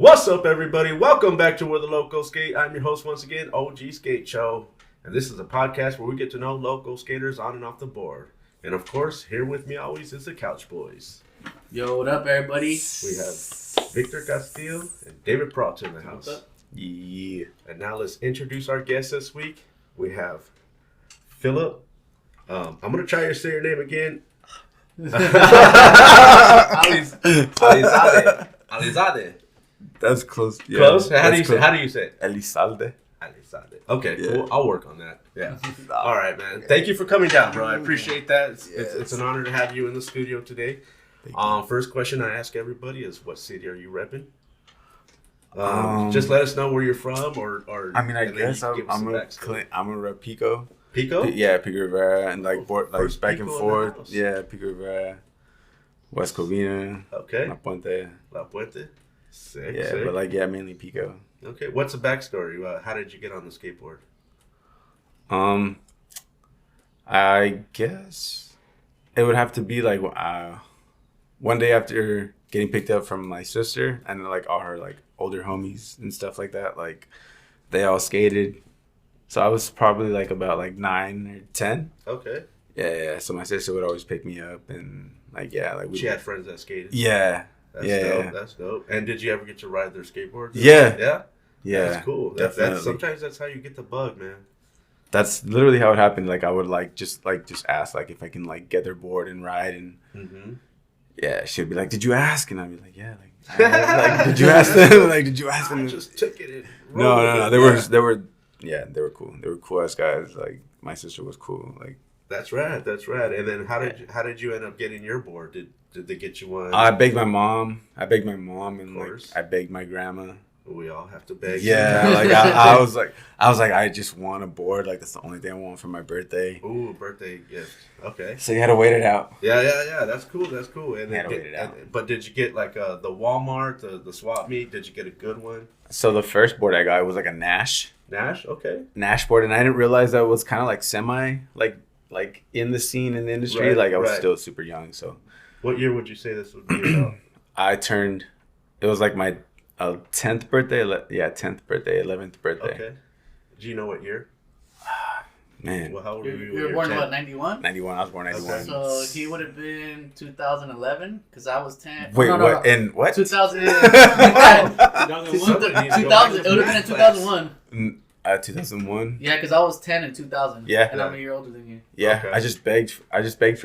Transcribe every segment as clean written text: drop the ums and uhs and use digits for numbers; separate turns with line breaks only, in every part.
What's up, everybody? Welcome back to Where the Locals Sk8. I'm your host once again, OG Skate Show. And this is a podcast where we get to know local skaters on and off the board. And of course, here with me always is the Couch Boys.
Yo, what up, everybody?
We have Victor Castillo and David Peralta in the house.
What's up?
Yeah. And now let's introduce our guests this week. We have Phillip. I'm going to try to say your name again. Elizalde.
That's close. Yeah,
Close? How do you say it?
Elizalde.
Elizalde. Okay,
Yeah.
cool. I'll work on that. Yeah. All right, man. Thank you for coming down, bro. I appreciate that. It's an honor to have you in the studio today. First question I ask everybody is, what city are you repping? Just let us know where you're from, or
I mean, I guess I'm gonna rep Pico.
Pico?
Yeah, Pico Rivera, and like
First
back
Pico
and
in
forth.
the house.
Yeah, Pico Rivera, West Covina,
Okay.
La Puente.
La Puente. Sick.
Yeah,
sick.
but mainly Pico.
Okay. What's the backstory? How did you get on the skateboard?
I guess it would have to be like one day after getting picked up from my sister and like all her like older homies and stuff like that. Like they all skated, so I was probably like about like 9 or 10.
Okay.
Yeah. So my sister would always pick me up and
She had friends that skated.
Yeah.
That's
yeah.
dope. That's dope. And did you ever get to ride their skateboards?
Yeah.
Yeah.
Yeah.
That's cool.
Definitely.
Sometimes that's how you get the bug, man.
That's literally how it happened. Like I would just ask like if I can like get their board and ride, and yeah, she'd be like, "Did you ask?" And I'd be like, "Yeah." Like, did you ask them? Like, did you ask them?
I just took it.
No. They were cool. They were cool ass guys. Like my sister was cool. Like
that's rad. And then how did you end up getting your board? Did they get you one?
I begged my mom, and like I begged my grandma.
We all have to beg.
Yeah, like I was like, I just want a board. Like that's the only thing I want for my birthday.
Ooh, birthday gift. Okay.
So you had to wait it out.
Yeah. That's cool. And
had to wait it out.
But did you get like the Walmart, the swap meet? Did you get a good one?
So the first board I got was like a Nash
Okay.
board, and I didn't realize that it was kind of like semi like in the scene in the industry. Like I was still super young. So
what year would you say this would be about?
It was like my 10th birthday. 10th birthday, 11th birthday.
Okay. Do you know what year?
Man.
Well, how old were you?
You were born what, 91?
91. I was born 91.
Okay.
So he would have been 2011 because I was 10.
Wait,
no.
what? In what?
2000.
2001?
2000. It would have been in 2001.
2001.
Yeah, because I was 10 in 2000.
Yeah.
And I'm a year older than you.
Yeah.
Okay.
I just begged for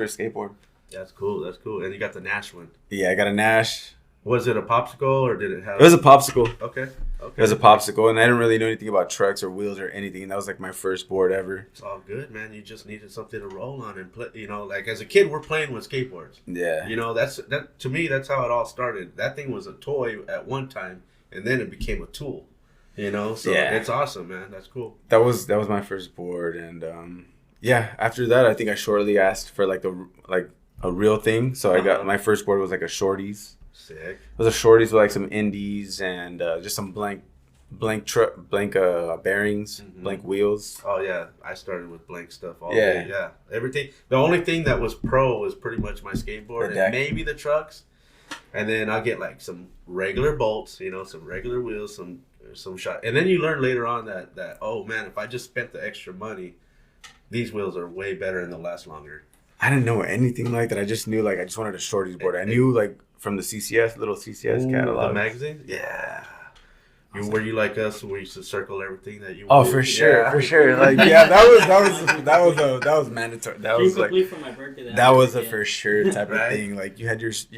a skateboard.
That's cool. And you got the Nash one.
Yeah, I got a Nash.
Was it a popsicle or did it have?
It was a popsicle.
Okay.
It was a popsicle, and I didn't really know anything about trucks or wheels or anything. And that was like my first board ever.
It's all good, man. You just needed something to roll on and play. You know, like as a kid, we're playing with skateboards.
Yeah.
You know, that to me, that's how it all started. That thing was a toy at one time, and then it became a tool. You know, so It's awesome, man. That's cool.
That was my first board, and after that, I think I shortly asked for like a real thing. So I got my first board was like a shorties.
Sick.
It was a shorties with like some indies and just some blank bearings, blank wheels.
Oh yeah, I started with blank stuff all day. Yeah, everything. The only thing that was pro was pretty much my skateboard and maybe the trucks, and then I'll get like some regular bolts, you know, some regular wheels, some shot, and then you learn later on that oh man, if I just spent the extra money, these wheels are way better and they'll last longer.
I didn't know anything like that. I just knew like I just wanted a shorties board. I knew like from the little CCS catalog.
The magazine? Yeah. Were you like us? We used to circle everything that you.
Oh, for sure. Like that was mandatory. That was like
for my birthday.
That was a for sure type of thing. Like you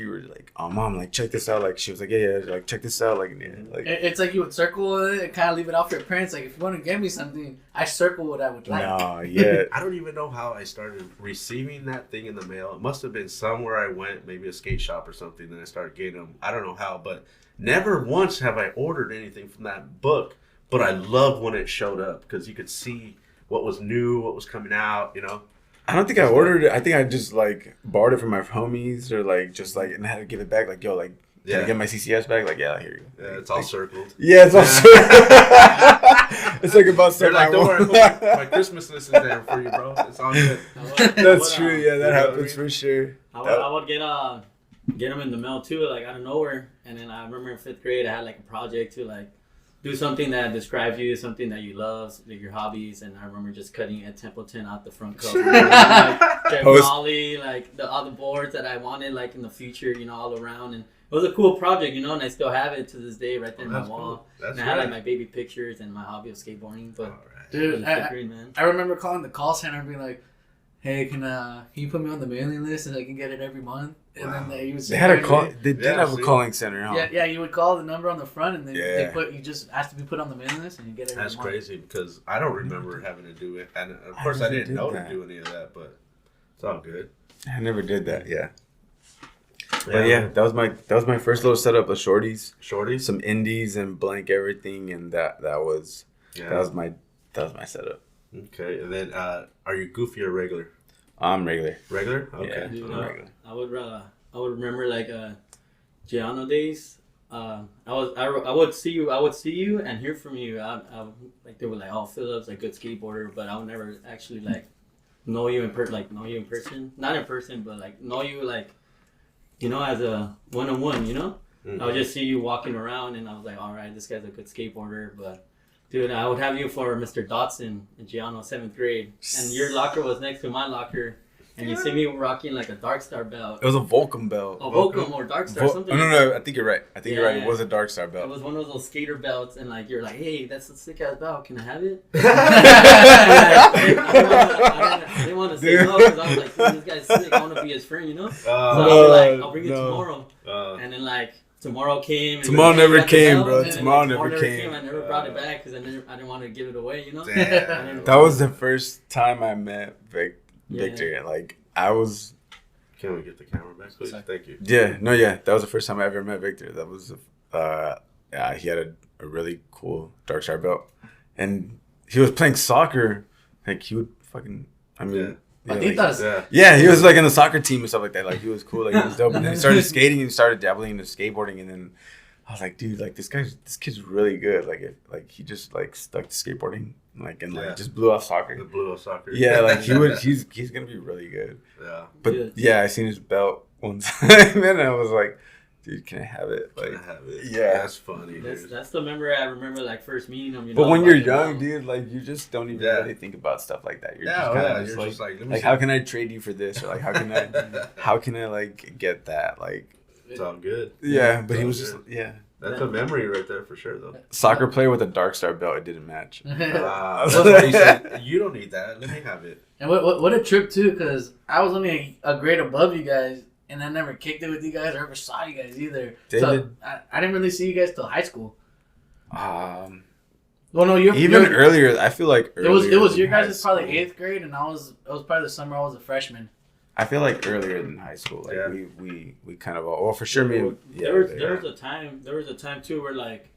were like, oh mom, like check this out. Like she was like, yeah, like check this out. Like
it's like you would circle it and kind of leave it off for your parents. Like if you want to get me something, I circle what I would like.
No, yeah.
I don't even know how I started receiving that thing in the mail. It must have been somewhere I went, maybe a skate shop or something. Then I started getting them. I don't know how, but. Never once have I ordered anything from that book, but I loved when it showed up because you could see what was new, what was coming out, you know.
I don't think I ordered it. I think I just like borrowed it from my homies or like just like and had to give it back. Like yo, like can I get my CCS back? Like yeah, here you go.
Yeah, it's all circled.
Yeah, it's all circled. It's like about
they're like, don't worry, my Christmas list is there for you, bro. It's all good.
That's true. Yeah, that happens for sure.
I would get them in the mail too, like out of nowhere. And then I remember in 5th grade, I had like a project to like do something that describes you, something that you love, like your hobbies. And I remember just cutting Ed Templeton out the front cover, like all the boards that I wanted, like in the future, you know, all around. And it was a cool project, you know, and I still have it to this day right there in my wall.
Cool.
And I had like my baby pictures and my hobby of skateboarding. But
dude, I remember calling the call center and being like, "Hey, can you put me on the mailing list and I can get it every month?" And then they had a call.
They did have a calling center, huh?
Yeah. You would call the number on the front, and then you just asked to be put on the mailing list, and you get it.
That's crazy because I don't remember having to do it, and of course I didn't know to do any of that, but it's all good.
I never did that. Yeah. But yeah, that was my first little setup of shorties, some indies and blank everything, and that was my setup.
Okay, and then are you goofy or regular?
I'm regular.
Regular? Okay.
Yeah, dude, I would remember like Giano days. I would see you and hear from you. I like they were like, "Oh, Phillip's a good skateboarder," but I would never actually like know you in person. Not in person, but like know you like, you know, as a one-on-one, you know? Mm-hmm. I would just see you walking around and I was like, all right, this guy's a good skateboarder. But dude, I would have you for Mr. Dotson in Giano 7th grade. And your locker was next to my locker. And you see me rocking like a Dark Star belt.
It was a Volcom belt.
A Volcom or Dark Star, something.
No, I think you're right. You're right. It was a Dark Star belt.
It was one of those skater belts, and like you're like, hey, that's a sick ass belt. Can I have it? I didn't want to say no because I was like, this guy's sick. I want to be his friend, you know. So I'll bring it tomorrow. And then like tomorrow came.
Tomorrow never came, bro. Tomorrow never came.
I never brought it back because I didn't want to give it away, you know.
That was the first time I met Victor. Like I was.
Can we get the camera back, please? Thank you.
Yeah, that was the first time I ever met Victor. That was, he had a really cool Dark Star belt, and he was playing soccer. Like he would fucking, he was like in the soccer team and stuff like that. Like he was cool, like he was dope. And then he started skating and started dabbling into skateboarding, and then I was like, dude, like this kid's really good. Like he just like stuck to skateboarding. Just blew off soccer. Yeah, like he's gonna be really good. Yeah. But I seen his belt one time and I was like, dude, can I have it? Like,
can I have it?
Yeah.
That's funny.
That's the memory I remember like first meeting him. You
know, but when you're young, dude, like you just don't even really think about stuff like that. You're just like how can I trade you for this? Or like how can I like get that? Like
it's all good.
Yeah, but he was just
That's a memory right there for sure, though.
Soccer player with a Dark Star belt, it didn't match.
That's why you said, you don't need that. Let me have it.
And what a trip, too, because I was only a grade above you guys, and I never kicked it with you guys or ever saw you guys either. So I didn't really see you guys till high school.
Well, no, earlier. I feel like earlier
it was your guys' probably 8th grade, and it was probably the summer I was a freshman.
I feel like earlier than high school, like we kind of for sure.
There was a time too where like,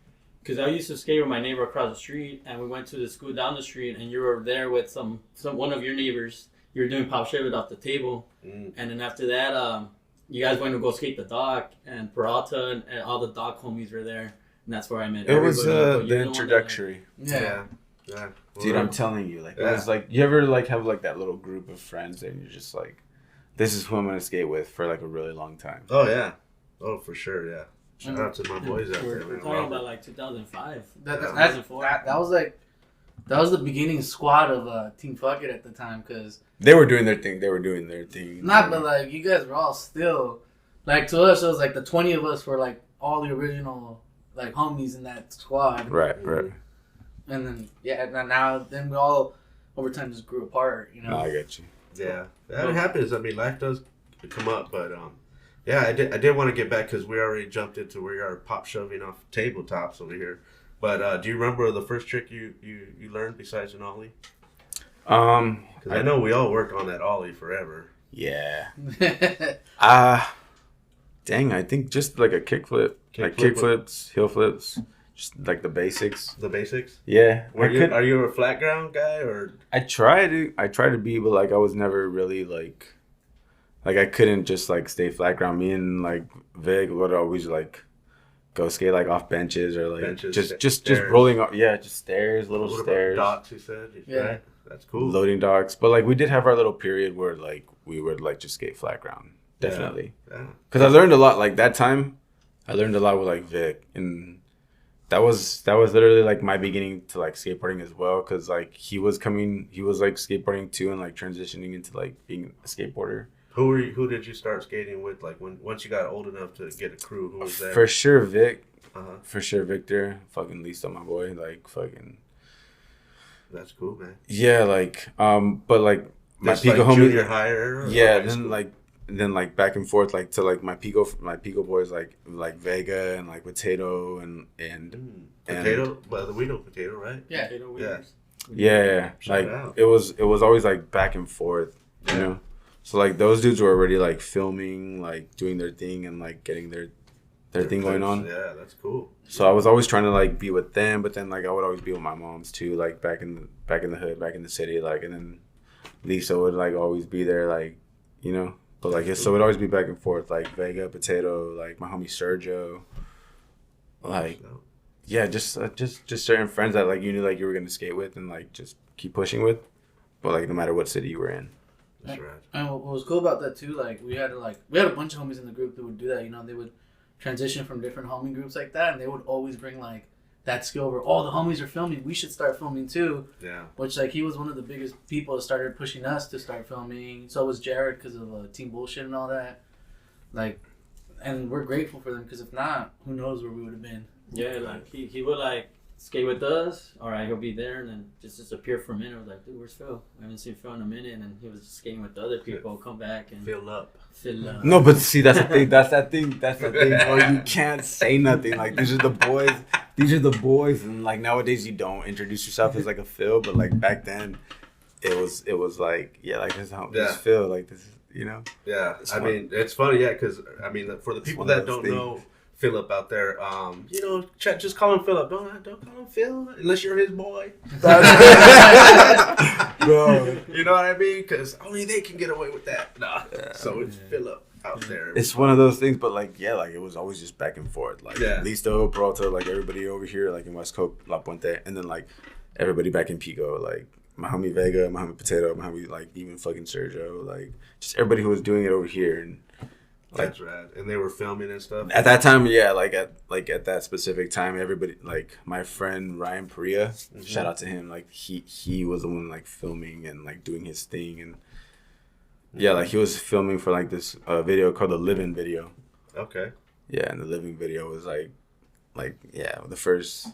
because I used to skate with my neighbor across the street, and we went to the school down the street, and you were there with one of your neighbors. You were doing pop shove off the table, and then after that, you guys went to go skate the dock, and Peralta and all the dock homies were there, and that's where I met.
It was the introductory.
Yeah.
Dude, I'm telling you, like it was like you ever like have like that little group of friends, and you're just like, this is who I'm gonna skate with for like a really long time.
Oh yeah, for sure, yeah. Shout out to my boys out there.
We're talking about like 2005.
That was the beginning squad of Team Fuck It at the time, because
they were doing their thing.
But like you guys were all still like, to us it was like the 20 of us were like all the original like homies in that squad.
Right.
And then now we all over time just grew apart. You know.
I get you.
Yeah, that happens. I mean, life does come up, but I did want to get back because we already jumped into where you are pop shoving off tabletops over here. But do you remember the first trick you learned besides an ollie? Because I know we all worked on that ollie forever.
Yeah. Dang, I think just like a kickflip, kickflips, heel flips. Just like the basics.
The basics?
Yeah.
Are you a flat ground guy or? I try
to be, but like I was never really like I couldn't just like stay flat ground. Me and like Vic would always like go skate like off benches or like just rolling up. Yeah, just stairs, little stairs.
Docks, you said. Yeah, right? That's cool.
Loading docks, but like we did have our little period where like we would like just skate flat ground. Definitely. Yeah. Because I learned a lot. Like that time, I learned a lot with like Vic, and that was literally like my beginning to like skateboarding as well, because like he was like skateboarding too, and like transitioning into like being a skateboarder.
Who did you start skating with? Like once you got old enough to get a crew, who was that?
For sure, Vic.
For
sure, Victor. Fucking Listo, my boy. Like fucking.
That's cool, man.
Yeah, like but like my
that's
Pico
like
homie.
Junior higher.
Yeah, then like back and forth like to like my Pico boys like Vega and like Potato and
Potato. Well, we know Potato, right?
Yeah.
Yeah. Like it was always like back and forth, you know. So like those dudes were already like filming, like doing their thing and like getting their thing going on.
Yeah, that's cool.
So I was always trying to like be with them, but then like I would always be with my moms too, like back in the hood, back in the city, like, and then Lisa would like always be there, like, you know. But like so it would always be back and forth, like Vega, Potato, like my homie Sergio, like yeah, just certain friends that like you knew like you were gonna skate with and like just keep pushing with, but like no matter what city you were in.
That's right.
And what was cool about that too, like we had a bunch of homies in the group that would do that. You know, they would transition from different homie groups like that, and they would always bring like that skill over. Oh, the homies are filming. We should start filming too.
Yeah.
Which like he was one of the biggest people that started pushing us to start filming. So was Jared because of Team Bullshit and all that. Like, and we're grateful for them because if not, who knows where we would have been.
Yeah, like he would like skate with us. All right, he'll be there and then just disappear for a minute. I was like, dude, where's Phil? I haven't seen Phil in a minute, and then he was just skating with the other people. Come back and
fill up.
No, but see, that's the thing. That's the thing. Or you can't say nothing. Like these are the boys, and like nowadays you don't introduce yourself as like a Phil, but like back then, it was like like this is Phil, like this is, you know.
Yeah, I mean it's funny, because I mean for the people that don't know Phillip out there, you know, just call him Phillip. Don't call him Phil unless you're his boy. Bro. You know what I mean? Because only they can get away with that. Nah. Yeah. So it's Phillip out there.
It's one of those things, but like like it was always just back and forth. Like Listo, Peralta, like everybody over here, like in West Coast, La Puente, and then like everybody back in Pico, like my homie Vega, my homie Potato, my homie like even fucking Sergio, like just everybody who was doing it over here and. Like,
that's right, and they were filming and stuff.
At that time, at that specific time, everybody like my friend Ryan Perea, shout out to him. Like he was the one like filming and like doing his thing, and like he was filming for like this video called the Living video.
Okay.
Yeah, and the Living video was like the first,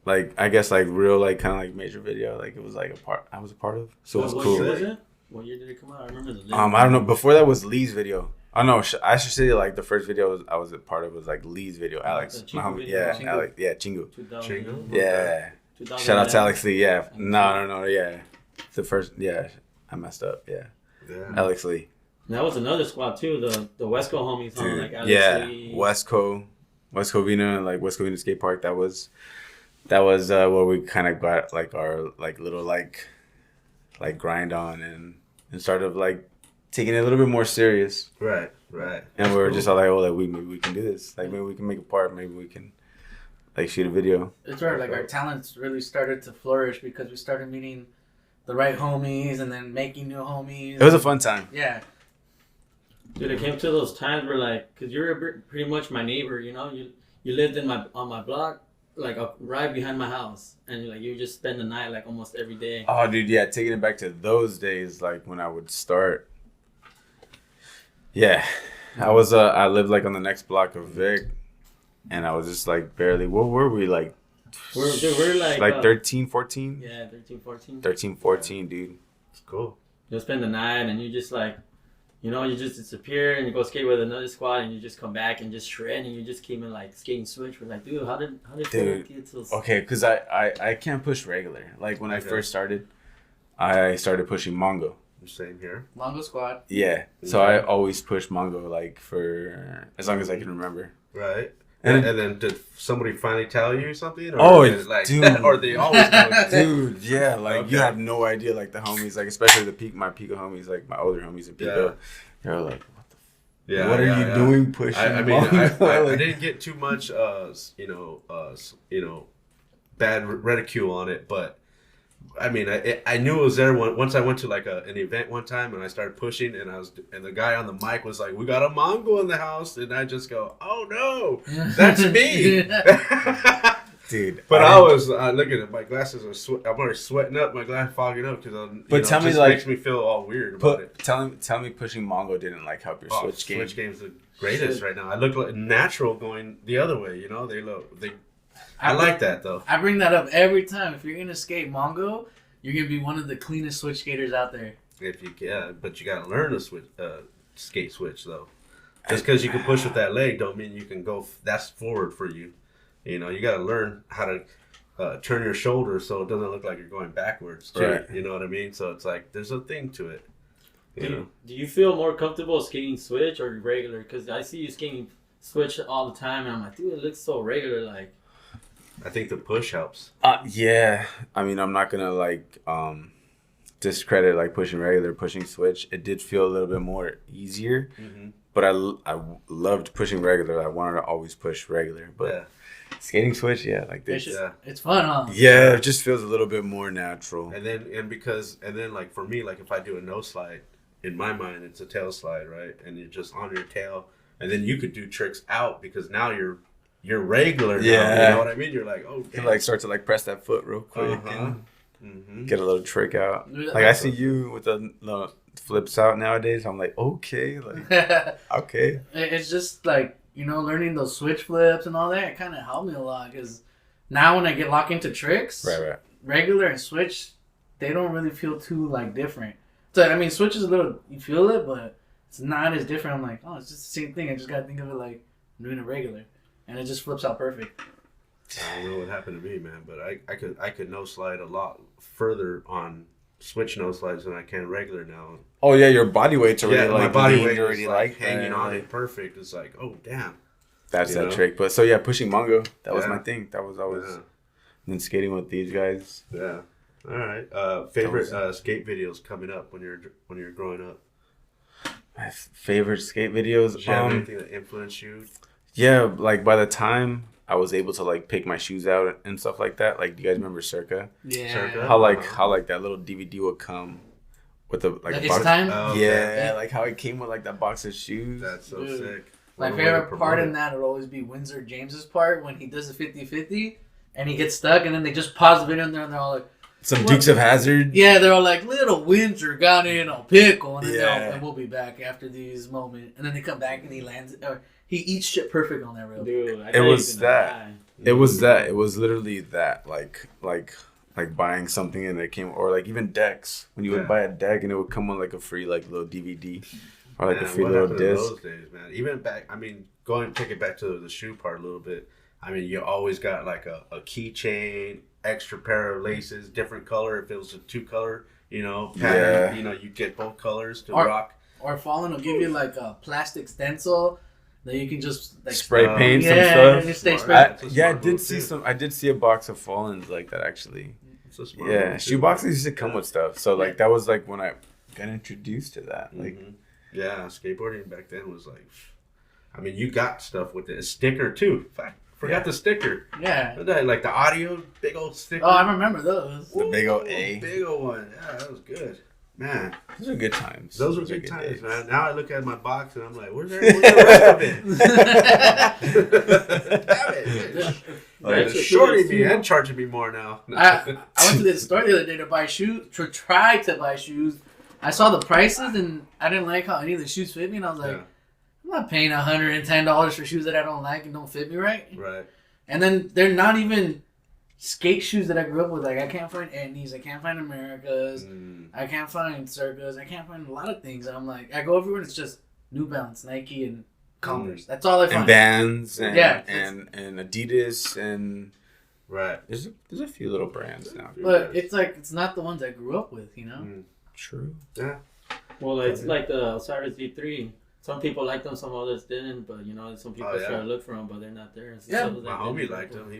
like I guess like real like kind of like major video. Like it was like I was a part of. So it was cool.
What year was it? What year did it come out? I remember the Living
I don't know. Before that was Lee's video. Oh no! I should say like the first video I was a part of was like Lee's video. Alex, my homie,
Chingu.
Alex, Chingu.
Chingu?
Yeah. Shout out to Alex Lee. Yeah. No. Yeah. The first. Yeah. I messed up. Yeah. Alex Lee.
And that was another squad too. The West Coast homies, huh? Like Alex Lee.
West Covina, like West Covina Skate Park. That was where we kind of got like our like little like grind on and started like. Taking it a little bit more serious.
Right.
And we were just all like, oh, like maybe we can do this. Like maybe we can make a part. Maybe we can like shoot a video.
It's right. Like our talents really started to flourish because we started meeting the right homies and then making new homies.
It was a fun time.
Yeah.
Dude, it came to those times where like, cause you're pretty much my neighbor, you know. You lived on my block, like right behind my house, and like you just spend the night like almost every day.
Oh, dude, yeah. Taking it back to those days, like when I would start. Yeah, I lived like on the next block of Vic, and I was just like barely. What were we like?
We're like
13, 14.
Yeah, 13, 14.
13, 14, dude.
It's cool.
You'll spend the night, and you just like, you know, you just disappear, and you go skate with another squad, and you just come back and just shred, and you just came in like skating switch. We're like, dude, how did get to?
Okay, because I can't push regular. Like when I first started, I started pushing Mongo.
Same here.
Mongo squad.
Yeah. So I always push Mongo like for as long as I can remember.
Right. And then did somebody finally tell you something?
Or
dude. Or they always know.
Dude, yeah. Like you have no idea. Like the homies, like especially my Pico homies, like my older homies in Pico. They're like, what the what are you doing pushing?
I mean, I didn't get too much, bad ridicule on it, but I mean, I knew it was there once I went to like an event one time and I started pushing and the guy on the mic was like, "We got a Mongo in the house," and I just go, "Oh no, that's me."
Dude,
but I was looking at my glasses are I'm already sweating up, my glass fogging up because
tell me,
just
like,
makes me feel all weird about it.
Tell me pushing Mongo didn't like help your Switch game.
Switch game's the greatest right now. I look like natural going the other way. I like that though.
I bring that up every time. If you're gonna skate Mongo, you're gonna be one of the cleanest switch skaters out there.
But you gotta learn to skate switch though. Just because you can push with that leg, don't mean you can go. That's forward for you. You gotta learn how to turn your shoulder so it doesn't look like you're going backwards. Too,
right.
You know what I mean? So it's like there's a thing to it.
Do you feel more comfortable skating switch or regular? Because I see you skating switch all the time, and I'm like, dude, it looks so regular. Like,
I think the push helps.
Yeah. I mean, I'm not gonna like discredit like pushing switch. It did feel a little bit more easier, but I loved pushing regular. I wanted to always push regular, but skating switch, like this.
It's fun, huh?
Yeah, it just feels a little bit more natural.
And then like for me, like if I do a nose slide, in my mind it's a tail slide, right? And you're just on your tail, and then you could do tricks out because now you're regular now. You know what I mean? You're like, oh, damn.
You like start to like press that foot real quick and get a little trick out. Like I see you with the flips out nowadays. I'm like, okay, okay.
It's just like, learning those switch flips and all that. It kind of helped me a lot because now when I get locked into tricks, regular and switch, they don't really feel too like different. So I mean, switch is a little, you feel it, but it's not as different. I'm like, oh, it's just the same thing. I just gotta think of it like I'm doing a regular. And it just flips out perfect.
I don't know what happened to me, man, but I could no slide a lot further on switch no slides than I can regular now.
Oh yeah, your body weight's already
my body weight
already
like hanging on it perfect. It's like, oh damn.
That's that trick. But so pushing Mongo, that was my thing. That was always and then skating with these guys.
Yeah. All right. Favorite skate videos coming up when you're growing up.
My favorite skate videos.
Did you have anything that influenced you?
Yeah, like by the time I was able to like pick my shoes out and stuff like that. Like, do you guys remember Circa?
Yeah.
Circa?
How that little DVD would come with the like
box. Time?
Oh,
okay. Like how it came with like that box of shoes.
That's so sick.
My favorite part in that would always be Windsor James's part when he does a 50-50 and he gets stuck and then they just pause the video and they're all like,
some Dukes of Hazzard.
Yeah, they're all like, little Windsor got in a pickle, and then and we'll be back after these moments. And then they come back and he lands, or he eats shit perfect on that reel.
Dude,
it was that. It was that. It was literally that. Like buying something and it came, or like even decks. When you would buy a deck and it would come with like a free like little DVD or like a free little disc.
Those days, man. Even back, I mean, take it back to the shoe part a little bit. I mean, you always got like a keychain, extra pair of laces, different color. If it was a 2-color, pattern, you get both colors to rock.
Or Fallen will give you like a plastic stencil that you can just like
spray paint some stuff.
I
did see a box of Fallens like that actually. Shoe boxes used to come with stuff. So like that was like when I got introduced to that. Like,
skateboarding back then was like, I mean, you got stuff with it. A sticker too. Forgot the sticker.
Yeah.
Like the audio, big old sticker.
Oh, I remember those.
The big old A.
Big old one. Yeah, that was good. Man.
Those are good times.
Those were good times, man. Now I look at my box and I'm like, where's the rest of it? Damn it. They're shorting me and charging me more now.
I went to the store the other day to buy shoes, to try to buy shoes. I saw the prices and I didn't like how any of the shoes fit me, and I was like, I'm not paying $110 for shoes that I don't like and don't fit me right.
Right.
And then they're not even skate shoes that I grew up with. Like, I can't find Etnies, I can't find Americas, I can't find Circas, I can't find a lot of things. And I'm like, I go everywhere and it's just New Balance, Nike, and Converse. That's all I find.
And Vans and
and
Adidas and there's a few little brands now.
But it's like, it's not the ones I grew up with,
True.
Yeah.
Well, it's like the Osiris V3. Some people liked them, some others didn't. But some people try to look for them, but they're not there.
So my homie liked them.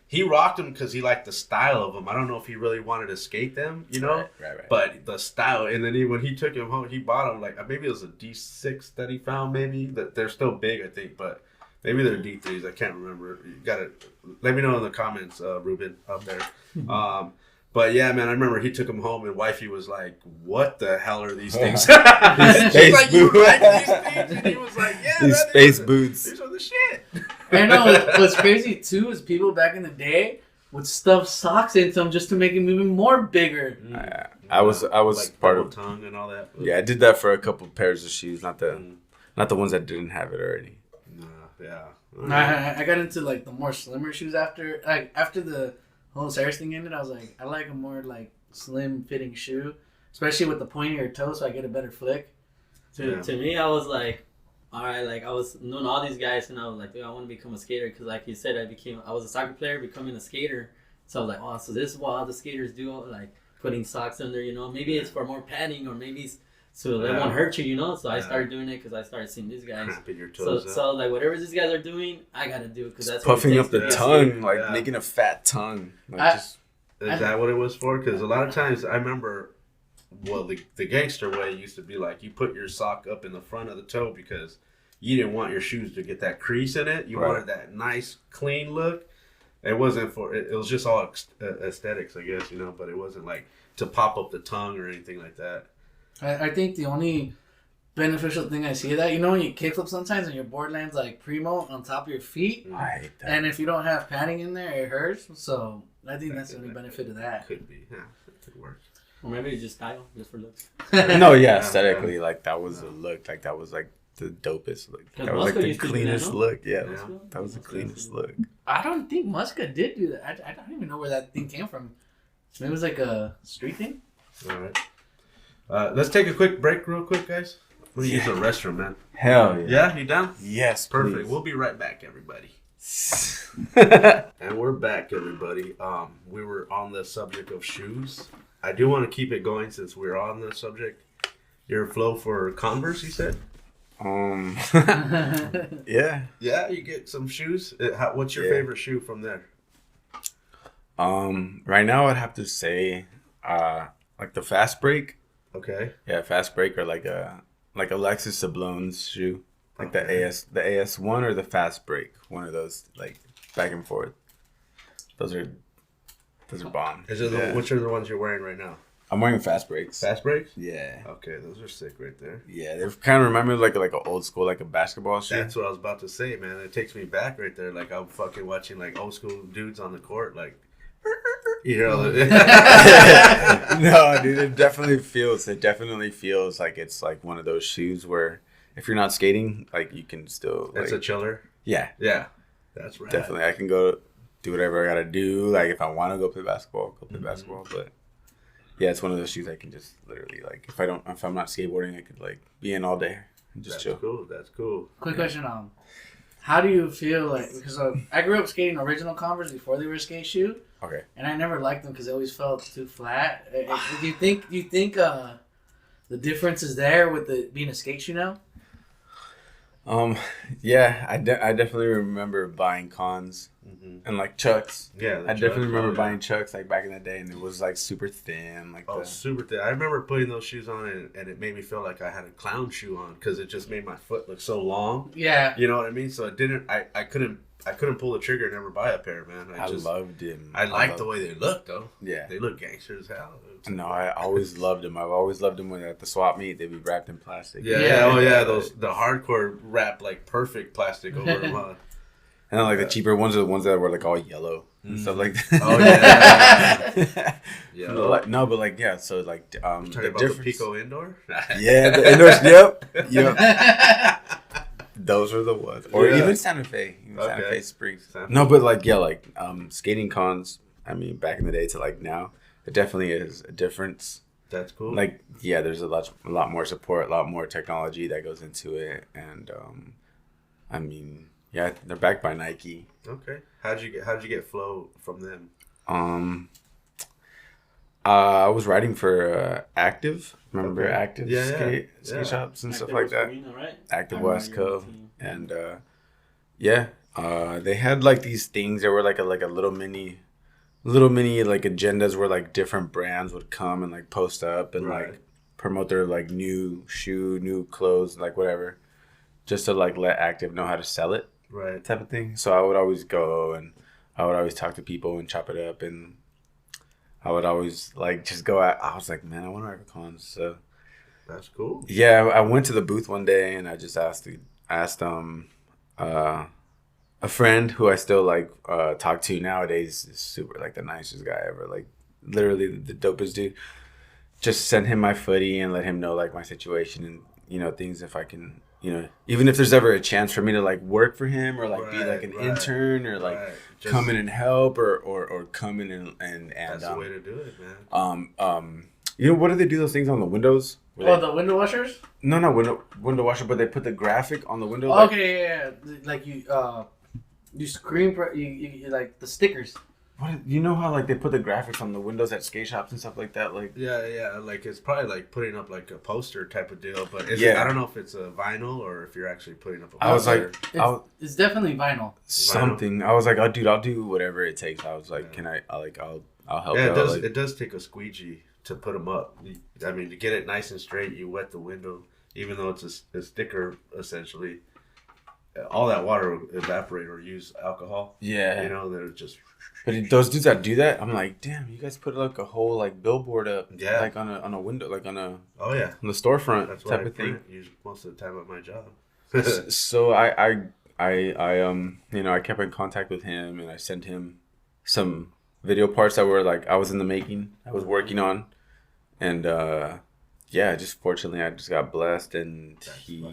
He
rocked them because he liked the style of them. I don't know if he really wanted to skate them, Right. But the style, and then when he took them home, he bought them like maybe it was a D6 that he found. Maybe that they're still big, I think. But Maybe they're D3s. I can't remember. You gotta let me know in the comments, Ruben, up there. But yeah, man, I remember he took them home, and wifey was like, "What the hell are these things?" She's like, "You like these things?" And he was like, "Yeah,
these space boots.
These are the shit."
I know. What's crazy too is people back in the day would stuff socks into them just to make them even more bigger.
I was
like
part of
tongue and all that.
Yeah, I did that for a couple pairs of shoes, not the ones that didn't have it already.
Yeah.
I got into like the more slimmer shoes after the whole Sarah's thing ended. I was like, I like a more like slim fitting shoe, especially with the pointier toe, so I get a better flick.
To me, I was like, all right, like I was knowing all these guys, and I was like, dude, I want to become a skater because, like you said, I was a soccer player, becoming a skater. So I was like, oh, so this is what all the skaters do, like putting socks under, maybe it's for more padding, or maybe it's so they won't hurt you, So I started doing it because I started seeing these guys.
Your toes
so like whatever these guys are doing, I gotta do it because that's
puffing up the tongue, like making a fat tongue. Like
is that what it was for? Because a lot of times I remember, well, the gangster way used to be like you put your sock up in the front of the toe because you didn't want your shoes to get that crease in it. You wanted that nice, clean look. It wasn't for it was just all aesthetics, I guess, but it wasn't like to pop up the tongue or anything like that.
I think the only beneficial thing I see of that, when you kickflip sometimes and your board lands like primo on top of your feet,
I hate that.
And if you don't have padding in there, it hurts. So I think that's the only benefit of that.
Could be, yeah, it could work.
Or maybe it's just style, just for looks.
No, yeah, aesthetically, like that was a look, like that was like the dopest look. That was like the cleanest look. Yeah, that was the cleanest look.
I don't think Muska did do that. I don't even know where that thing came from. Maybe it was like a street thing.
All right. Let's take a quick break real quick, guys. We'll use the restroom, man.
Hell yeah.
Yeah, you down?
Yes,
perfect.
Please.
We'll be right back, everybody. And we're back, everybody. We were on the subject of shoes. I do want to keep it going since we're on the subject. Your flow for Converse, you said?
Yeah.
Yeah, you get some shoes. What's your favorite shoe from there?
Right now I'd have to say, like the Fast Break.
Okay.
Yeah, Fast Break, or like a Alexis Sablon's shoe, like the AS1 or the Fast Break, one of those, like back and forth. Those are bomb.
Which are the ones you're wearing right now?
I'm wearing Fast Breaks.
Fast Breaks?
Yeah.
Okay, those are sick right there.
Yeah, they kind of remind me of like an old school, like a basketball shoe.
That's what I was about to say, man. It takes me back right there. Like I'm fucking watching like old school dudes on the court, like. No,
dude, it definitely feels like it's like one of those shoes where if you're not skating, like you can still.
It's a chiller.
Yeah.
Yeah, that's right.
Definitely, I can go do whatever I gotta do. Like if I want to go play basketball, basketball. But yeah, it's one of those shoes I can just literally like if I'm not skateboarding, I could like be in all day and just chill.
That's cool.
Quick question, how do you feel like, because I grew up skating original Converse before they were a skate shoe.
Okay.
And I never liked them because they always felt too flat. Do you think the difference is there with being a skate shoe now?
Yeah, I definitely remember buying Cons and like Chucks.
Yeah,
I definitely remember buying Chucks like back in the day, and it was like super thin.
Super thin. I remember putting those shoes on, and it made me feel like I had a clown shoe on because it just made my foot look so long.
Yeah.
You know what I mean? So it didn't. I couldn't pull the trigger and never buy a pair, man.
I loved them.
I liked the way they looked, though.
Yeah.
They look gangster as hell.
No, I always loved them. I've always loved them when at the swap meet they'd be wrapped in plastic.
Yeah. The hardcore wrapped like perfect plastic over them. Huh?
And then, like the cheaper ones are the ones that were like all yellow and stuff like that.
Oh yeah.
Yeah. But like yeah. So like
the about the Pico indoor.
Yeah, the indoors. Yep. Those are the ones, or even Santa Fe, Santa Fe Springs. No, but like skating Cons. I mean, back in the day to like now, it definitely is a difference.
That's cool.
Like there's a lot more support, a lot more technology that goes into it, and I mean, yeah, they're backed by Nike.
Okay, how'd you get flow from them?
I was writing for Active. Remember Active skate shops and stuff like that.
Arena, right?
Active West Co. And they had like these things that were like a little mini like agendas where like different brands would come and like post up and like promote their like new shoe, new clothes, like whatever, just to like let Active know how to sell it.
right,
type of thing. So I would always go and I would always talk to people and chop it up, and I would always like just go out. I was like, man, I want to ride for cons. So
that's cool.
yeah, I went to the booth one day and I just asked a friend who I still like talk to nowadays. Is super like the nicest guy ever. Like literally the dopest dude. Just send him my footy and let him know like my situation and things if I can, even if there's ever a chance for me to like work for him or like be like an intern or like just come in and help or come in and
that's the way to do it, man.
What do they do those things on the windows?
The window washers?
No, window washer, but they put the graphic on the window.
Okay, yeah. Like you screen you like the stickers.
What, you know how like they put the graphics on the windows at skate shops and stuff like that, like
yeah, like it's probably like putting up like a poster type of deal, but I don't know if it's a vinyl or if you're actually putting up a poster.
I was like,
it's definitely vinyl.
Something. I was like, oh, dude, I'll do whatever it takes. I was like, I'll help.
Yeah,
out.
It does take a squeegee to put them up. I mean, to get it nice and straight, you wet the window, even though it's a sticker essentially. All that water will evaporate or use alcohol.
Yeah,
they're just.
But those dudes that do that, I'm like, damn, you guys put like a whole like billboard up, like on a window, like on a on the storefront. That's type of thing.
Most of the time at my job.
So I kept in contact with him and I sent him some video parts that were like I was in the making, I was working on, and just fortunately I just got blessed and he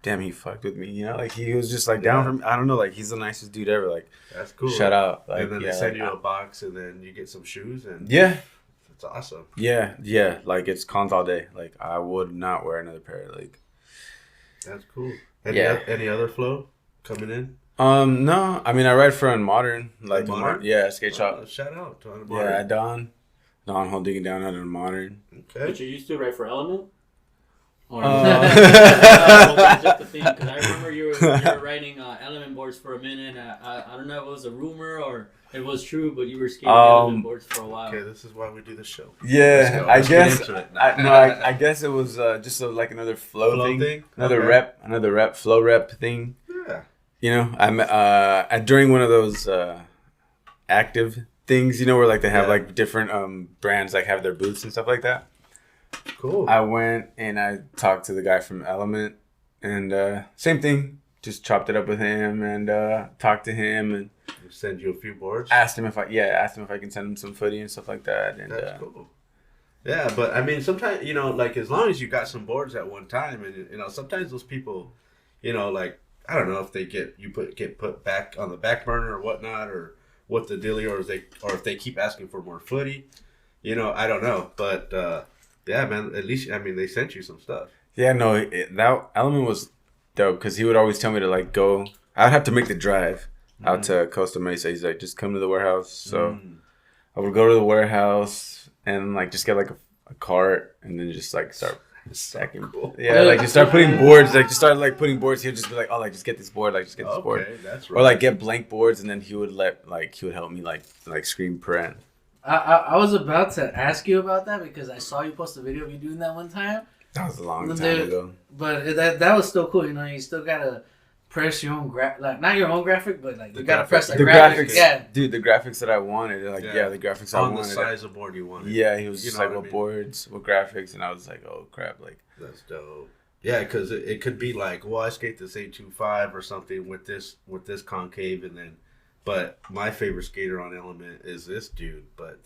damn, he fucked with me, like he was just like down from, I don't know, like he's the nicest dude ever, like
that's cool.
Shout out. Like,
and then they send you a box and then you get some shoes and it's awesome.
Yeah, like it's cons all day. Like I would not wear another pair. Like
that's cool. Any other flow coming in?
No, I mean I ride for Unmodern, like skate shop.
Shout out to Unmodern.
Yeah, Don holding it down at Unmodern.
Okay.
But you used to ride for Element? Or just a thing, because I remember you were riding Element boards for a minute. I don't know if it was a rumor or it was true, but you were skating Element boards for a while.
Okay, this is why we do the show.
Yeah, I guess it was just like another flow thing. Another rep, flow rep thing.
Yeah.
I'm during one of those active things, where like they have like different brands like have their booths and stuff like that.
Cool.
I went and I talked to the guy from Element, and same thing. Just chopped it up with him and talked to him and
send you a few boards.
Asked him if I can send him some footy and stuff like that. And
that's cool. Yeah, but I mean, sometimes like as long as you got some boards at one time, and sometimes those people, like I don't know if they get put back on the back burner or whatnot, or what the dealio, or if they keep asking for more footy. I don't know, but. Yeah, man. At least they sent you some stuff.
Yeah, no, that Element was dope because he would always tell me to like go. I'd have to make the drive out to Costa Mesa. He's like, just come to the warehouse. So I would go to the warehouse and like just get like a cart and then just like start stacking.
Cool.
Yeah, like just start putting boards. Like just start like putting boards. He'd just be like, oh, like just get this board. Like just get this board.
Okay, that's right.
Or like get blank boards and then he would help me like screen print.
I was about to ask you about that because I saw you post a video of you doing that one time.
That was a long time ago.
But that was still cool. You still gotta press your own not your own graphic, but like you gotta press the graphics. Yeah,
dude, the graphics that I wanted, the graphics I wanted.
On the size of board you wanted.
Yeah, he was just like, what boards, what graphics, and I was like, oh crap, like
that's dope. Yeah, because it could be like, well, I skate this 825 or something with this concave, and then. But my favorite skater on Element is this dude, but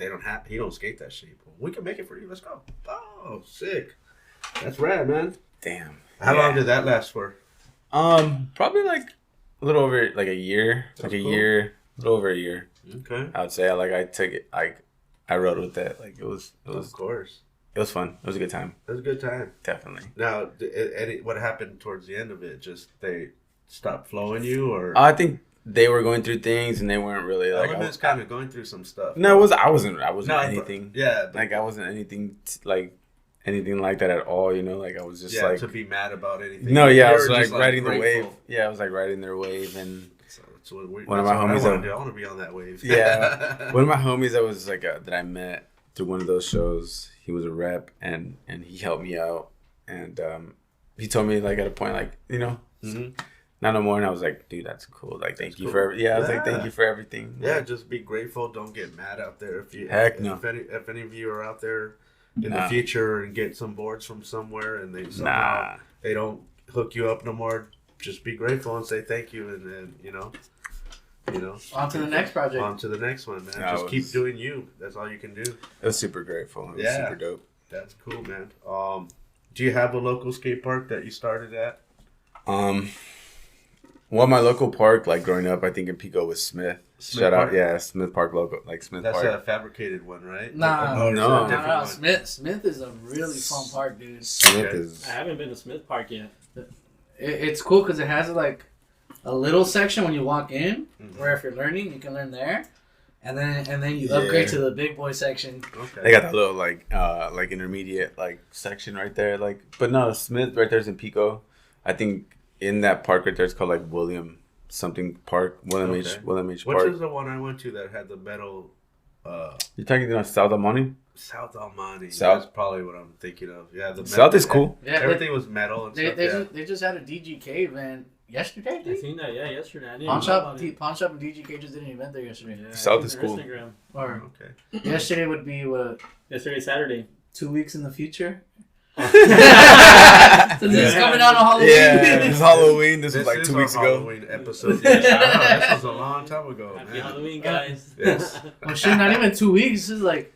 he don't skate that shape. We can make it for you. Let's go. Oh, sick. That's rad, man.
Damn.
How long did that last for?
Probably like a little over like a year.
That's
like a
cool.
year, a little over a year.
Okay.
I would say like I took it, like I rode with that. Like it was
of course.
It was fun. It was a good time.
It was a good time.
Definitely.
Now, what happened towards the end of it? Just they stopped flowing you, or
I think they were going through things and they weren't really like.
Element's kind of going through some stuff.
No, I wasn't anything.
But
like I wasn't anything like that at all. Like I was just like
to be mad about anything.
No, yeah, I was like riding the wave. Yeah, I was like riding their wave, and
so
one of my homies.
I want to be on that wave.
Yeah, one of my homies that was like that I met through one of those shows. He was a rep, and he helped me out, and he told me like at a point like not no more, and I was like, dude, that's cool. Like thank you for I was like thank you for everything.
Yeah, just be grateful. Don't get mad out there if if any of you are out there in the future and get some boards from somewhere and they somehow they don't hook you up no more. Just be grateful and say thank you, and then you know.
On to the next project.
On to the next one, man. Just keep doing you. That's all you can do.
It was super grateful. It was super dope.
That's cool, man. Do you have a local skate park that you started at?
Well, my local park, like growing up, I think in Pico was Smith. Shout out, Smith Park local, like Smith Park.
That's a fabricated one, right?
No. Smith is a really fun park, dude.
Smith is.
I haven't been to Smith Park yet.
It's cool because it has like a little section when you walk in, where if you're learning, you can learn there, and then you upgrade to the big boy section.
Okay. They got that little like intermediate like section right there, like. But no, Smith right there's in Pico. I think in that park right there, it's called like William Park. H. Park.
Which is the one I went to that had the metal?
You're talking about South Almani?
South Almani.
South?
That's probably what I'm thinking of. Yeah, the metal,
South is cool.
Yeah, everything was metal and stuff.
They just had a DGK event yesterday.
I seen that. Yeah, yesterday.
Pawn Shop and DGK just did an event there yesterday.
Yeah,
South is cool.
Or yesterday would be what?
Yesterday, Saturday.
2 weeks in the future. Since it's coming out on Halloween.
Yeah, it's Halloween. This was like 2 weeks ago.
Halloween episode. This was a long time ago.
Happy Halloween, guys.
Yes.
Well, shit, not even 2 weeks. This is like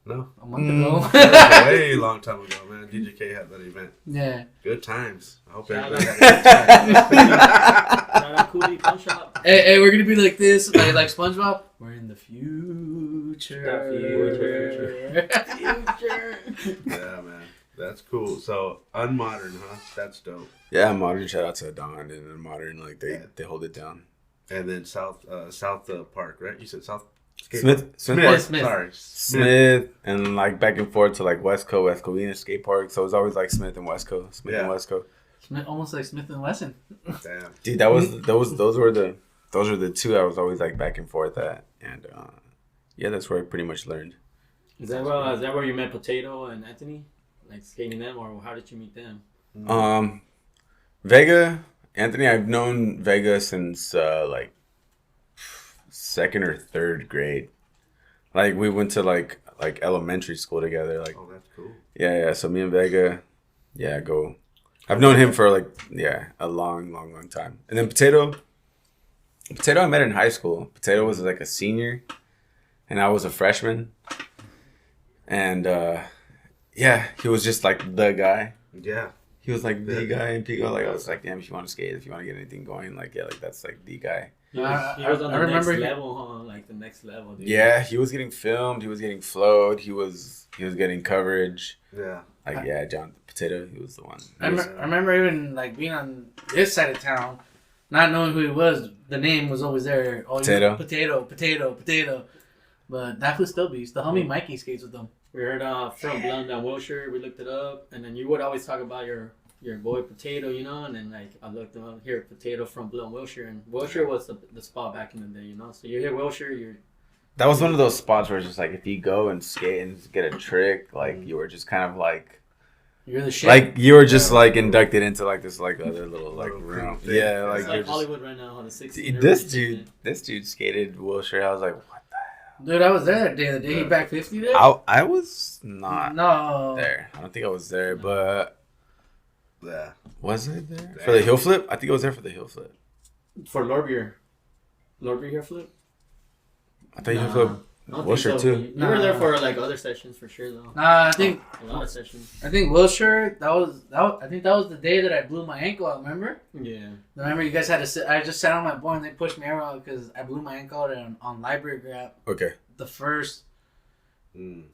a month ago.
That was a way long time ago, man. DJK had that event.
Yeah.
Good times. I hope everybody had a good time.
Hey, we're gonna be like this, like SpongeBob. We're in the future.
Yeah, man. That's cool. So Unmodern, huh? That's dope.
Yeah, Modern. Shout out to Don and Unmodern. Like they hold it down.
And then South Park, right? You said South.
Smith.
Sorry,
Smith, and like back and forth to like West Covina Skate Park. So it was always like Smith and Westco.
Smith, almost like Smith and Wesson.
Damn.
Dude, those were the two I was always like back and forth at, and that's where I pretty much learned.
Is that where you met Potato and Anthony? Like skating them, or how did you meet them?
Vega, Anthony, I've known Vega since like second or third grade. Like we went to like elementary school together. Like,
oh, that's cool.
Yeah. So me and Vega, go. I've known him for like a long time. And then Potato I met in high school. Potato was like a senior, and I was a freshman. And he was just like the guy.
Yeah.
He was like the guy in Pico. Like I was like, damn, if you want to skate, if you want to get anything going, like that's like the guy.
He was on the next level, huh? Like the next level, dude.
Yeah, he was getting filmed. He was getting flowed. He was getting coverage.
Yeah.
Like John Potato, he was the one.
I remember even like being on this side of town, not knowing who he was. The name was always there. Oh, Potato. But that was still beast. The homie Mikey skates with them.
We heard from Blunt and Wilshire. We looked it up, and then you would always talk about your boy Potato, you know. And then like I looked him up here, Potato from Blunt Wilshire, and Wilshire was the spot back in the day, you know. So you hear Wilshire,
that was one of those spots where it's just like if you go and skate and get a trick, like you were just kind of like
you're the shit.
Like you were just like inducted into like this like other little like room. Yeah, like
it's like Hollywood right now on the 16th.
This dude skated Wilshire. I was like, what the hell?
Dude, I was there that day. The day he back 50 there.
I was not there. I don't think I was there, but was I there for the heel flip? I think I was there for the heel flip.
For Lorbeer heel flip.
I thought you heel flip Wilshire too.
You were there for like other sessions for sure though.
I think
a lot of sessions.
I think Wilshire. I think that was the day that I blew my ankle out. Remember?
Yeah.
Remember, you guys had to sit. I just sat on my board and they pushed me around because I blew my ankle out on library grab.
Okay.
The first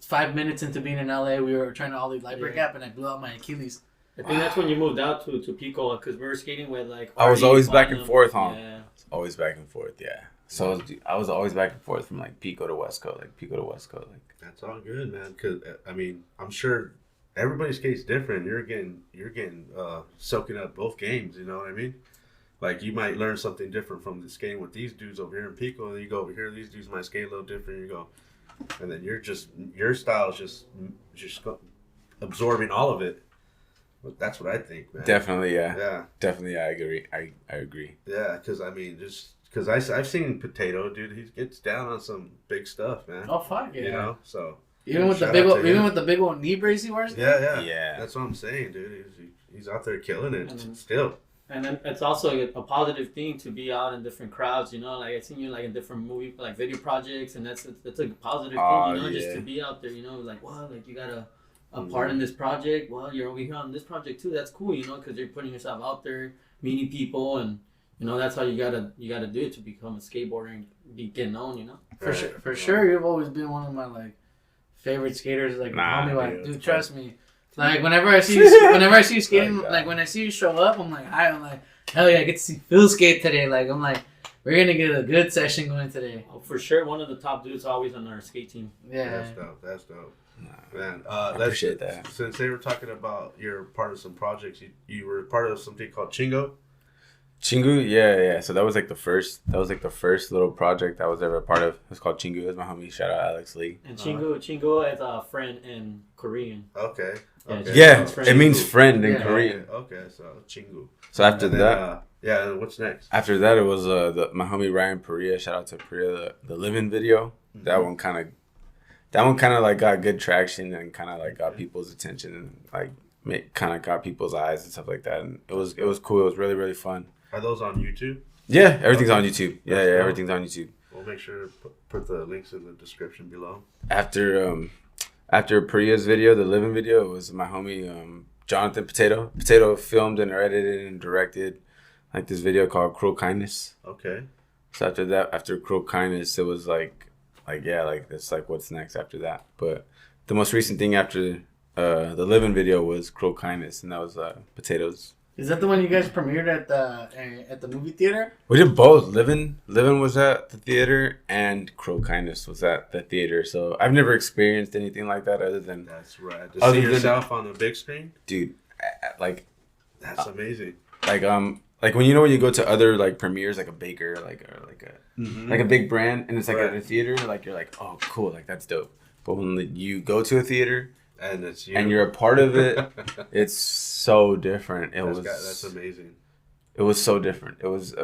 5 minutes into being in LA, we were trying to ollie library gap and I blew out my Achilles.
I think that's when you moved out to Pico because we were skating with like.
I was always back and forth, huh?
Yeah.
Always back and forth, yeah. So I was always back and forth from like Pico to Westco, like.
That's all good, man. Cause I mean, I'm sure everybody skates different. You're getting soaking up both games. You know what I mean? Like you might learn something different from the skating with these dudes over here in Pico. You go over here, these dudes might skate a little different. You go, and then your style is just absorbing all of it. That's what I think, man.
Definitely, yeah.
Yeah.
Definitely, I agree. I agree.
Yeah, because I mean, just because I've seen Potato, dude. He gets down on some big stuff, man.
Oh fuck yeah!
You know, so
even with the big old knee brace he wears.
Yeah. That's what I'm saying, dude. He's out there killing it still.
And then it's also a positive thing to be out in different crowds, you know. Like I've seen you like in different movie, like video projects, and that's a positive thing, you know, just to be out there, you know. Like, wow, like you got a part in this project. Well, you're over here on this project too. That's cool, you know, because you're putting yourself out there, meeting people, and you know that's how you gotta do it to become a skateboarder and get known, you know.
For sure, you've always been one of my like favorite skaters. Like, dude, trust me. Like whenever I see you skating, like when I see you show up, I'm like, hell yeah, I get to see Phil skate today. Like I'm like, we're gonna get a good session going today.
Oh, for sure, one of the top dudes always on our skate team.
Yeah,
that's dope. Man,
I appreciate that.
Since they were talking about you're part of some projects, you were part of something called Chingo.
Chingu, yeah. So that was like the first little project I was ever a part of. It's called Chingu. It's my homie. Shout out Alex Lee.
And Chingu is a friend in Korean.
Okay.
Yeah, it means friend in Korean.
Okay, so Chingu.
So after that,
what's next?
After that, it was my homie Ryan Perea. Shout out to Perea. The living video. Mm-hmm. That one kind of like got good traction and kind of like got people's attention and like kind of got people's eyes and stuff like that. And it was cool. It was really, really fun.
Are those on YouTube?
Yeah, everything's on YouTube. Yeah, everything's on YouTube.
We'll make sure to put the links in the description below.
After Priya's video, the living video, it was my homie Jonathan Potato. Potato filmed and edited and directed like this video called Cruel Kindness.
Okay.
So after Cruel Kindness, it was like it's like what's next after that. But the most recent thing after the living video was Cruel Kindness, and that was Potato's.
Is that the one you guys premiered at the movie theater?
We did both. Living was at the theater, and Cruel Kindness was at the theater. So I've never experienced anything like that other than
that's right. To see yourself on the big screen,
dude. Like
that's amazing.
Like when you go to other like premieres, like a Baker, like a big brand, and it's like at a theater, like you're like, oh cool, like that's dope. But when you go to a theater.
And it's you.
And you're a part of it. It's so different.
That's amazing.
It was so different. It was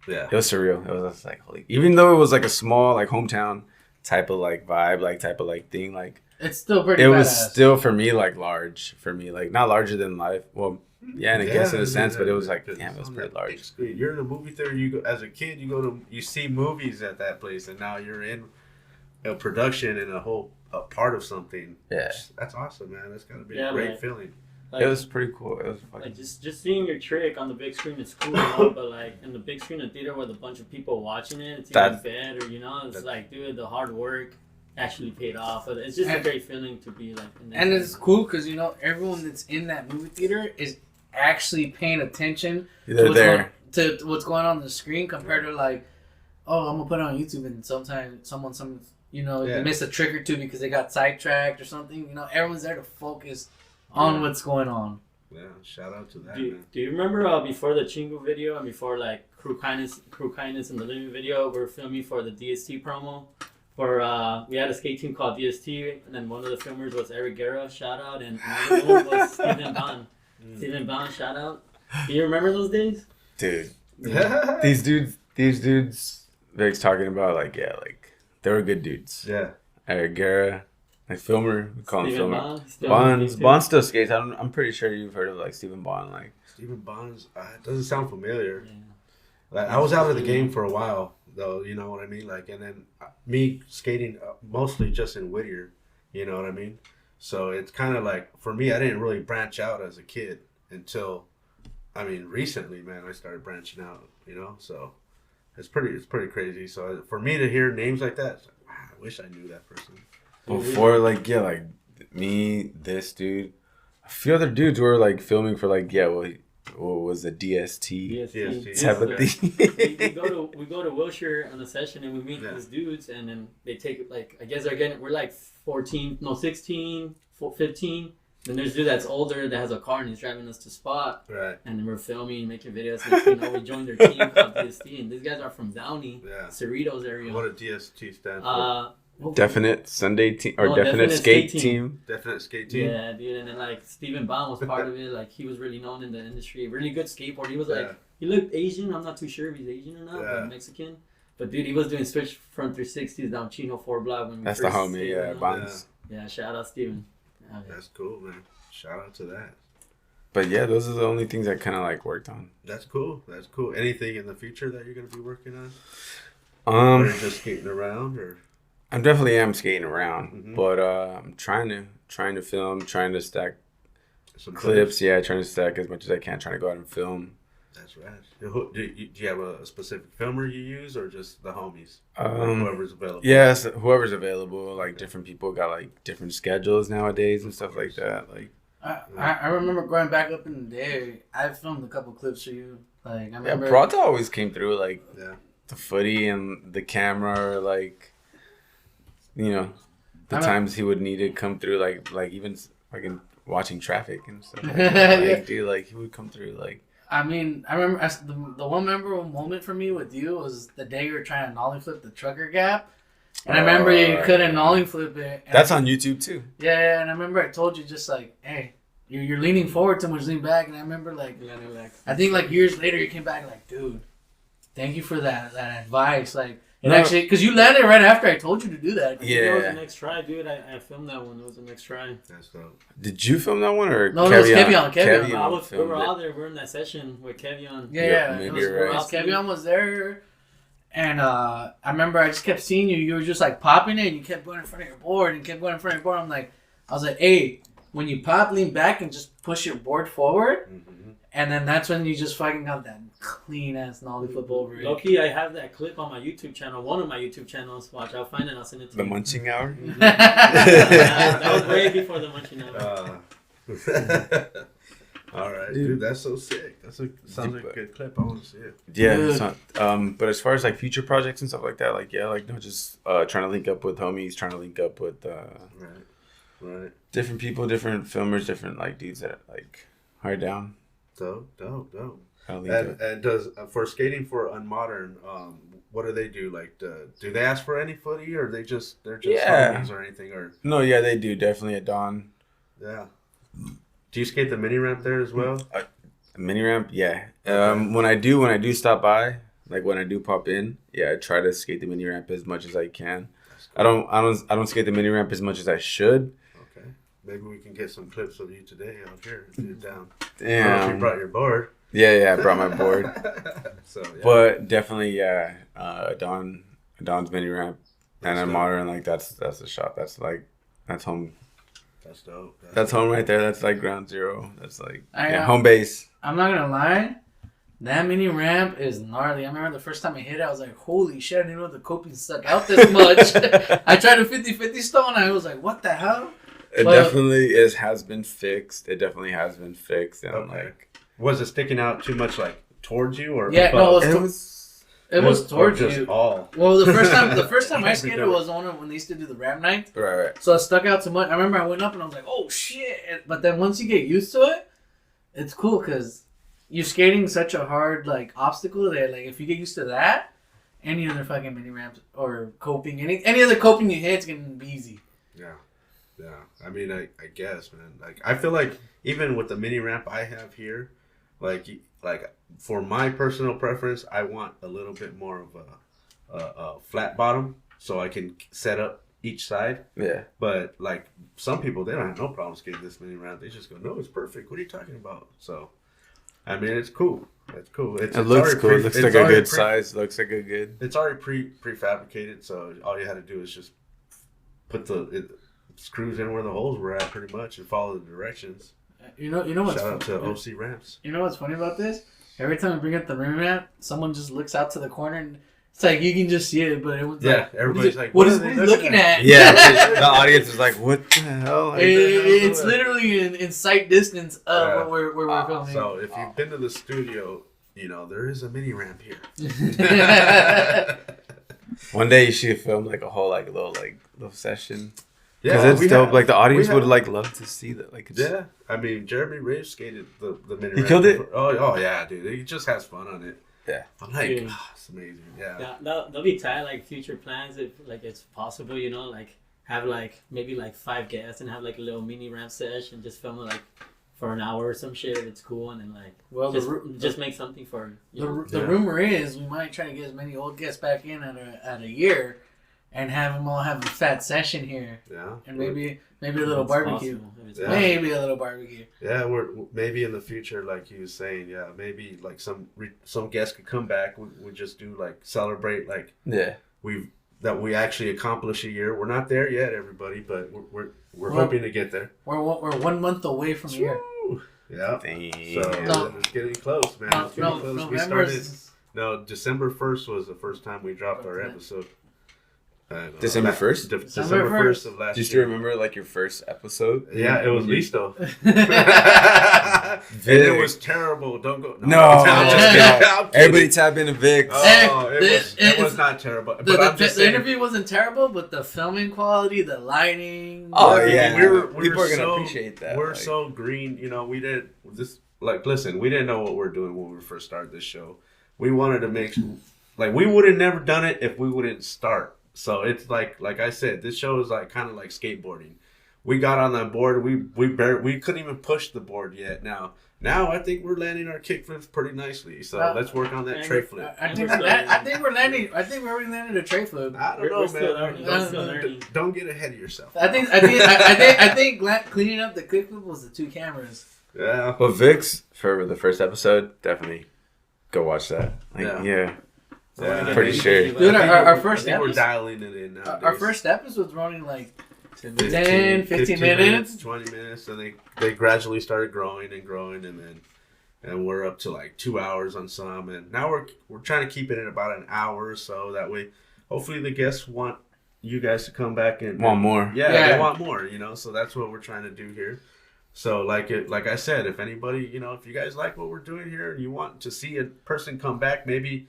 yeah.
It was surreal. It was like holy. Even though it was like a small like hometown type of like vibe, like type of like thing, like
it's still pretty.
It was still for me like large for me, like not larger than life. Well, yeah, and I guess in a sense, but it was like damn, it was pretty large.
You're in a movie theater. You go as a kid. You see movies at that place, and now you're in a production and a part of something.
Yeah,
that's awesome, man. That's gotta be a great feeling.
Like, it was pretty cool. It was fucking...
like just seeing your trick on the big screen is cool, you know, but like in the big screen in theater with a bunch of people watching it, it's even better, you know. It's like, dude, the hard work actually paid off. It's just a great feeling to be like.
And it's cool because you know everyone that's in that movie theater is actually paying attention to what's going on the screen compared to like, oh, I'm gonna put it on YouTube and sometimes someone's they miss a trick or two because they got sidetracked or something. You know, everyone's there to focus on what's going on.
Yeah, shout out to that.
Do you remember before the Chingu video and before like Cruel Kindness and the living video, we were filming for the DST promo. For we had a skate team called DST, and then one of the filmers was Eric Guerra, shout out, and another one was Steven Bond. Steven Bond, shout out. Do you remember those days?
Dude, these dudes, Vic's talking about like they were good dudes.
Yeah,
Eric Guerra. Like filmer, we call him
Steven
filmer. Bond still skates. I'm pretty sure you've heard of like Steven Bond. Like
Steven Bond's doesn't sound familiar. Yeah. Like I was out of the game for a while though, you know what I mean. Like and then me skating mostly just in Whittier, you know what I mean. So it's kind of like for me, I didn't really branch out as a kid until, recently, man, I started branching out. You know, so it's pretty crazy. So for me to hear names like that, it's like, wow, I wish I knew that person.
Before, like me, this dude, a few other dudes were like filming for what was the DST type of thing.
we go to Wilshire on a session and we meet these dudes and then they take I guess we're like 16, 15. Then there's a dude that's older that has a car and he's driving us to spot.
Right.
And then we're filming, making videos. And, we joined their team called DST. And these guys are from Downey, Cerritos area.
What does DST stand for?
Definite Sunday team or definite skate team.
Definite skate team.
Yeah, dude. And then like Steven Baum was part of it. Like he was really known in the industry. Really good skateboarder. He was like he looked Asian. I'm not too sure if he's Asian or not, but Mexican. But dude, he was doing switch front 360s down Chino 4 block when we
That's the homie, Bonds.
Yeah, shout out Steven.
Okay. That's cool, man. Shout out to that.
But yeah, those are the only things I kind of like worked on.
That's cool. That's cool. Anything in the future that you're gonna be working on? Or just skating around, or?
I definitely am skating around, but I'm trying to film, trying to stack some clips. Yeah, trying to stack as much as I can, trying to go out and film.
That's right. Do you have a specific filmer you use, or just the homies? Whoever's available.
Yes, whoever's available. Like different people got like different schedules nowadays and stuff like that. Like
I remember growing back up in the day, I filmed a couple clips for you. Like I remember,
Prata always came through like the footy and the camera, like. You know, the times he would need to come through, like even fucking watching traffic and stuff. Like that. Like, dude, like he would come through, like.
I mean, I remember the one memorable moment for me with you was the day you were trying to nollie flip the trucker gap, and I remember you couldn't nollie flip it.
That's on YouTube too.
Yeah, and I remember I told you just like, hey, you're leaning forward too much, lean back, and I remember like, I think like years later you came back like, dude, thank you for that advice, like. And actually, because you landed right after I told you to do that.
Yeah. It was the next try, dude. I filmed that one. It was the next try.
That's dope.
Did you film that one or
no? It was Kevion.
We were all there. We were in that session with Kevion.
Yeah. Kevion was there. And I remember I just kept seeing you. You were just like popping it and you kept going in front of your board and kept going in front of your board. I was like, hey, when you pop, lean back and just push your board forward. Mm-hmm. And then that's when you just fucking got that clean ass nollie flip over it.
Low-key, I have that clip on my YouTube channel. One of my YouTube channels. Watch, I'll find it. I'll send it to you.
The munching hour?
Mm-hmm. That was way before the munching hour.
All right, dude, that's so sick. Sounds like a good clip. I want to see it.
Yeah, but as far as like future projects and stuff like that, like just trying to link up with homies, trying to link up with
right,
different people, different filmers, different like dudes that like are down.
Dope. And does for skating for Unmodern, what do they do? Like, do they ask for any footy, or they're just homies or anything? Or
they do definitely at Dawn.
Yeah. Do you skate the mini ramp there as well?
Mini ramp, yeah. When I do stop by, like when I do pop in, I try to skate the mini ramp as much as I can. Cool. I don't skate the mini ramp as much as I should.
Okay, maybe we can get some clips of you today out here if you're down.
Damn.
You brought your board.
Yeah, I brought my board.
So,
but definitely, Dawn's mini ramp and Unmodern, like that's the shop. That's home.
That's dope.
That's home right there. That's like ground zero. That's like home base.
I'm not gonna lie, that mini ramp is gnarly. I remember the first time I hit it, I was like, holy shit, I didn't know the coping stuck out this much. I tried a 50-50 stone, and I was like, what the hell?
It definitely has been fixed. And
okay. Was it sticking out too much like towards you or
it was towards
just
you.
All.
Well, the first time I skated was when they used to do the ramp night.
Right.
So it stuck out too much. I remember I went up and I was like, oh shit. But then once you get used to it, it's cool because you're skating such a hard like obstacle that like if you get used to that, any other fucking mini ramps or coping, any other coping you hit, it's gonna be easy.
Yeah. I mean, I guess, man. Like I feel like even with the mini ramp I have here, like for my personal preference, I want a little bit more of a flat bottom so I can set up each side.
Yeah.
But like some people, they don't have no problem skating this mini ramp. They just go, no, it's perfect. What are you talking about? So, I mean, it's cool. It's cool.
It looks cool. It looks like a good size. Looks like a good.
It's already prefabricated, so all you had to do is just put the screws in where the holes were at, pretty much, and follow the directions.
You know what's
shout out to OC Ramps.
You know what's funny about this? Every time I bring up the rim ramp, someone just looks out to the corner and it's like you can just see it, but it was
everybody's like,
what is he looking at?
Yeah, the audience is like, what the hell?
It's literally in sight distance of where we're filming.
So if you've been to the studio, there is a mini ramp here.
One day you should film like a whole little session. Yeah, because it's dope. Like the audience would love to see that. Like,
I mean, Jeremy Rave skated the mini ramp.
He killed it.
Oh yeah, dude. He just has fun on it.
Yeah.
I'm like, it's amazing. Yeah.
That'll be tight, like future plans if like it's possible, you know, like have like maybe like 5 guests and have like a little mini ramp sesh and just film it like for an hour or some shit if it's cool, and then like just make something for
the rumor is we might try to get as many old guests back in at a year and have them all have a fat session here.
Yeah.
And maybe a little barbecue.
Yeah.
Maybe a little barbecue.
Yeah, we're maybe in the future, like he was saying. Yeah, maybe like some guests could come back. We just do like celebrate like we actually accomplish a year. We're not there yet, everybody, but we're hoping to get there.
We're 1 month away from a year.
Yeah.
Damn.
So it's getting close, man. It's getting close. We started. December 1st was the first time we dropped our episode.
December 1st?
December 1st of last year.
Do you still remember like your first episode?
Yeah, it was Listo. And it was terrible. Don't go.
No. Everybody tap into Vic.
It was not terrible.
The interview wasn't terrible, but the filming quality, the lighting.
Oh, yeah.
People
are going to appreciate that.
We're so green. You know, we did this. Like, listen, we didn't know what we're doing when we first started this show. We wanted to make, like, we would have never done it if we wouldn't start. So it's like I said, this show is like kind of like skateboarding. We got on that board. We couldn't even push the board yet. Now I think we're landing our kick flips pretty nicely. So let's work on that tray flip.
I think we're landing. I think we already landed a tray flip.
I don't know, man. Don't get ahead of yourself.
I think cleaning up the kick flip was the 2 cameras.
Yeah.
But Vic's for the first episode, definitely go watch that. Yeah. Pretty sure.
Dude, our first
episode, we're dialing it in nowadays.
Our first episode's running like 10, 15 minutes.
20 minutes, and they gradually started growing, and we're up to like 2 hours on some, and now we're trying to keep it at about an hour or so. That way, hopefully the guests want you guys to come back and
want more.
Yeah, they want more, you know. So that's what we're trying to do here. So like I said, if anybody, you know, if you guys like what we're doing here and you want to see a person come back, maybe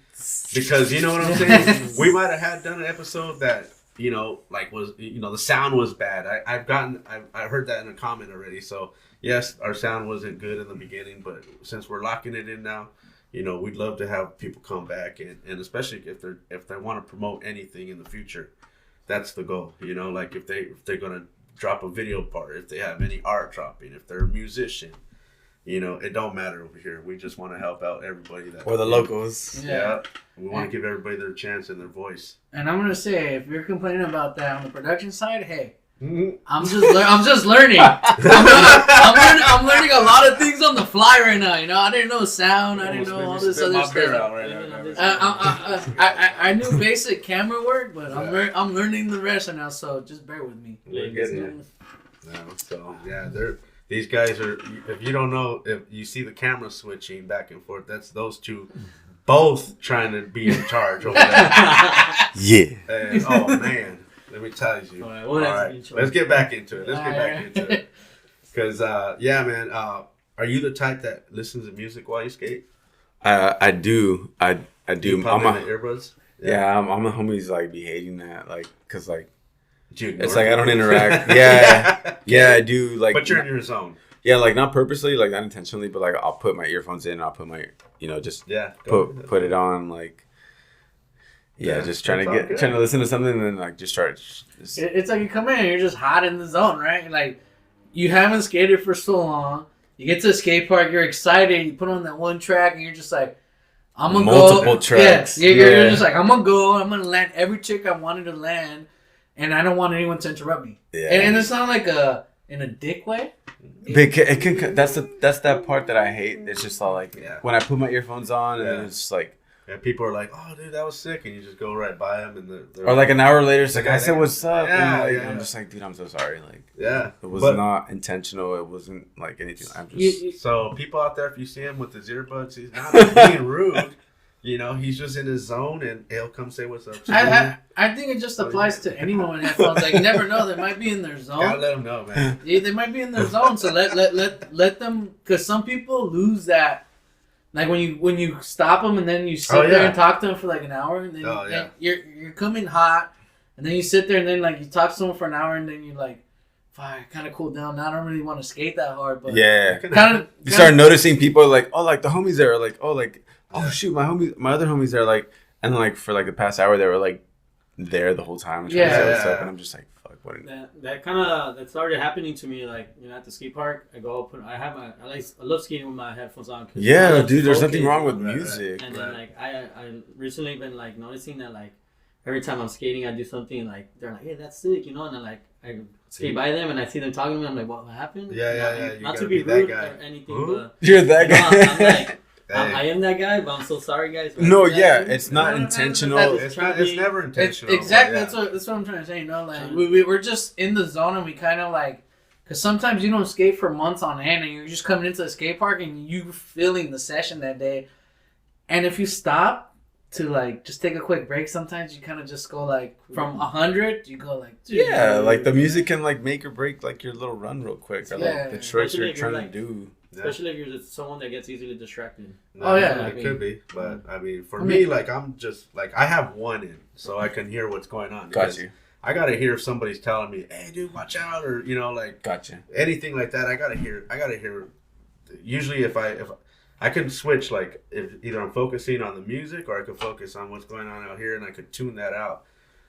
because you know what I'm saying, we might have done an episode that, you know, like was, you know, the sound was bad. I heard that in a comment already. So yes, our sound wasn't good in the beginning, but since we're locking it in now, you know, we'd love to have people come back and especially if they want to promote anything in the future, that's the goal. You know, like if they're gonna drop a video part, if they have any art dropping, if they're a musician, you know, it don't matter over here. We just want to help out everybody
or the locals.
Yeah. We want to give everybody their chance and their voice.
And I'm gonna say, if you're complaining about that on the production side, hey, I'm just learning. I'm learning a lot of things on the fly right now. You know, I didn't know sound. I didn't know all this other stuff. I knew basic camera work, but I'm learning the rest now. So just bear with me.
So yeah, these guys are. If you don't know, if you see the camera switching back and forth, that's those two. Both trying to be in charge over there.
Yeah.
And, oh man. Let me tell you. All right. Let's get back into it. Because, yeah, man. Are you the type that listens to music while you skate?
I do. I do.
You pop in the earbuds?
Yeah, I'm a homie's like be hating that, like, cause like,
it's
like I don't interact. Yeah, I do. Like,
but you're in your zone.
Yeah, like not purposely, like not intentionally, but like I'll put my earphones in. And I'll put my, you know, just put it on, like. Yeah, just trying to listen to something and then like just start.
It's like you come in and you're just hot in the zone, right? Like you haven't skated for so long. You get to the skate park, you're excited. You put on that one track and you're just like, I'm gonna go.
Multiple tracks.
Yeah, you're just like, I'm gonna go. I'm gonna land every trick I wanted to land, and I don't want anyone to interrupt me. Yeah, and it's not like in a dick way.
It can. That's that part that I hate. It's just all like when I put my earphones on and it's just like.
And people are like, "Oh, dude, that was sick," and you just go right by them, and they're
or like an hour later, it's like, "I said, what's up?" I'm just like, "Dude, I'm so sorry." Like, it was not intentional. It wasn't like anything. I'm just
so people out there, if you see him with his earbuds, he's not being rude. You know, he's just in his zone, and he'll come say, "What's up?"
I think it just applies to anyone with headphones. Like, you never know; they might be in their zone.
Gotta let them know, man.
Yeah, they might be in their zone, so let them, because some people lose that. Like when you stop them and then you sit there and talk to them for like an hour, and then you're coming hot, and then you sit there and then like you talk to someone for an hour, and then you like I kind of cooled down. Now I don't really want to skate that hard, but
kind of you start noticing people like, oh, like the homies there, like, oh, like, oh shoot, my other homies there, like, and like for like the past hour they were like there the whole time. And and I'm just like, fuck, what?
That started happening to me, like, you know, at the skate park. I go up and I love skating with my headphones on.
Yeah, dude, there's nothing wrong with music.
And then like I recently been like noticing that like every time I'm skating, I do something like they're like, hey, that's sick, you know, and then like I skate by them and I see them talking to me. I'm like, what happened?
Yeah.
Not to be rude or anything, but
you're that guy.
I'm like. I am that guy, but I'm so sorry, guys.
No, it's not intentional.
It's never intentional.
Exactly. That's what I'm trying to say. You know, like we're just in the zone, and we kind of like, because sometimes you don't skate for months on end, and you're just coming into the skate park and you feeling the session that day. And if you stop to like just take a quick break, sometimes you kind of just go like from 100, you go like, dude,
like the music can like make or break like your little run real quick. Or, like the tricks you're trying to do.
Especially if you're just someone that gets easily distracted.
It could be. But I mean, for me, like I'm just like I have one in, so I can hear what's going on.
Got you.
I gotta hear if somebody's telling me, "Hey, dude, watch out," or you know, like
gotcha.
Anything like that. I gotta hear. Usually, if I can switch, like if either I'm focusing on the music or I could focus on what's going on out here, and I could tune that out.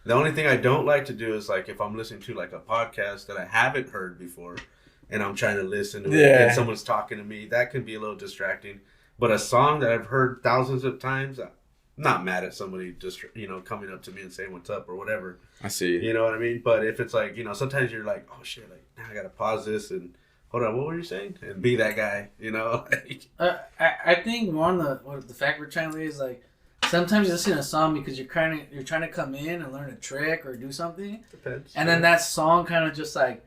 The only thing I don't like to do is like if I'm listening to like a podcast that I haven't heard before. And I'm trying to listen to it, and someone's talking to me. That can be a little distracting. But a song that I've heard thousands of times, I'm not mad at somebody just, you know, coming up to me and saying what's up or whatever.
I see.
You know what I mean? But if it's like, you know, sometimes you're like, oh shit, like now I gotta pause this and hold on, what were you saying? And be that guy, you know?
I think more on the fact we're trying to leave is like sometimes you listen to a song because you're trying to come in and learn a trick or do something.
Depends.
And then that song kind of just like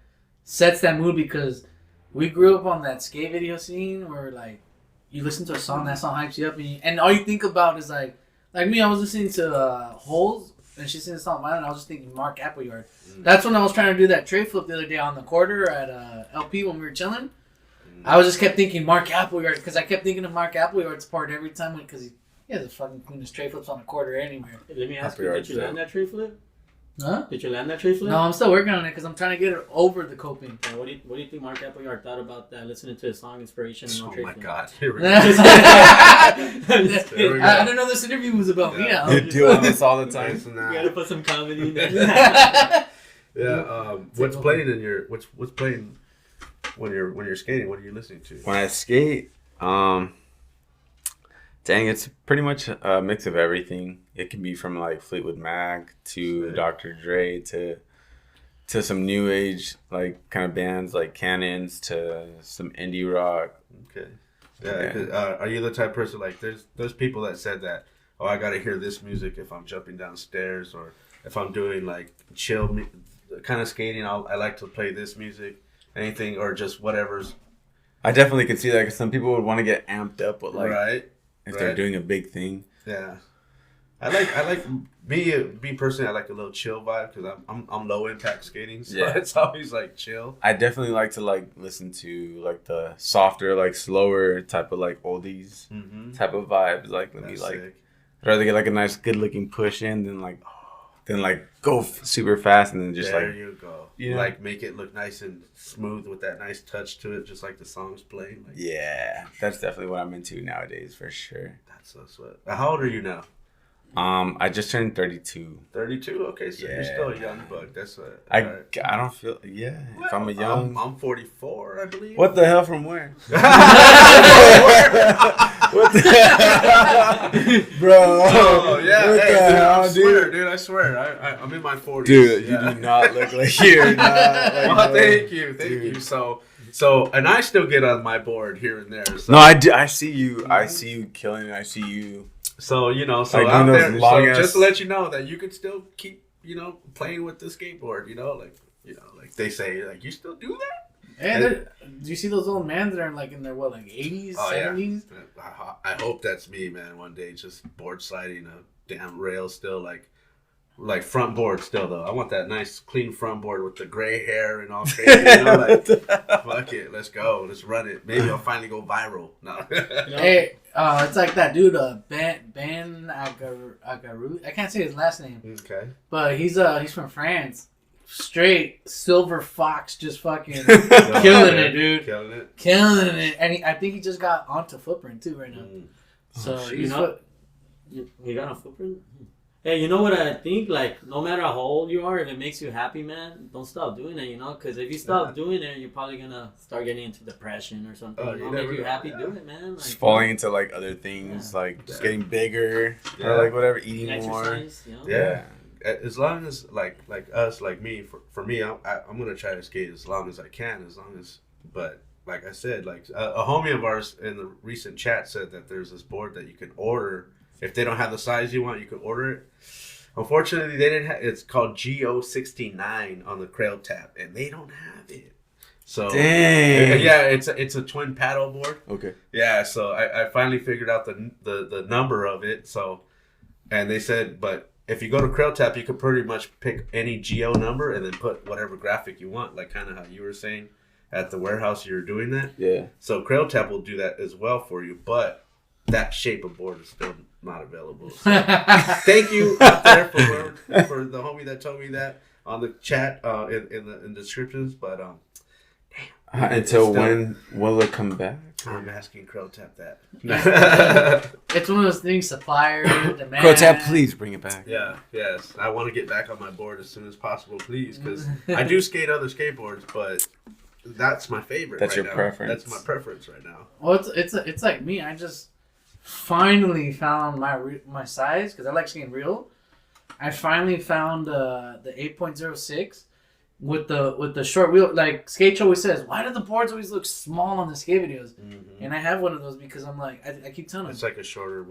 sets that mood because we grew up on that skate video scene where like you listen to a song, that song hypes you up, and all you think about is like me. I was listening to Holes, and she sings a song mine, and I was just thinking Mark Appleyard. That's when I was trying to do that tray flip the other day on the quarter at LP when we were chilling. I was just kept thinking Mark Appleyard because I kept thinking of Mark Appleyard's part every time because he has the fucking cleanest tray flips on the quarter anywhere.
Let me ask you, did you land that tray flip?
Huh?
Did you land that tray flip?
No, I'm still working on it because I'm trying to get it over the coping.
Yeah, what do you think Mark Appleyard thought about that? Listening to his song Inspiration and no tray flip.
Oh my god! Here we go.
I didn't know this interview was about me now.
You do this all the time.
You gotta put some comedy in there.
What's playing in your what's playing when you're skating? What are you listening to?
When I skate, dang, it's pretty much a mix of everything. It can be from like Fleetwood Mac to Dr. Dre to some new age like kind of bands like Cannons to some indie rock.
Okay. Yeah. Are you the type of person like there's people that said that, oh, I gotta hear this music if I'm jumping downstairs or if I'm doing like chill kind of skating. I like to play this music, anything or just whatever's.
I definitely could see that because some people would want to get amped up with like if they're doing a big thing.
Yeah. I like me personally. I like a little chill vibe because I'm low impact skating, so it's always like chill.
I definitely like to like listen to like the softer, like slower type of like oldies type of vibes. Like let me like sick. I'd rather get like a nice good looking push in than like go super fast and then just
there
like
you go. You like make it look nice and smooth with that nice touch to it, just like the song's playing. Like,
yeah, that's definitely what I'm into nowadays for sure.
That's so sweet. How old are you now?
I just turned 32.
32? Okay, so you're still a young buck. That's what.
I don't feel. Yeah, well, if I'm a young.
I'm 44, I believe.
What the hell from where? What the bro?
Oh yeah, what the hell, dude? I swear, I'm in my 40s.
Dude, you do not look like you're not. Like,
well, thank you. So, and I still get on my board here and there. So.
No, I do. I see you. Mm-hmm. I see you killing it. I see you.
So, you know, so like out there, so just to let you know that you can still keep, you know, playing with the skateboard, like they say, like, you still do that?
And do you see those old men that are like in their, 80s, 70s?
Yeah. I hope that's me, man, one day, just board sliding a damn rail still, like front board still, though. I want that nice, clean front board with the gray hair and all crazy, like, fuck it, let's go, let's run it. Maybe I'll finally go viral. No.
Hey, it's like that dude, Ben Agaru. I can't say his last name.
Okay.
But he's from France. straight silver fox, just fucking killing it, dude. Killing it. And I think he just got onto Footprint too right now. So
you got a Footprint. Hey, you know what I think? Like, no matter how old you are, if it makes you happy, man, don't stop doing it, you know? Because if you stop doing it, you're probably going to start getting into depression or something. You know? If you're happy, do it, man. Like,
just falling into, like, other things, like just getting bigger or, like, whatever, eating
exercise,
more.
You know?
Yeah. As long as, like us, like me, for me, I'm going to try to skate as long as I can, but like I said, like a homie of ours in the recent chat said that there's this board that you can order. If they don't have the size you want, you can order it. Unfortunately, they didn't have. It's called GO69 on the Crail Tap, and they don't have it. So
dang.
Yeah, it's a twin paddle board.
Okay.
Yeah, so I finally figured out the number of it. So, and they said, but if you go to Crail Tap, you can pretty much pick any GO number and then put whatever graphic you want, like kind of how you were saying at the warehouse you're doing that.
Yeah. So
Crail Tap will do that as well for you, but that shape of board is still not available. So thank you out there for the homie that told me that on the chat in the descriptions. But
until when will it come back?
I'm asking Crow Tap that.
It's one of those things. Supplier demand.
Crow Tap, please bring it back.
Yeah, yes. I want to get back on my board as soon as possible, please, because I do skate other skateboards, but that's my favorite.
That's
right
your
now.
preference.
That's my preference right now.
Well, it's like me. I just finally found my size because I like skating real. I finally found the 8.06 with the short wheel. Like Skate always says, why do the boards always look small on the skate videos? Mm-hmm. And I have one of those because I'm like, I keep telling them.
It's like a shorter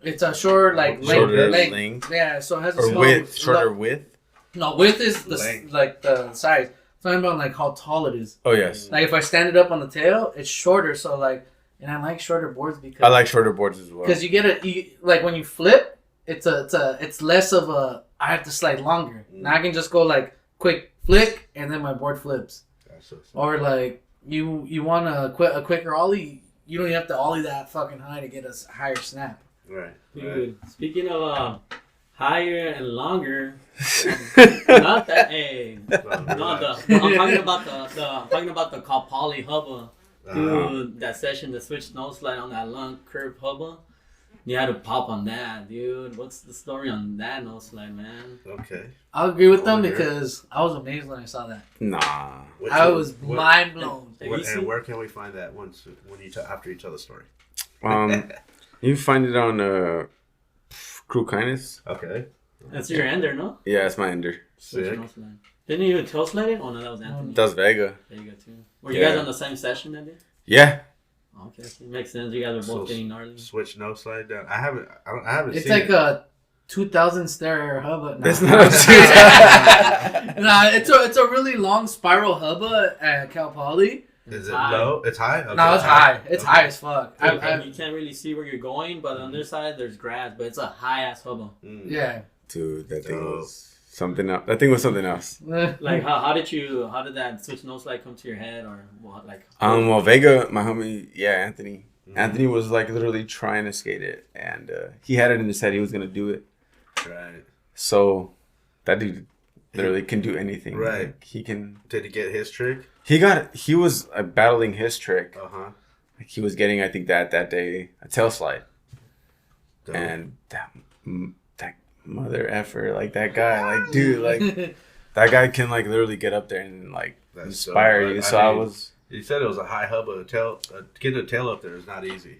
it's a short length. Yeah, so it has a small
width. Shorter width.
No, width is the size. I'm talking about like how tall it is.
Oh yes.
Like if I stand it up on the tail, it's shorter. So like, and I like shorter boards because
I like shorter boards as well.
Because you get like when you flip, it's less of a. I have to slide longer. Now I can just go like quick flick and then my board flips. Or like you want a quicker ollie, you don't have to ollie that fucking high to get a higher snap.
Right.
Dude, speaking of higher and longer, not that. Hey, I'm talking about the Cal Poly hubba. Dude, that session, the switch nose slide on that long curved hubba. You had to pop on that, dude. What's the story on that nose slide, man?
Okay.
I'll agree with them because I was amazed when I saw that.
Nah.
I was mind blown.
And where can we find that after you tell the story?
You find it on Crew Kindness.
Okay.
That's your ender, no?
Yeah, it's my ender.
Sick.
Didn't you tail slide it? Oh no, that was Anthony.
That was Vega.
Vega too. Were you guys on the same session that day?
Yeah.
Okay, it makes sense. You guys are both getting gnarly.
Switch no slide down. I haven't
it's
seen
like
it.
a 2000 stair hubba. No.
It's not.
Nah, it's a really long spiral hubba at Cal Poly.
Is it low? It's high? Okay.
No, it's high. It's high as fuck.
You can't really see where you're going, but on this side there's grass, but it's a high ass hubba.
Yeah.
Dude, that thing was something else. That thing was something else.
Like how did that switch nose slide come to your head or what? Like
well, Vega, my homie, Anthony. Mm-hmm. Anthony was like literally trying to skate it, and he had it in his head he was gonna do it.
Right.
So that dude literally can do anything.
Right.
Like, he can.
Did he get his trick?
He was battling his trick.
Like
he was getting, I think that day, a tail slide. Dope. And that mother effer, like that guy, like dude, like that guy can like literally get up there and like inspire you. So
You said it was a high hubba. Getting a tail up there is not easy.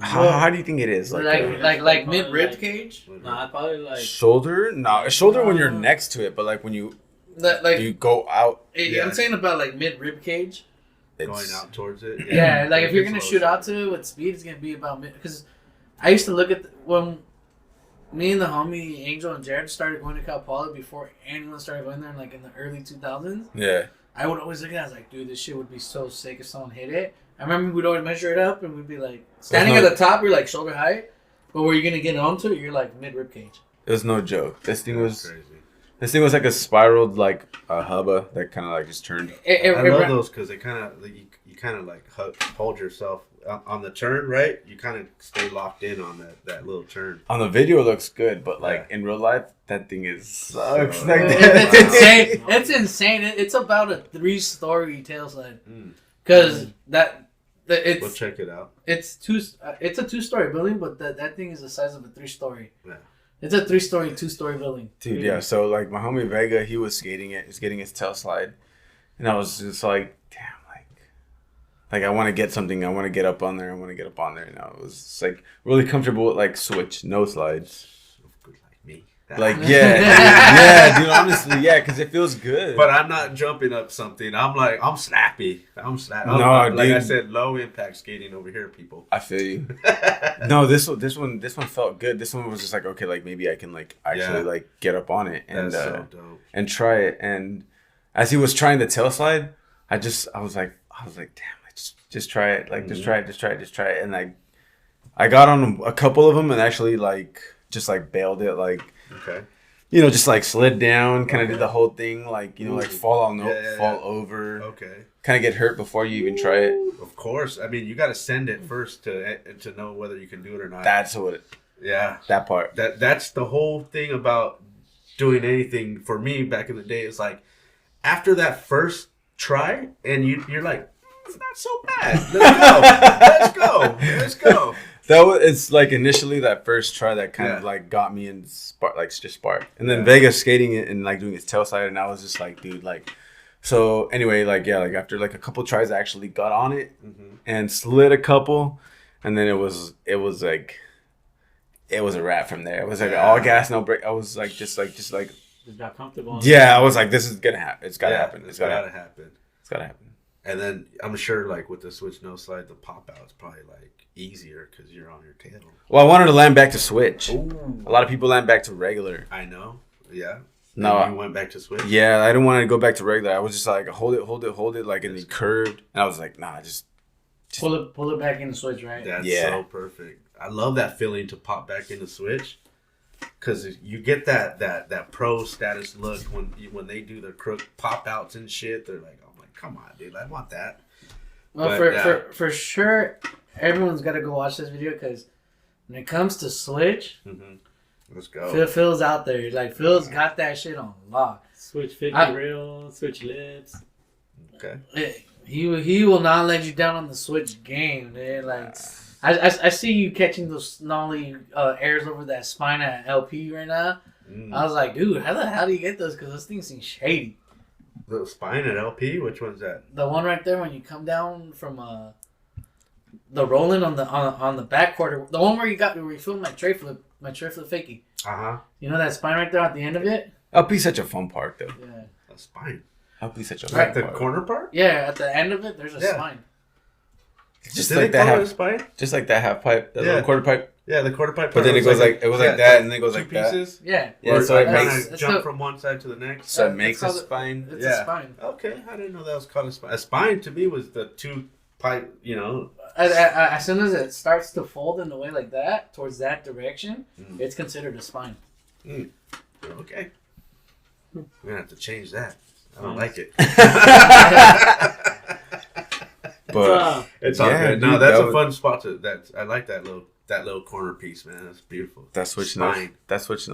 How do you think it is?
Like mid rib cage?
Nah, probably like
shoulder. No, shoulder when you're next to it, but like when you you go out.
I'm saying about like mid rib cage.
Going out towards it.
Yeah, like if you're gonna shoot out to it with speed, it's gonna be about mid. Because I used to look at when me and the homie Angel and Jared started going to Cal Poly before anyone started going there, like in the early 2000s.
Yeah.
I would always look at it, I was like, dude, this shit would be so sick if someone hit it. I remember we'd always measure it up and we'd be like, standing at the top, you're like shoulder height. But where you're going to get onto it, you're like mid rib cage.
It was no joke. This thing was
crazy.
This thing was like a spiraled like a hubba that kind of like just turned.
I love those because they kind of you kind of like hold yourself on the turn, right? You kind of stay locked in on that little turn.
On the video, it looks good, but like in real life, that thing sucks.
It's insane. It's insane. It's about a 3-story tail slide. Because
we'll check it out.
It's a 2-story building, but that thing is the size of a 3-story.
Yeah.
It's a 3-story, 2-story building.
Dude, yeah. So like my homie Vega, he was skating it. He's getting his tail slide, and I was just like, damn, like I want to get something. I want to get up on there. And I was just, like really comfortable with like switch, no slides.
Good like me.
Like yeah, dude. Honestly, yeah, because it feels good.
But I'm not jumping up something. I'm snappy. No, like
dude.
I said, low impact skating over here, people.
I feel you. No, this one felt good. This one was just like, okay, like maybe I can like actually like get up on it and
so dope.
And try it. And as he was trying the tail slide, I was like, damn, just try it. Like just try it. And like I got on a couple of them and actually like just like bailed it, like
okay.
You know, just like slid down, kind of did the whole thing, like, you know, like fall over.
Okay.
Kind of get hurt before you even try it.
Of course. I mean, you got to send it first to know whether you can do it or not.
That's what it.
Yeah.
That part.
That's the whole thing about doing anything for me back in the day. Is like after that first try, and you're like, it's not so bad. Let's go.
It's like initially that first try that kind of like got me in spark. And then Vegas skating it and like doing his tail slide, and I was just like, dude, like. So anyway, like after like a couple tries, I actually got on it and slid a couple, and then it was like, it was a wrap from there. It was like all gas, no brake. I was like just
got comfortable.
Yeah, I was like, this is gonna happen. It's gotta happen. It's gotta happen.
And then I'm sure like with the switch no slide, the pop out is probably like easier because you're on your tail.
Well, I wanted to land back to switch.
Ooh.
A lot of people land back to regular.
I know. Yeah.
No,
you went back to switch.
Yeah, I didn't want to go back to regular. I was just like hold it, like in the curved, and I was like, nah, just
pull it back in the switch, right?
That's so perfect. I love that feeling to pop back in the switch, because you get that pro status look when they do their crook pop outs and shit. They're like, oh my, come on, dude, I want that.
Well, for sure, everyone's got to go watch this video, because when it comes to switch.
Let's go.
Phil's out there. Like, Phil's got that shit on lock.
Switch 50 rail, switch lips.
Okay.
He will not let you down on the switch game, dude. Like, I see you catching those snarly airs over that spine at LP right now. I was like, dude, how the hell do you get those? Because those things seem shady.
The spine at LP? Which one's that?
The one right there when you come down from the rolling on the back quarter. The one where you filmed my tray flip fakie. You know that spine right there at the end of it?
LP's such a fun part though.
Yeah.
A spine.
LP's such a fun part.
Like the corner part?
Yeah, at the end of it, there's a spine.
Just like that half spine? Just like that half pipe, that little quarter pipe.
Yeah, the quarter pipe.
But then it goes like that, and then it goes like
pieces.
That.
Yeah.
Yeah. So it makes
jump from one side to the next.
So it makes a spine.
It's a spine.
Okay, I didn't know that was called a spine. A spine to me was the two pipe. You know.
As soon as it starts to fold in the way like that towards that direction, it's considered a spine.
Okay. We're gonna have to change that. I don't like it. But it's all good. No, that's a fun spot I like that little corner piece, man. That's beautiful.
That switch no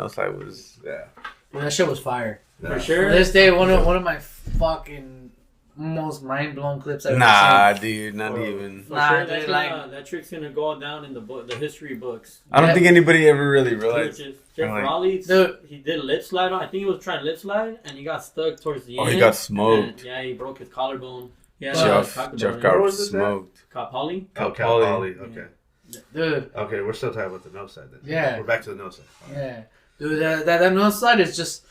slide was
That shit was fire.
For sure.
To this day, one of my fucking most mind blown clips I've ever seen.
Dude, not even.
Sure, that trick's gonna go down in the history books.
I don't think anybody ever really realized.
Jeff Raleigh, he did a lip slide on. I think he was trying to lip slide, and he got stuck towards the end.
Oh, he got smoked.
He broke his collarbone. Yeah,
Jeff got smoked.
Cal Poly?
Cal Poly. Okay.
Dude.
Okay, we're still talking about the no side then.
Yeah.
We're back to the no side.
Yeah. Dude, that no side is just...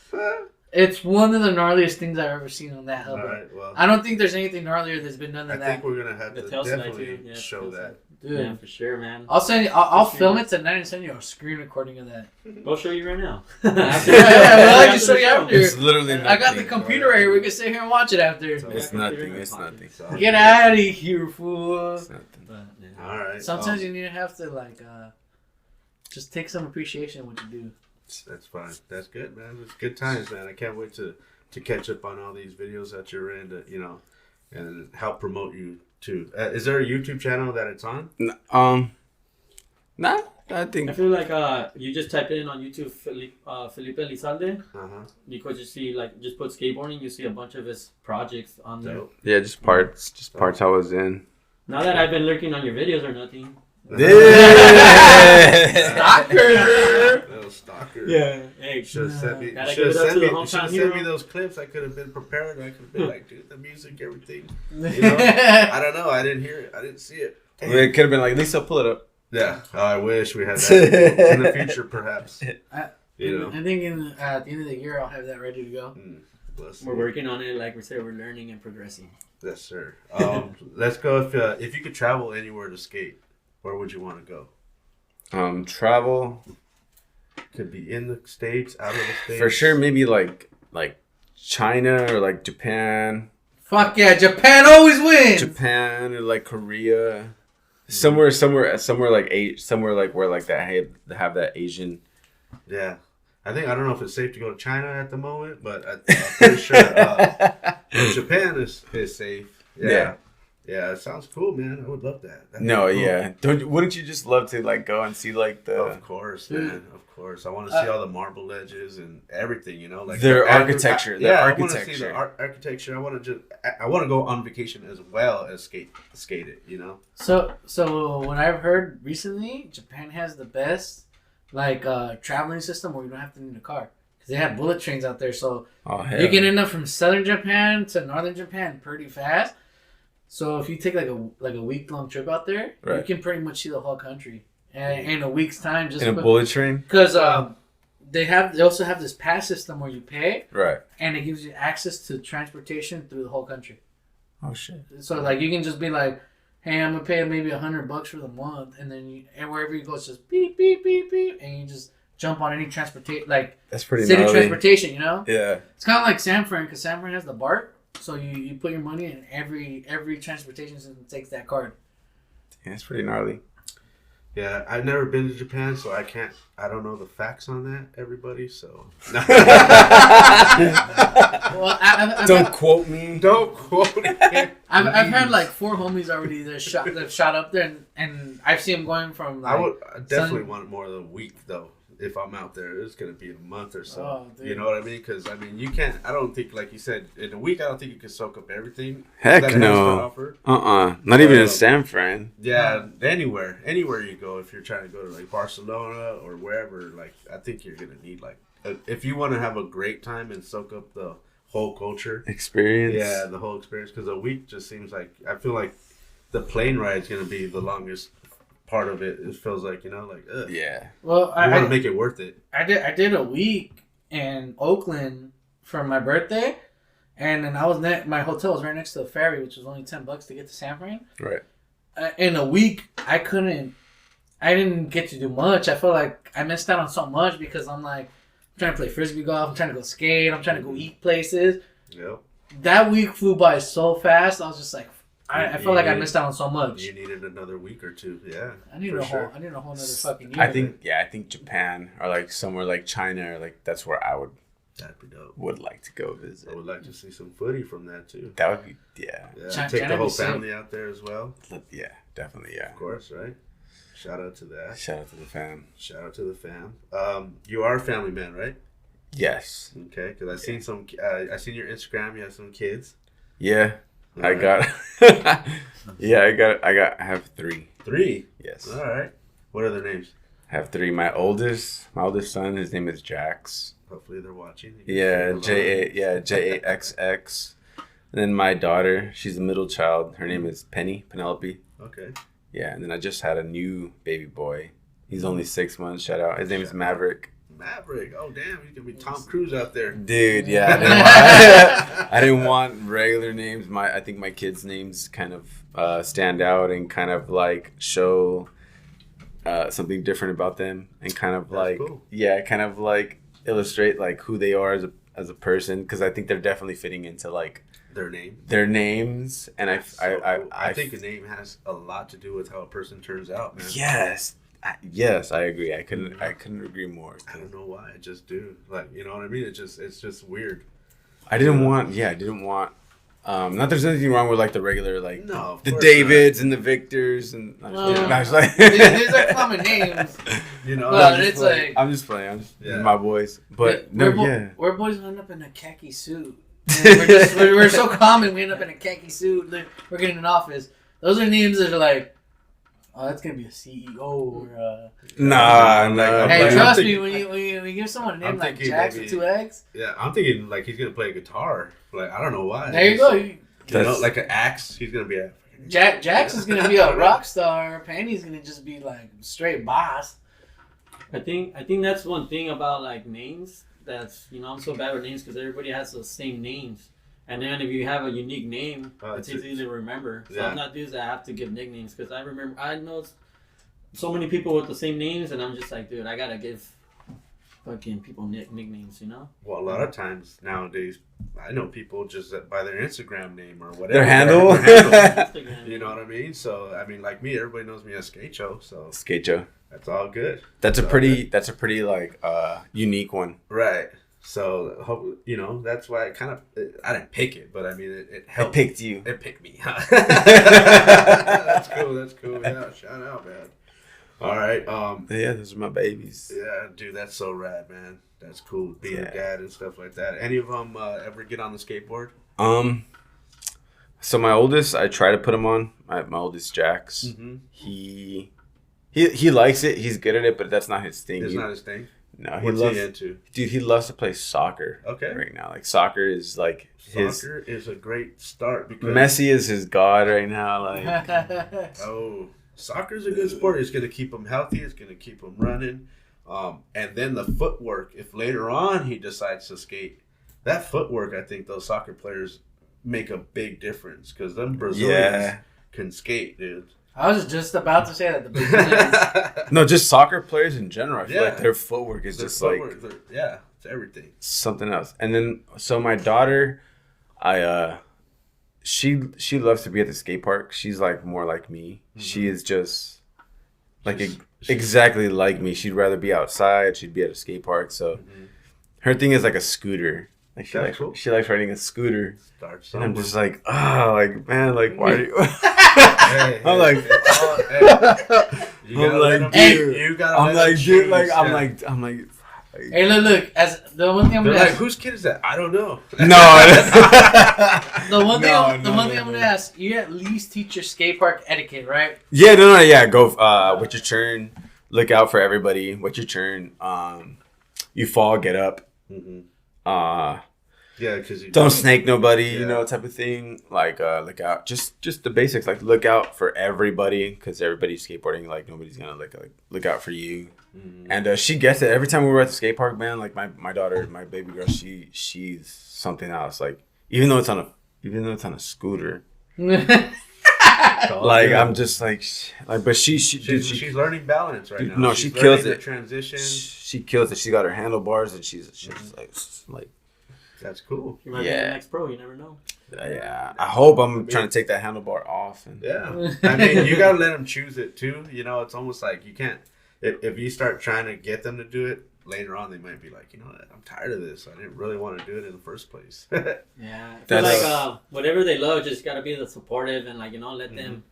It's one of the gnarliest things I've ever seen on that hub.
Alright, well.
I don't think there's anything gnarlier that's been done than that.
I think we're going to have to definitely show that.
Dude.
Yeah, for sure, man.
I'll film it tonight and send you a screen recording of that.
I'll show you right now.
I can show you after.
It's literally nothing.
I got the computer right here. We can sit here and watch it after.
It's nothing.
Get out of here, fool.
It's nothing.
Alright.
Sometimes you need to have to, like, just take some appreciation in what you do.
That's fine. That's good, man. It's good times, man. I can't wait to catch up on all these videos that you're in. You know, and help promote you too. Is there a YouTube channel that it's on?
Nah, I
feel like you just type in on YouTube Phillip Elizalde, because you see like just put skateboarding, you see a bunch of his projects on there.
Yeah, just parts I was in.
Not that I've been lurking on your videos or nothing.
Stalker.
Little stalker.
Yeah. Hey,
should have sent me those clips. I could have been prepared. I could have been like, dude, the music, everything. You know? I don't know. I didn't hear it. I didn't see it.
It could have been like, Listo, pull it up.
Yeah. Oh, I wish we had that in the future, perhaps.
I think at the end of the year, I'll have that ready to go.
We're working on it. Like we said, we're learning and progressing.
Yes, sir. Let's go. If you could travel anywhere to skate, where would you want to go?
Travel.
Could be in the States, out of the States.
For sure, maybe like China or like Japan.
Fuck yeah, Japan always wins.
Japan or like Korea. Somewhere like where like that have that Asian.
Yeah. I don't know if it's safe to go to China at the moment, but I'm pretty sure Japan is safe. Yeah. Yeah, it sounds cool, man. I would love that. Cool.
Wouldn't you just love to like go and see like the?
Of course, man. Of course, I want to see all the marble ledges and everything. You know, like
their architecture.
I want to see the architecture. I want to go on vacation as well as skate it. You know.
So what I've heard recently, Japan has the best traveling system where you don't have to need a car. Because they have bullet trains out there, so you can end up from southern Japan to northern Japan pretty fast. So if you take like a week-long trip out there, you can pretty much see the whole country in a week's time. Just
in a bullet train?
Because they also have this pass system where you pay,
right, and
it gives you access to transportation through the whole country.
Oh shit!
So like you can just be like, hey, I'm gonna pay maybe $100 for the month, and then wherever you go, it's just beep beep beep beep, and you just jump on any transportation, like
that's pretty
city
gnarly.
Transportation, you know?
Yeah.
It's kind of like San Fran, because San Fran has the BART. So you put your money in, every transportation system takes that card.
Yeah, it's pretty gnarly.
Yeah, I've never been to Japan, so I don't know the facts on that, everybody, so.
Well,
Don't quote me.
Don't quote me.
I've had like 4 homies already that shot up there, and I've seen them going from like.
I definitely want more than a week, though. If I'm out there, it's going to be a month or so.
Oh,
you know what I mean? Because, I mean, you can't, I don't think, like you said, in a week, I don't think you can soak up everything.
Heck no. Not even in San Fran.
Yeah, anywhere you go, if you're trying to go to, like, Barcelona or wherever, like, I think you're going to need, like, if you want to have a great time and soak up the whole culture.
Experience.
Yeah, the whole experience. Because a week just seems like, I feel like the plane ride is going to be the longest part of it. It feels like, you know, like, ugh.
Yeah.
Well,
I want to make it worth it.
I did a week in Oakland for my birthday, and then my hotel was right next to the ferry, which was only $10 to get to San Fran.
Right.
In a week, I didn't get to do much. I felt like I missed out on so much because I'm like, I'm trying to play frisbee golf, I'm trying to go skate, I'm trying to go eat places.
Yep.
That week flew by so fast. I was just like, I felt like I missed out on so much.
You needed another week or two, yeah.
I need a whole another fucking year.
I think Japan or like somewhere like China or like that's where I
that'd be dope.
Would like to go visit.
I would like to see some footy from that too.
That would be
take the whole family out there as well.
Yeah, definitely, yeah.
Of course, right? Shout out to that.
Shout out to the fam.
Shout out to the fam. You are a family man, right?
Yes.
Okay, because I seen I seen your Instagram. You have some kids.
Yeah. I have 3.
3?
Yes.
All right. What are their names?
I have 3. My oldest son, his name is Jax.
Hopefully they're watching.
Jaxx. And then my daughter, she's the middle child. Her name is Penelope.
Okay.
Yeah, and then I just had a new baby boy. He's only 6 months. Shout out. His name is Maverick.
Oh damn, he's gonna be Tom Cruise out there,
dude. Yeah, I didn't want regular names. I think my kids' names kind of stand out and kind of like show something different about them and kind of
cool.
kind of like illustrate like who they are as a person, because I think they're definitely fitting into like
their names. And I
think
a name has a lot to do with how a person turns out, man.
Yes, I agree. I couldn't agree more.
I don't know why. I just do. Like, you know what I mean? It's just weird.
I didn't want Not there's anything wrong with like the regular like
no,
the Davids and the Victors and
these are common names.
You know,
but it's like
I'm just playing. My boys, but
we're boys who end up in a khaki suit. We're so common. We end up in a khaki suit. We're getting an office. Those are names that are like, oh, that's gonna be a CEO or.
Nah.
Hey, trust me. When you give someone a name like Jax with 2 X.
Yeah, I'm thinking like he's gonna play guitar. Like I don't know why.
There you go.
You know, like an axe. He's gonna be a.
Jax is gonna be a rock star. Penny's gonna just be like straight boss.
I think that's one thing about like names. That's I'm so bad with names because everybody has the same names, and then if you have a unique name, it's easy to remember. So I'm not dudes that have to give nicknames because I know so many people with the same names, and I'm just like, dude, I gotta give fucking people nicknames,
Well, a lot of times nowadays, I know people just by their Instagram name or whatever.
Their handle.
You know what I mean? So I mean, like me, everybody knows me as Skate-Cho. So
Skate-Cho.
That's all good.
That's a pretty like unique one.
Right. So that's why I didn't pick it, but I mean it helped.
It picked you.
It picked me. That's cool. Yeah, shout out, man. All right.
Yeah, those are my babies.
Yeah, dude, that's so rad, man. That's cool. Being a dad and stuff like that. Any of them ever get on the skateboard?
So my oldest, I try to put him on. My oldest, Jax.
Mm-hmm.
He likes it. He's good at it, but that's not his thing.
It's not his thing?
No,
What's he into?
Dude, he loves to play soccer.
Okay.
Right now. Like, soccer is like
Soccer is a great start. Because
Messi is his god right now. Like,
soccer is a good sport. It's going to keep him healthy. It's going to keep him running. And then the footwork, if later on he decides to skate, that footwork, I think those soccer players make a big difference because them Brazilians can skate, dude.
I was just about to say that. The Brazilians.
No, just soccer players in general. I feel like their footwork is just like...
it's everything.
Something else. And then, so my daughter, she loves to be at the skate park. She's like more like me. Mm-hmm. She is just like exactly like me. She'd rather be outside. She'd be at a skate park. So her thing is like a scooter. Like she likes riding a scooter. And I'm just like, like, man, like, why are you? I'm like,
hey, look. As the one thing I'm gonna ask,
whose kid is that? I don't know.
No. the one thing I'm gonna ask, you at least teach your skate park etiquette, right?
Yeah, yeah. Go. What's your turn? Look out for everybody. What's your turn? You fall, get up.
Mm-hmm. Yeah, because
don't snake nobody, type of thing. Like, look out, just the basics. Like, look out for everybody because everybody's skateboarding. Like, nobody's gonna look out for you. Mm-hmm. And she gets it every time we were at the skate park, man. Like my daughter, my baby girl, she's something else. Like, even though it's on a scooter. Like I'm just like, but she's
learning balance right now.
No, she kills it.
Transition.
She kills it. She got her handlebars and she's like.
That's cool.
You might be the next pro. You never know.
Yeah, I hope I'm trying to take that handlebar off. And
I mean, you gotta let them choose it too. It's almost like you can't. If you start trying to get them to do it later on, they might be like, I'm tired of this. I didn't really want to do it in the first place.
Yeah, I feel like whatever they love, just gotta be the supportive and let them.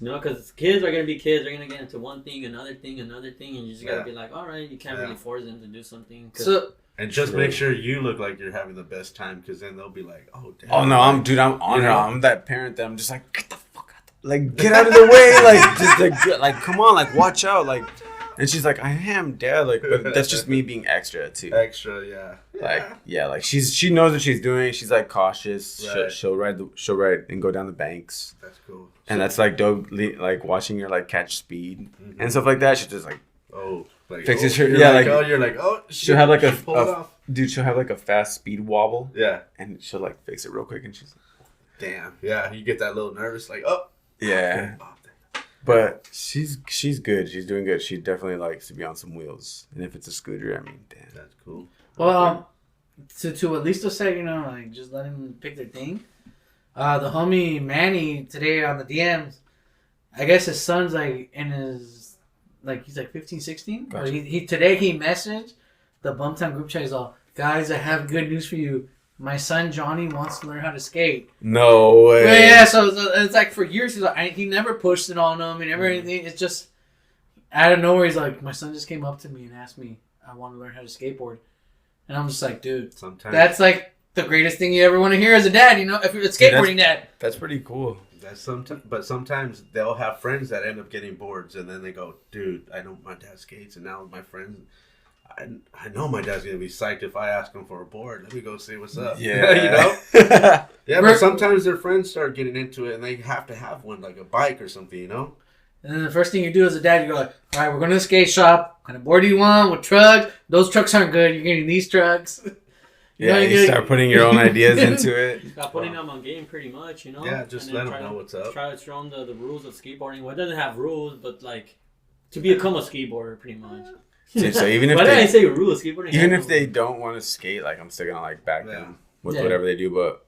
Because kids are gonna be kids. They're gonna get into one thing, another thing, and you just gotta be like, all right, you can't really force them to do something.
And just make sure you look like you're having the best time, because then they'll be like, "Oh, damn."
Oh no, I'm on her. I'm that parent that I'm just like, get the fuck out, get out of the way, just come on, watch out, And she's like, I am, Dad. But that's just me being extra too.
Extra, yeah.
She knows what she's doing. She's cautious.
Right.
She'll ride and go down the banks.
That's cool.
And that's dope. Watching her catch speed and stuff like that. She's just fixes her.
You're like, oh.
She'll have she'll have a fast speed wobble.
Yeah.
And she'll fix it real quick, and she's like,
damn. Yeah, you get that little nervous, oh.
Yeah. But she's good. She's doing good. She definitely likes to be on some wheels. And if it's a scooter, I mean, damn.
That's cool.
Well, to at least say, just let them pick their thing. The homie Manny today on the DMs, I guess his son's in his he's 15, 16.
Gotcha.
He today he messaged the Bumtown group chat. He's all, guys, I have good news for you. my son Johnny wants to learn how to skate.
No way.
But yeah, so it's like for years he never pushed it on him. He never anything. It's just out of nowhere. He's like, my son just came up to me and asked me, I want to learn how to skateboard. And I'm just like, dude, that's like the greatest thing you ever want to hear as a dad. You know, if you're a skateboarding dad.
That's pretty cool.
But sometimes they'll have friends that end up getting boards, and then they go, dude, I know my dad skates, and now my friends, I know my dad's gonna be psyched if I ask him for a board. Let me go see what's up.
Yeah,
you know. Yeah, but sometimes their friends start getting into it, and they have to have one, like a bike or something, you know.
And then the first thing you do as a dad, you go like, all right, we're going to the skate shop. What kind of board do you want? What trucks? Those trucks aren't good. You're getting these trucks.
You start putting your own ideas into it.
You start putting them on game pretty much, you know?
Yeah, just let them know what's up.
Try to show them the rules of skateboarding. Well, it doesn't have rules, but like to become a skateboarder pretty much.
So even if
why did I say rules? Skateboarding.
Even if they don't want to skate, like I'm still gonna like back them with whatever they do. But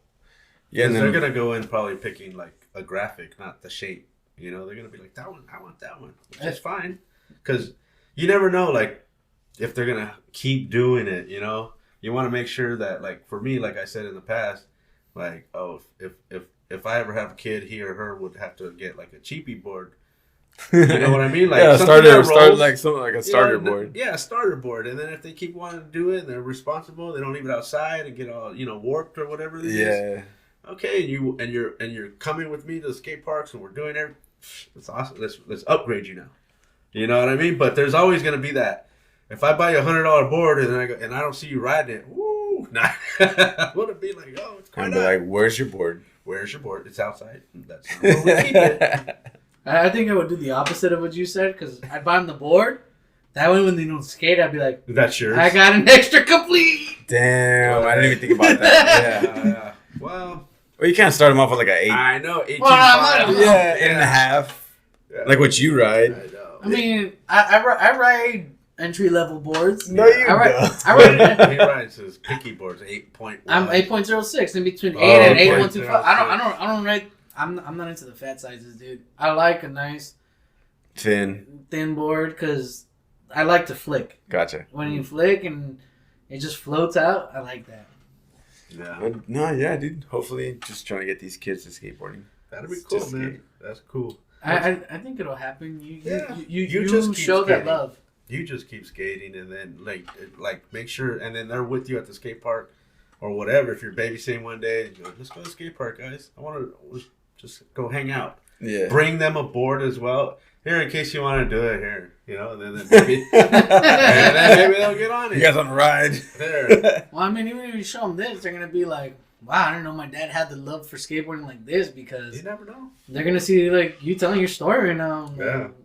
and they're gonna go in probably picking like a graphic, not the shape. You know, they're gonna be like, that one, I want that one, which is fine, because you never know, like if they're gonna keep doing it. You know, you want to make sure that, like for me, like I said in the past, like if I ever have a kid, he or her would have to get like a cheapy board. You know what I mean? Like
start like something like a starter board.
Yeah, a starter board. And then if they keep wanting to do it, and they're responsible, they don't leave it outside and get all warped or whatever it is.
Yeah.
Okay, you're coming with me to the skate parks, and we're doing everything. It's awesome. Let's upgrade you now. You know what I mean? But there's always gonna be that. If I buy you $100 board and I don't see you riding it, woo! Nah. Would it be like, oh, it's
kind of like, where's your board?
Where's your board? It's outside. That's not where we keep it.
I think I would do the opposite of what you said, because I'd buy them the board. That way, when they don't skate, I'd be like,
"That's yours.
I got an extra complete."
Damn, I didn't even think about that.
Yeah. Well,
you can't start them off with like an 8.
I know, 18.
Well,
yeah, 8.5. Yeah. Like what you ride.
I know.
I mean, I ride entry level boards.
No, you don't.
He rides his picky boards 8.1.
I'm 8.06 in between 8 and 8.125. I don't ride. I'm not into the fat sizes, dude. I like a nice thin board because I like to flick.
Gotcha.
When you flick and it just floats out, I like that.
Yeah. Yeah, dude. Hopefully, just trying to get these kids to skateboarding.
That'd be cool, man. That's cool.
I think it'll happen. You
just
show that love.
You just keep skating, and then like make sure, and then they're with you at the skate park or whatever. If you're babysitting one day, you go, let's go to the skate park, guys. I want to just go hang out. Yeah. Bring them a board as well. Here, in case you want to do it here, and then maybe, maybe they'll get on it.
You guys want to ride?
There.
Well, I mean, even if you show them this, they're gonna be like, "Wow, I didn't know my dad had the love for skateboarding like this." Because
you never know.
They're gonna see like you telling your story right now,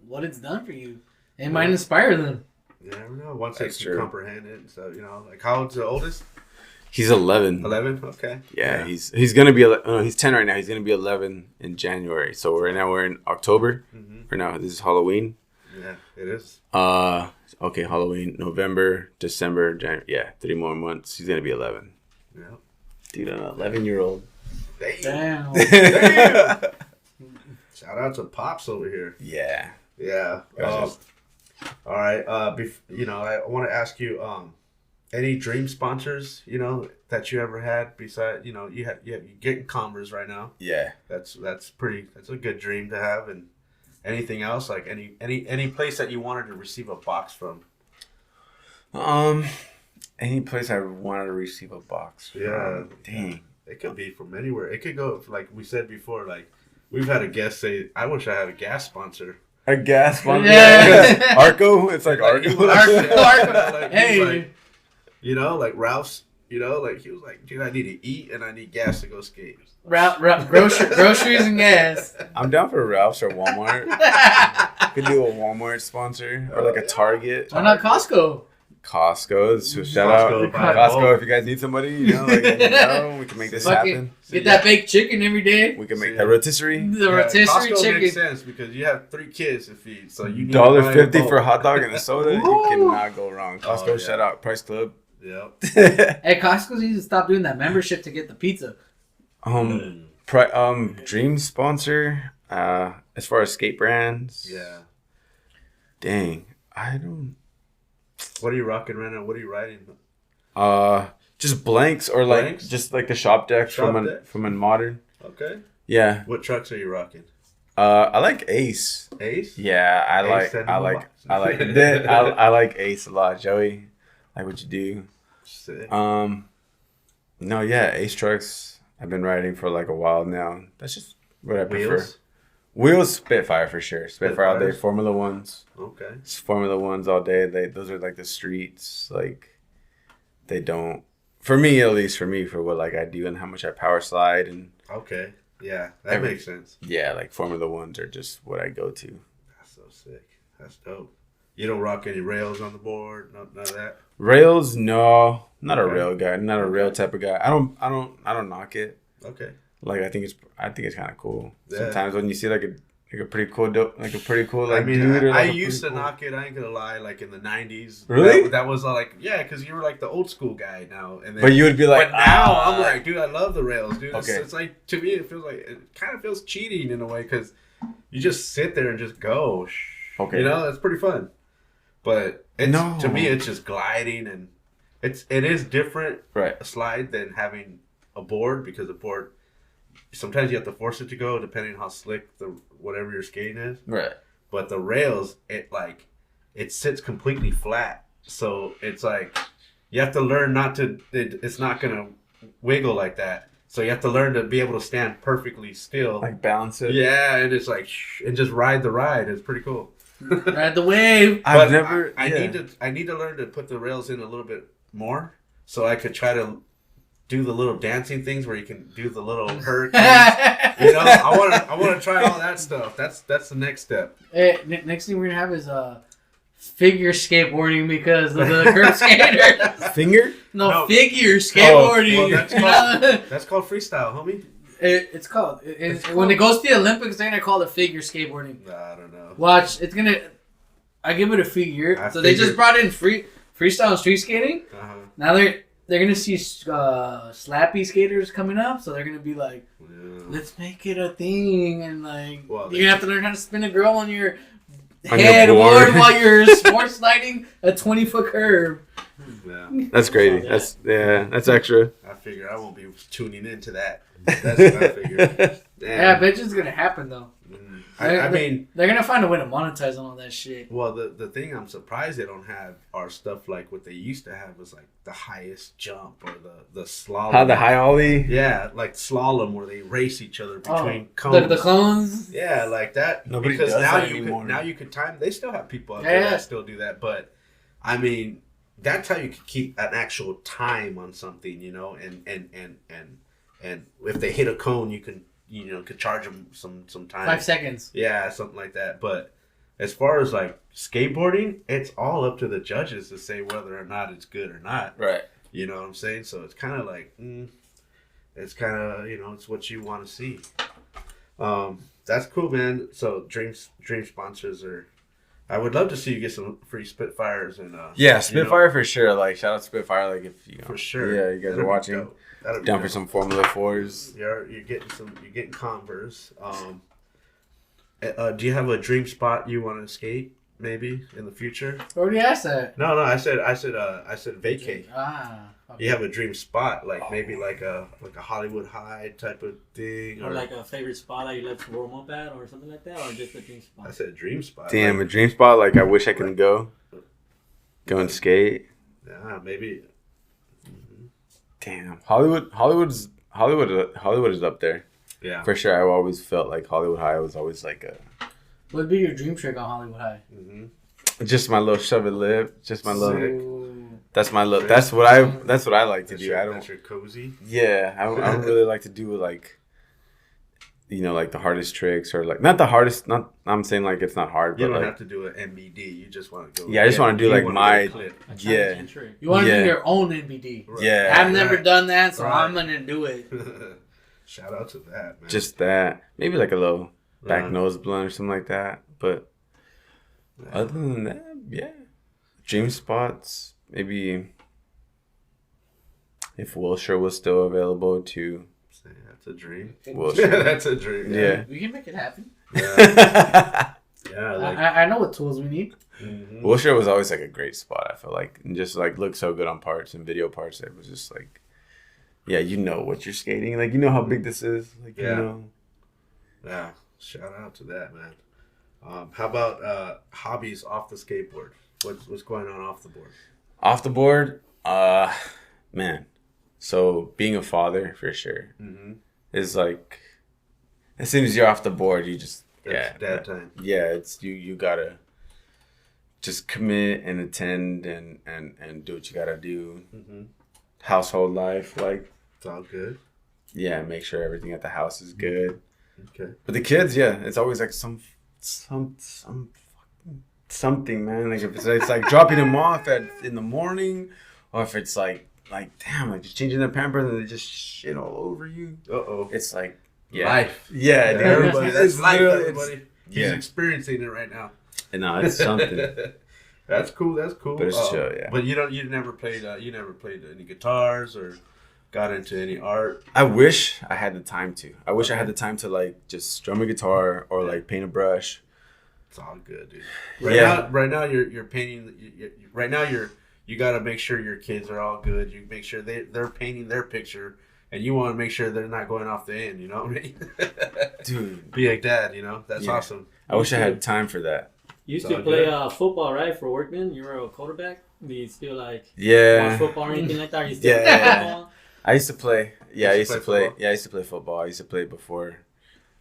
what it's done for you. It might inspire them.
You never know. Once they can comprehend it, so like how old's the oldest?
He's 11.
11? Okay.
Yeah, he's gonna be. He's 10 right now. He's gonna be 11 in January. So right now we're in October. Mm-hmm. Right now this is Halloween.
Yeah, it is.
Okay, Halloween, November, December, January. Yeah, 3 more months. He's gonna be 11.
Yeah.
Dude, an 11-year-old.
Damn.
Shout out to Pops over here.
Yeah.
Yeah. All right. I want to ask you, any dream sponsors, that you ever had besides, you getting Converse right now.
Yeah. That's
a good dream to have. And anything else, like any place that you wanted to receive a box from?
Any place I wanted to receive a box from.
Yeah.
Dang.
It could be from anywhere. It could go, like we said before, like we've had a guest say, I wish I had a gas sponsor.
A gas sponsor? Yeah. Arco? It's like Arco.
Arco.
Hey.
Like Ralph's, he was like, dude, I need to eat and I need gas to go skate.
Groceries and gas.
I'm down for Ralph's or Walmart. Could do a Walmart sponsor or like a Target.
Why not Costco?
Costco. So shout out Costco if you guys need somebody, we can make this happen.
Get that baked chicken every day.
We can make that rotisserie.
The rotisserie
Costco
chicken
makes sense because you have 3 kids to feed, so you need
$1.50 for a hot dog and a soda. You cannot go wrong. Costco, shout out Price Club.
Yep.
Hey, Costco needs to stop doing that membership to get the pizza.
Dream sponsor. As far as skate brands.
Yeah.
Dang, I don't.
What are you rocking right now? What are you riding?
Just blanks or like just like the shop decks from Unmodern.
Okay.
Yeah.
What trucks are you rocking?
I like Ace.
Ace?
Yeah, I like Ace a lot, Joey. Like what you do.
Sick.
No, yeah, Ace trucks. I've been riding for like a while now. That's just what I prefer. Wheels, Spitfire for sure. Spitfire all day. Formula Ones.
Okay.
It's Formula Ones all day. Those are like the streets. Like they don't. For me, at least for what like I do and how much I power slide and.
Okay. Yeah, that makes sense.
Yeah, like Formula Ones are just what I go to.
That's so sick. That's dope. You don't rock any rails on the board, none of that.
Rails, no, not a rail guy, not a rail type of guy. I don't knock it.
Okay.
Like I think it's kind of cool. Yeah. Sometimes when you see like a pretty cool dude
I mean,
dude. Or like
I used to knock it. I ain't gonna lie. Like in the '90s,
really,
that was like because you were like the old school guy now. And then,
but you would be like,
but now I'm like, dude, I love the rails, dude.
Okay.
It's like to me, it kind of feels cheating in a way because you just sit there and just go.
Okay,
you know, it's pretty fun. But to me, it's just gliding and it is different.
Right,
a slide than having a board because a board. Sometimes you have to force it to go depending on how slick whatever your skating is.
Right.
But the rails, it sits completely flat. So it's like you have to learn it's not gonna wiggle like that. So you have to learn to be able to stand perfectly still.
Like balance it.
Yeah, and it's like and just ride the ride. It's pretty cool.
Ride the wave.
I've never
I need to learn to put the rails in a little bit more so I could try to do the little dancing things where you can do the little hurricanes. You know, I want to try all that stuff. That's the next step.
Hey, next thing we're gonna have is figure skateboarding because of the curb skaters.
Finger?
No, figure skateboarding.
Well, that's called freestyle, homie.
It's called. When it goes to the Olympics, they're gonna call it figure skateboarding.
I don't know.
Watch, it's gonna. I give it a figure. They just brought in freestyle and street skating.
Uh-huh.
Now they're gonna see slappy skaters coming up, so they're gonna be like, let's make it a thing, and like you're gonna have to learn how to spin a girl on your headboard while you're sports sliding a 20-foot curve.
Yeah,
that's crazy. That's extra.
I figure I won't be tuning into that. That's what I figured.
Yeah, I bet it's gonna happen though.
I mean,
they're gonna find a way to monetize on all that shit.
Well, the thing I'm surprised they don't have are stuff like what they used to have was like the highest jump or the slalom.
The high ollie?
Yeah, like slalom where they race each other between cones.
The cones?
Yeah, like that.
Nobody
because
does
now
that
you
anymore.
now you could time. They still have people out there that still do that, but I mean, that's how you could keep an actual time on something, you know, and if they hit a cone, you can. Could charge them some time.
5 seconds.
Yeah, something like that. But as far as like skateboarding, it's all up to the judges to say whether or not it's good or not.
Right.
You know what I'm saying? So it's kind of like, it's kind of, it's what you want to see. That's cool, man. So dream sponsors are. I would love to see you get some free Spitfires and.
Yeah, Spitfire for sure. Like shout out Spitfire. Like if
for sure.
Yeah, you guys are watching. Down for some Formula 4s.
You're getting Converse. Do you have a dream spot you want to skate maybe in the future?
I already asked that.
No, I said vacate.
Okay.
You have a dream spot, like maybe like a Hollywood High type of thing,
or like a favorite spot that you love to warm up at, or something like that, or just a dream spot.
I said dream spot.
Damn, a dream spot. Like I wish I could go and skate.
Yeah, maybe.
Damn, Hollywood is up there.
Yeah,
for sure. I've always felt like Hollywood High was always like a.
What'd be your dream trick on Hollywood High?
Just my little shove it lip. Just my little. That's my look. That's what I like to do.
That's your cozy.
Yeah, I don't really like to do like. Like the hardest tricks or like not the hardest. Not I'm saying like it's not hard.
You
but
don't
like,
have to do an MBD. You just want to go.
Yeah, I just want to do like my.
Yeah. You want to do your own MBD.
Right.
Yeah.
I've never done that, so I'm gonna do it.
Shout out to that, man.
Just that. Maybe like a little back nose blunt or something like that. But other than that, yeah. Dream spots. Maybe if Wilshire was still available to.
That's a dream.
Wilshire.
That's a dream.
Yeah.
We can make it happen.
Yeah. Yeah, like,
I know what tools we need.
Mm-hmm. Wilshire was always like a great spot. I feel like, and just like looked so good on parts and video parts. It was just like, yeah, you know what you're skating. Like, you know how big this is. Like,
yeah.
you know.
Yeah. Shout out to that, man. How about hobbies off the skateboard? What's going on off the board?
Off the board, man. So being a father for sure is like, as soon as you're off the board, you just
dad time.
Yeah, it's you gotta just commit and attend and do what you gotta do. Mm-hmm. Household life, like
it's all good.
Yeah, make sure everything at the house is good.
Okay.
But the kids, yeah, it's always like something, man. Like if it's like dropping them off in the morning, or if it's like damn, like just changing their pampers and they just shit all over you. It's like
life.
Yeah, dude.
Everybody. That's life. Everybody. He's experiencing it right now.
And no, it's something.
That's cool. That's cool.
But it's chill, yeah.
But you never played any guitars or got into any art.
I wish I had the time to. I wish I had the time to like just strum a guitar or like paint a brush.
It's all good, dude. Right now you're painting. Right now you got to make sure your kids are all good. You make sure they're painting their picture, and you want to make sure they're not going off the end. You know what I mean?
Dude,
be a dad. You know that's awesome.
I wish I had time for that.
You used to play football, right? For Workman, you were a quarterback. Do you still like
watch
football or anything like that? Are you still play football?
I used to play. Yeah, I used to play.
Football?
Yeah, I used to play football. I used to play before.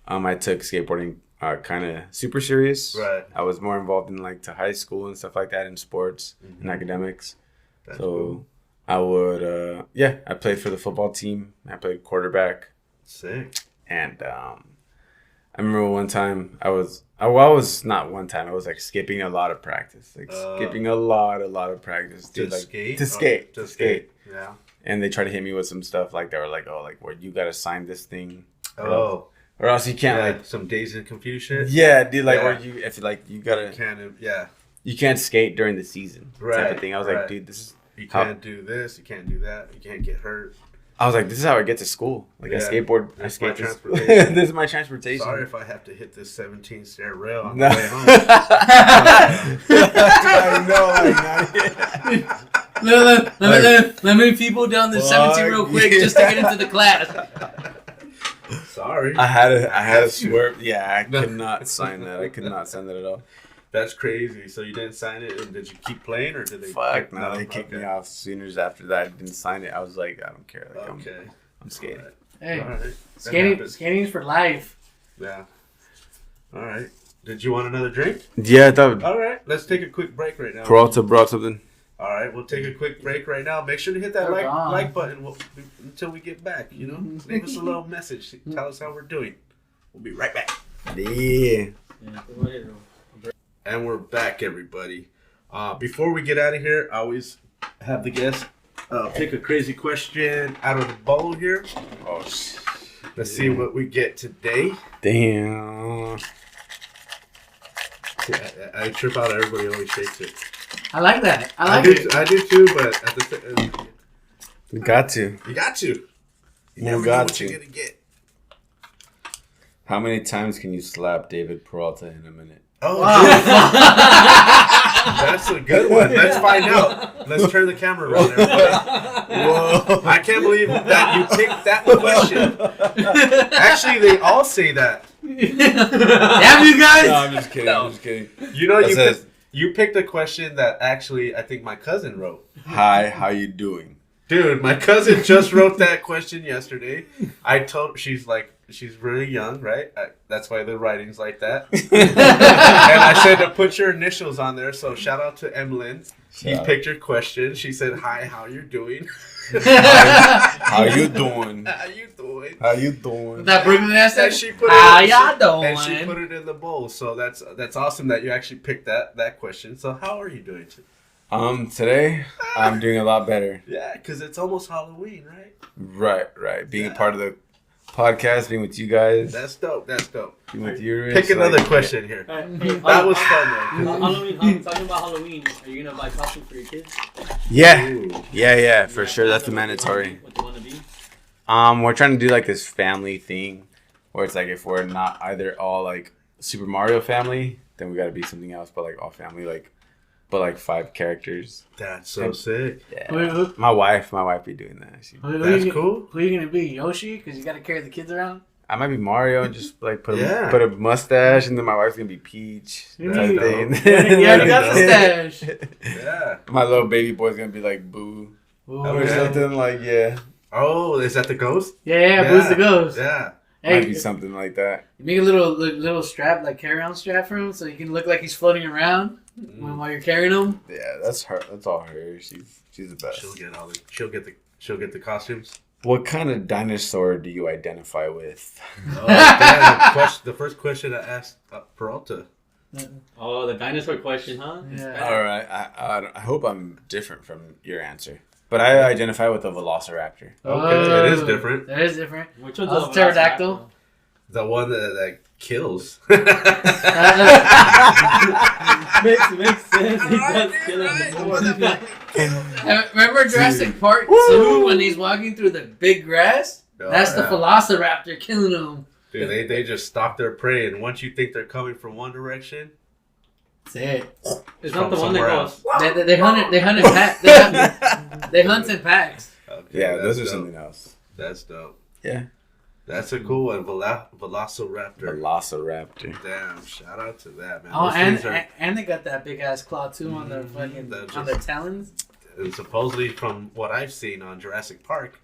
I took skateboarding kind of super serious.
Right.
I was more involved in like to high school and stuff like that in sports and academics.
That's
so
cool.
I would I played for the football team. I played quarterback.
Sick.
And I remember one time I was not one time. I was like skipping a lot of practice. Like skipping a lot of practice. Dude,
to
like,
skate?
To skate.
Yeah.
And they tried to hit me with some stuff like they were like, oh, like where you gotta sign this thing.
Oh.
Or else you can't like
some Dazed and Confused shit.
Yeah, dude, like or you if like you gotta you can't skate during the season. Type of thing. I was like, dude, this is
you can't do this, you can't do that, you can't get hurt.
I was like, this is how I get to school. Like I skateboard, I skate this. This is my transportation.
Sorry if I have to hit this 17 stair rail on
the
way home.
I know,
like, let me people down the 17 real quick just to get into the class.
Sorry.
I had to swerve. Yeah, I could not sign that. I could not sign that at all.
That's crazy. So you didn't sign it, and did you keep playing, or did they?
Fuck no, they kicked me off sooner after that. I didn't sign it. I was like, I don't care. Like, I'm skating.
Right.
Hey,
right.
skating's for life.
Yeah. All right. Did you want another drink?
Yeah, I thought.
All right. Let's take a quick break right now.
Peralta brought something.
All right, we'll take a quick break right now. Make sure to hit that like button until we get back. You know, leave us a little message. Tell us how we're doing. We'll be right back.
Yeah.
And we're back, everybody. Before we get out of here, I always have the guests pick a crazy question out of the bowl here.
Oh,
let's see what we get today.
Damn.
I trip out. Everybody always shakes it.
I like that. I
do too, but at the
you got to.
You got to. You
never know what
you're gonna get.
How many times can you slap David Peralta in a minute?
Oh, wow. That's a good one. Let's find out. Let's turn the camera around, everybody. Whoa! I can't believe that you picked that question. Actually, they all say that.
Damn you guys!
No, I'm just kidding. I'm just kidding.
You know, you picked a question that actually I think my cousin wrote.
Hi, how you doing?
Dude, my cousin just wrote that question yesterday. She's really young, right? That's why the writing's like that. And I said to put your initials on there. So shout out to Emlyn. He picked your question. She said, "Hi, how you doing?"
How you doing?
How you doing?
How you doing?
That Brooklyn ass.
And she put
how y'all doing?
And she put it in the bowl. So that's awesome that you actually picked that question. So how are you doing today?
Today I'm doing a lot better.
Yeah, because it's almost Halloween, right?
Right. Being a part of the podcast, being with you guys.
That's dope.
Being with you, Rich,
pick another question here. That was fun, though.
Halloween. Talking about Halloween, are you gonna buy costumes for your kids?
Yeah. Ooh. Yeah, for sure. That's the mandatory.
What you wanna be?
We're trying to do like this family thing, where it's like if we're not either all like Super Mario family, then we got to be something else. But like all family, but like 5 characters.
That's so sick.
Yeah. My wife be doing that.
That's cool.
Who are you gonna be? Yoshi? Because you got to carry the kids around.
I might be Mario and just like put a mustache, and then my wife's gonna be Peach.
You already got the stash.
Yeah.
My little baby boy's gonna be like Boo or something like
Oh, is that the ghost?
Yeah, Boo's the ghost.
Yeah.
Might be something like that.
You make a little strap, like carry-on strap for him, so you can look like he's floating around while you're carrying him.
Yeah, that's her. That's all her. She's the best.
She'll get the costumes.
What kind of dinosaur do you identify with?
Oh, damn. The first question I asked Peralta.
Oh, the dinosaur question, huh?
Yeah.
All right. I hope I'm different from your answer, but I identify with a velociraptor.
Okay, it is different.
That is different.
Which one's
the pterodactyl?
The one that kills.
makes sense. He does kill him.
Remember Jurassic Park 2 when he's walking through the big grass? That's the Velociraptor killing him.
Dude, they just stalk their prey, and once you think they're coming from one direction,
that's it.
It's not the one that goes.
They hunt in packs.
Okay,
yeah, those are
dope.
something else.
That's dope.
Yeah.
That's a cool one. Velociraptor.
Velociraptor.
Damn, shout out to that, man.
Oh, and they got that big ass claw too on their fucking on their talons.
And supposedly, from what I've seen on Jurassic Park,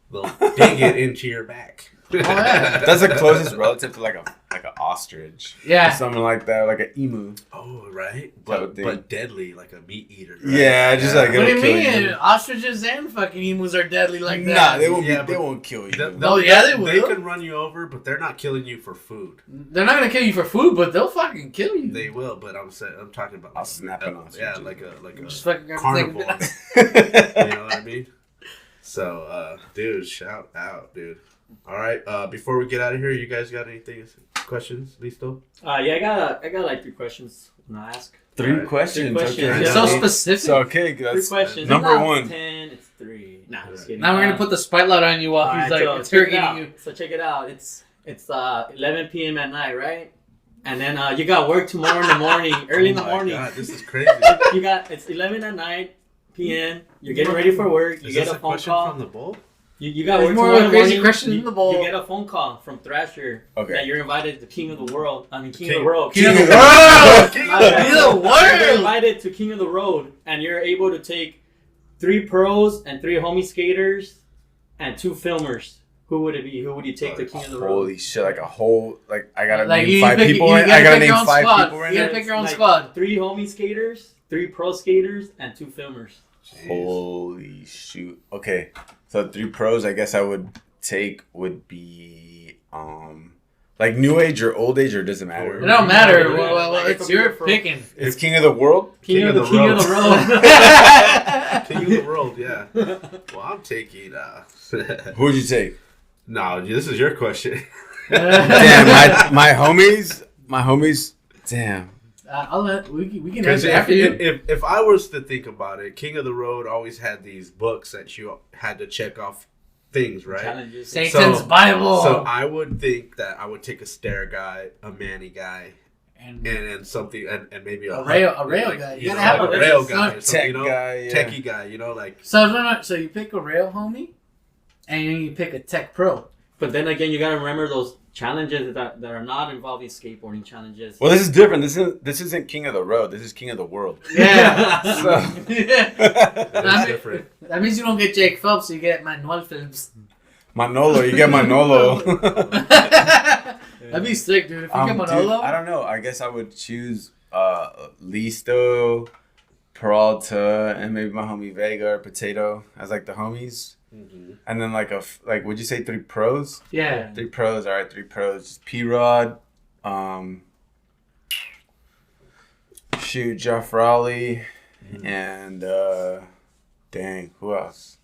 they'll dig it into your back.
Oh, yeah.
That's the closest relative to like a ostrich.
Yeah.
Or something like that, like an emu.
Oh, right.
But
deadly, like a meat eater. Right?
Yeah, just like
what do
it'll
you
kill
mean?
you.
Ostriches and fucking emus are deadly like that.
Nah, they won't kill you.
They will.
They can run you over, but they're not killing you for food.
They're not gonna kill you for food, but they'll fucking kill you.
They will, but I'm talking about.
I'll snap an ostrich.
Yeah, like a
just fucking
carnivore. You know what I mean? So, dude, shout out, dude. All right. Before we get out of here, you guys got anything? Questions, Listo?
Yeah, I got like 3 questions to ask.
3 questions.
3 questions.
Okay.
It's so specific.
So okay, that's
3 questions.
number
Not
1.
10. It's 3. Nah, just kidding.
Now we're gonna put the spotlight on you while he's like interrogating you.
So check it out. It's 11 p.m. at night, right? And then you got work tomorrow in the morning, early in the morning.
God, this is crazy.
It's 11 at night p.m. You're getting ready for work. You get a phone call
from the bull.
You got
There's
work
more
tomorrow in the
crazy
morning.
questions in the bowl.
You get a phone call from Thrasher that you're invited to King of the World. I mean, King of the World.
King of the World.
King
of the World.
You're invited to King of the Road, and you're able to take 3 pros and 3 homie skaters and 2 filmers. Who would it be? Who would you take to King of the Road?
Holy shit! Like a whole I gotta
like
name 5 people. I gotta name 5 people.
You gotta pick your own squad.
3 homie skaters, 3 pro skaters, and 2 filmers.
Holy shoot! Okay, so 3 pros. I guess I would take would be like new age or old age, or doesn't matter.
It don't matter. Well, it's your picking.
It's King of the World.
King of the Road.
King of the World. Yeah. Well, I'm taking.
Who would you take?
No, this is your question.
Damn, my homies. Damn.
I'll let we can
Because
answer after you.
if I was to think about it, King of the Road always had these books that you had to check off things, right?
Challenges.
Satan's Bible.
So I would think that I would take a stair guy, a Manny guy, and something, and maybe a
rail guy. You gotta have
a rail guy, or
tech
something,
guy, yeah.
techie guy, like.
So you pick a rail homie, and then you pick a tech pro.
But then again, you gotta remember those challenges that are not involving skateboarding challenges.
Well, this is different. This isn't King of the Road. This is King of the World.
Yeah.
That's different.
That means you don't get Jake Phelps, you get Manuel Phelps.
Manolo, you get Manolo.
That'd be sick, dude. If you get Manolo,
dude, I don't know. I guess I would choose Listo, Peralta, and maybe my homie Vega or Potato as like the homies. Mm-hmm. And then would you say 3 pros?
Yeah.
3 pros. All right, 3 pros. P-Rod, Jeff Raleigh, and dang, who else?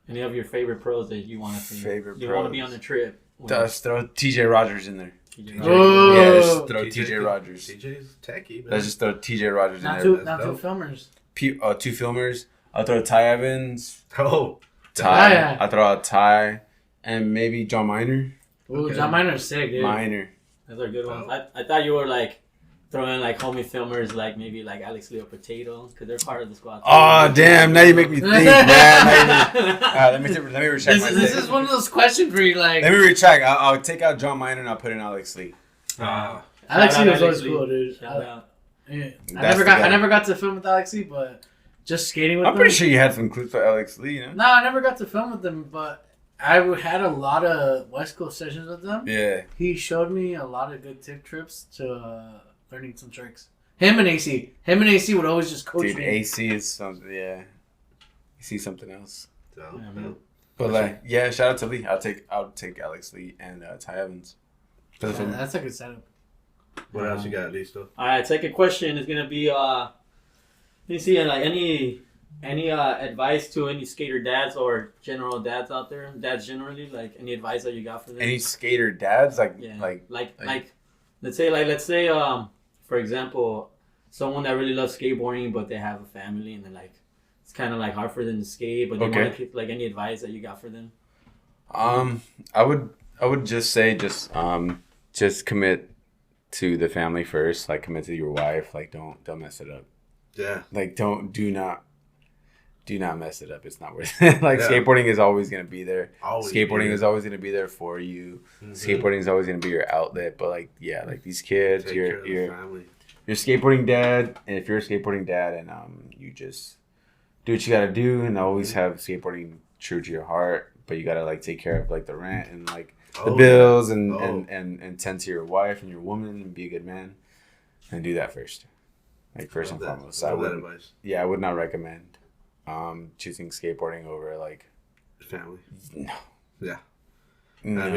Any of your favorite pros that you want to see? You want to be on the trip?
Let's throw TJ Rogers in there.
Oh.
Yeah, just throw TJ Rogers.
TJ's techie, man.
Let's just throw TJ Rogers in there.
Not 2 filmers.
2 filmers. I'll throw Ty Evans.
Oh.
Ty.
Yeah.
I'll throw out Ty. And maybe John Minor.
Ooh, John Minor's sick, dude.
Minor.
Those are good ones. I thought you were like throw in like homie filmers like maybe like Alex Leo Potato because they're part of the squad.
Oh damn! Now you make me think, man. Let me retract.
This is one of those questions where you like.
Let me retract. I'll take out John Minor and I'll put in Alex Lee.
Alex Lee was always cool, dude. Shout out. Yeah. I never got to film with Alex Lee, but just skating with him.
I'm pretty sure you had some clips for Alex Lee, you know?
No, I never got to film with him, but I had a lot of West Coast sessions with him.
Yeah.
He showed me a lot of good tip trips to learning some tricks. Him and AC would always just coach me.
Dude, AC is something, yeah. You see something else.
So,
But like, yeah, shout out to Lee. I'll take Alex Lee and Ty Evans.
That's a good setup.
What else you got, Listo?
All right, second question is gonna be you see like any advice to any skater dads or general dads out there? Dads generally, like any advice that you got for them?
Any skater dads, like
let's say for example, someone that really loves skateboarding but they have a family and they're like it's kind of like hard for them to skate, but they want to like any advice that you got for them?
I would just say just commit to the family first, like commit to your wife, like don't mess it up.
Yeah.
Like do not mess it up. It's not worth it. Skateboarding is always gonna be there. Skateboarding is always gonna be there for you. Mm-hmm. Skateboarding is always gonna be your outlet. But like these kids, your skateboarding dad, and if you're a skateboarding dad and you just do what you gotta do and always have skateboarding true to your heart, but you gotta like take care of like the rent and like the bills and tend to your wife and your woman and be a good man and do that first. Like first and foremost. I would not recommend choosing skateboarding over like
family.
No.
Yeah. No. I